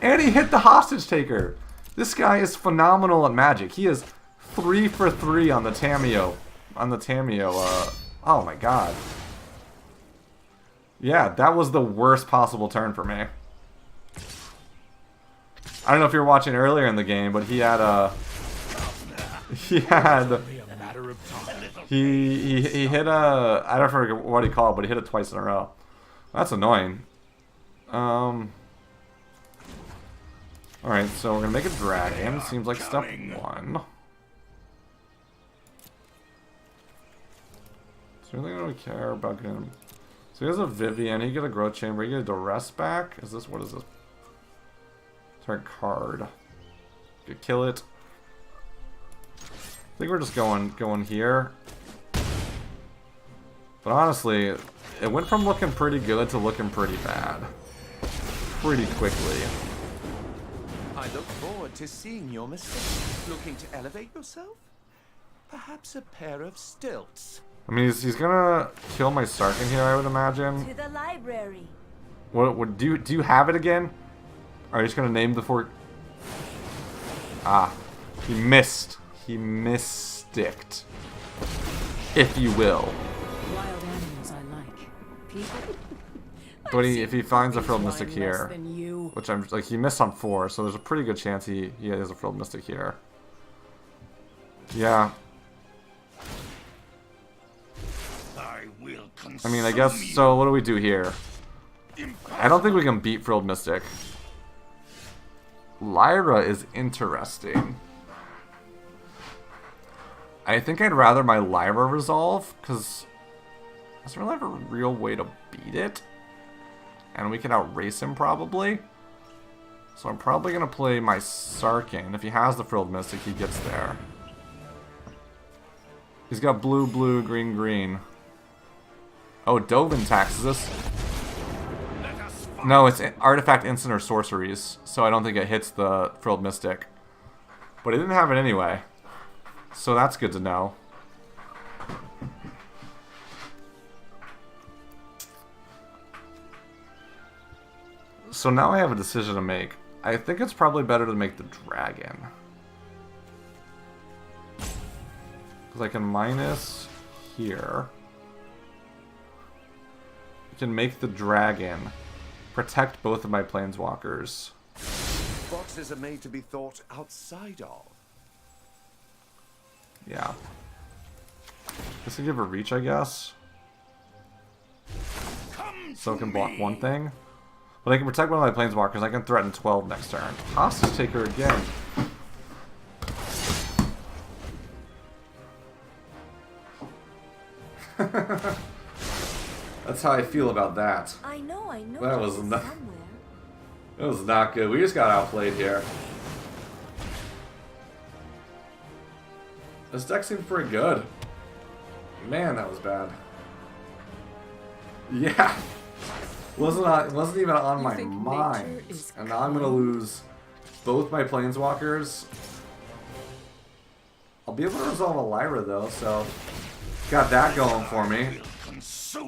[SPEAKER 1] And he hit the hostage taker. This guy is phenomenal at magic. He is 3 for 3 on the Tameo. Oh my god. Yeah, that was the worst possible turn for me. I don't know if you were watching earlier in the game, but he had he hit a, I don't forget what he called, but he hit it twice in a row. That's annoying. Alright, so we're gonna make a dragon. Seems like step 1. So really don't care about him. So he has a Vivian, he get a growth chamber, he get a duress back. Is this, what is this? Turn card. Could kill it. I think we're just going here. But honestly, it went from looking pretty good to looking pretty bad. Pretty quickly.
[SPEAKER 5] I look forward to seeing your mistake. Looking to elevate yourself? Perhaps a pair of stilts.
[SPEAKER 1] I mean, he's gonna kill my Sarkin here, I would imagine.
[SPEAKER 7] To the library.
[SPEAKER 1] What do you have it again? Are you just gonna name the fort? Ah, he missed. He missticked, if you will.
[SPEAKER 9] Wild animals I like. People.
[SPEAKER 1] But if he finds a frilled mystic
[SPEAKER 9] Less
[SPEAKER 1] here,
[SPEAKER 9] than you.
[SPEAKER 1] which I'm like, he missed on 4, so there's a pretty good chance he has a frilled mystic here. Yeah. I mean, I guess, so what do we do here? I don't think we can beat frilled mystic. Lyra is interesting. I think I'd rather my Lyra resolve, because I don't really have a real way to beat it. And we can outrace him, probably. So I'm probably going to play my Sarkin. If he has the frilled mystic, he gets there. He's got blue, blue, green, green. Oh, Dovin taxes us. No, it's artifact, instant, or sorceries. So I don't think it hits the frilled mystic. But he didn't have it anyway. So that's good to know. So now I have a decision to make. I think it's probably better to make the dragon. Because I can minus here. I can make the dragon. Protect both of my planeswalkers.
[SPEAKER 5] Boxes are made to be thought outside of.
[SPEAKER 1] Yeah. This can give a reach, I guess. So it can block one thing. But I can protect one of my planeswalkers. I can threaten 12 next turn. Hostage taker again. That's how I feel about that.
[SPEAKER 7] I know.
[SPEAKER 1] That was
[SPEAKER 7] somewhere.
[SPEAKER 1] That was not good. We just got outplayed here. This deck seemed pretty good. Man, that was bad. Yeah. Wasn't even on my mind. And now I'm gonna lose both my planeswalkers. I'll be able to resolve a Lyra though, so got that going for me.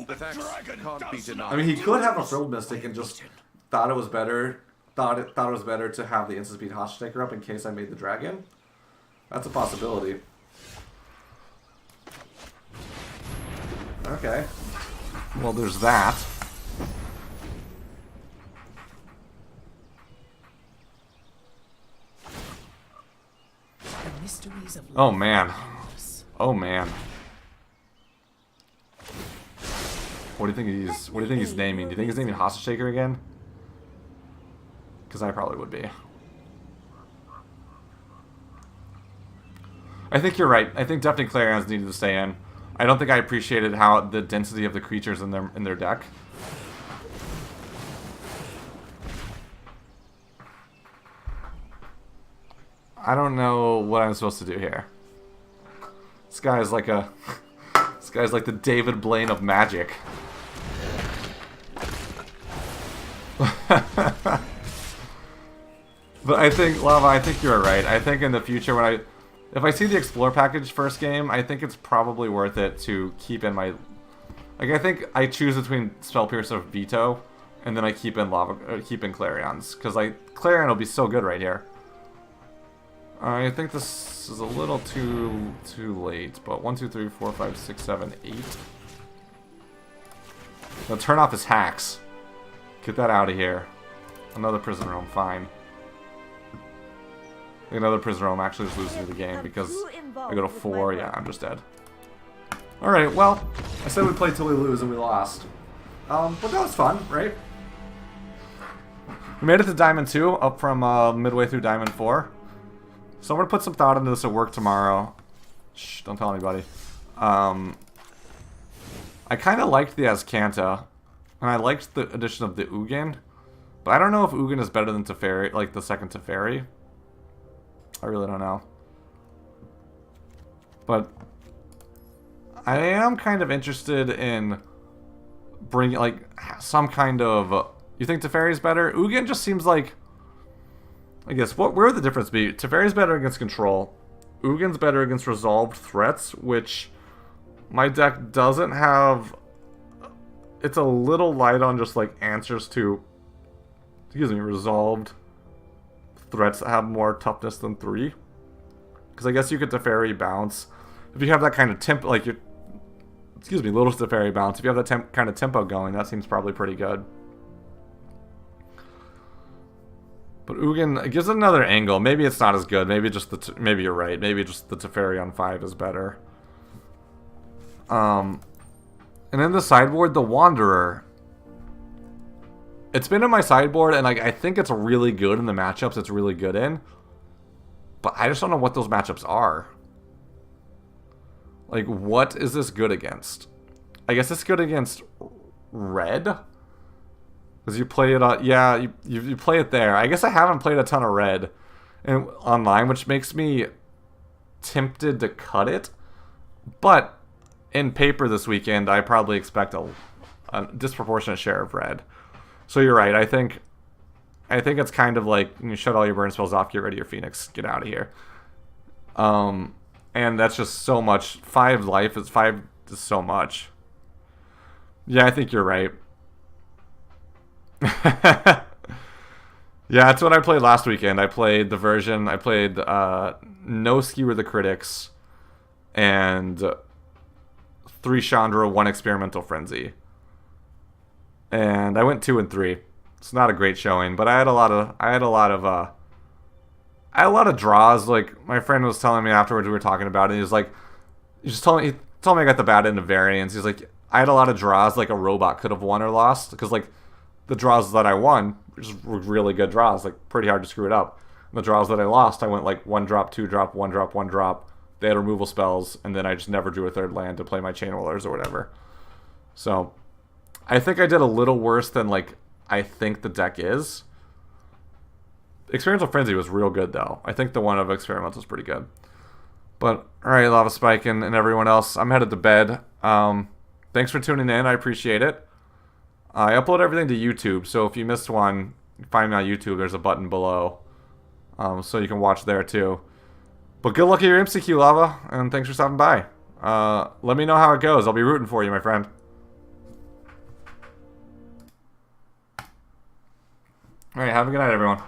[SPEAKER 5] The facts can't be denied.
[SPEAKER 1] I mean, he could have a frilled mystic and just thought it was better. Thought it was better to have the instant speed hostage taker up in case I made the dragon. That's a possibility. Okay. Well, there's that.
[SPEAKER 9] The mysteries of
[SPEAKER 1] Oh
[SPEAKER 9] life
[SPEAKER 1] man.
[SPEAKER 9] are endless.
[SPEAKER 1] Oh man. What do you think he's naming? Do you think he's naming hostage taker again? Because I probably would be. I think you're right. I think definitely Clarions needed to stay in. I don't think I appreciated how the density of the creatures in their deck. I don't know what I'm supposed to do here. This guy is like a this guy's like the David Blaine of Magic. But I think, Lava, I think you're right. I think in the future if I see the Explore package first game, I think it's probably worth it to keep in my... Like, I think I choose between Spell Piercer of Veto And then I keep in Clarions, because Clarion will be so good right here. I think this is a little too late, but 1, 2, 3, 4, 5, 6, 7, 8. Now turn off his hacks. Get that out of here. Another prison room, fine. Another prison room actually just loses me the game because I go to 4. Yeah, I'm just dead. Alright, well, I said we played till we lose and we lost. But that was fun, right? We made it to Diamond 2, up from midway through Diamond 4. So I'm going to put some thought into this at work tomorrow. Shh, don't tell anybody. I kind of liked the Azcanta, and I liked the addition of the Ugin. But I don't know if Ugin is better than Teferi, like the second Teferi. I really don't know. But I am kind of interested in bringing, like, some kind of... you think Teferi's better? Ugin just seems like... I guess, where would the difference be? Teferi's better against control. Ugin's better against resolved threats, which my deck doesn't have... It's a little light on just, like, answers to... excuse me, resolved threats that have more toughness than 3. Because I guess you could Teferi bounce. If you have that kind of tempo, like, you... excuse me, little Teferi bounce. If you have that kind of tempo going, that seems probably pretty good. But Ugin, it gives it another angle. Maybe it's not as good. Maybe just the maybe you're right. Maybe just the Teferi on 5 is better. And then the sideboard, the Wanderer. It's been in my sideboard, and like I think it's really good in the matchups it's really good in. But I just don't know what those matchups are. Like, what is this good against? I guess it's good against red. Because you play it on... yeah, you play it there. I guess I haven't played a ton of red online, which makes me tempted to cut it. But in paper this weekend, I probably expect a disproportionate share of red. So you're right. I think it's kind of like you shut all your burn spells off, get rid of your Phoenix, get out of here. And that's just so much. 5 life is 5 is so much. Yeah, I think you're right. Yeah, that's what I played last weekend. I played the version. I played no Skewer the Critics and 3 Chandra, 1 Experimental Frenzy. And I went 2 and 3. It's not a great showing, but I had a lot of draws. Like my friend was telling me afterwards, we were talking about it. He was like, he told me I got the bad end of variance. He's like, I had a lot of draws like a robot could have won or lost because like the draws that I won were really good draws, like pretty hard to screw it up. And the draws that I lost, I went like 1 drop, 2 drop, 1 drop, 1 drop. They had removal spells, and then I just never drew a 3rd land to play my Chain Whirlers or whatever. So I think I did a little worse than like I think the deck is. Experimental Frenzy was real good though. I think the one of Experimental is pretty good. But alright, Lava Spike and everyone else, I'm headed to bed. Thanks for tuning in, I appreciate it. I upload everything to YouTube, so if you missed one, find me on YouTube, there's a button below. So you can watch there too. But good luck at your MCQ, Lava, and thanks for stopping by. Let me know how it goes, I'll be rooting for you, my friend. Alright, have a good night, everyone.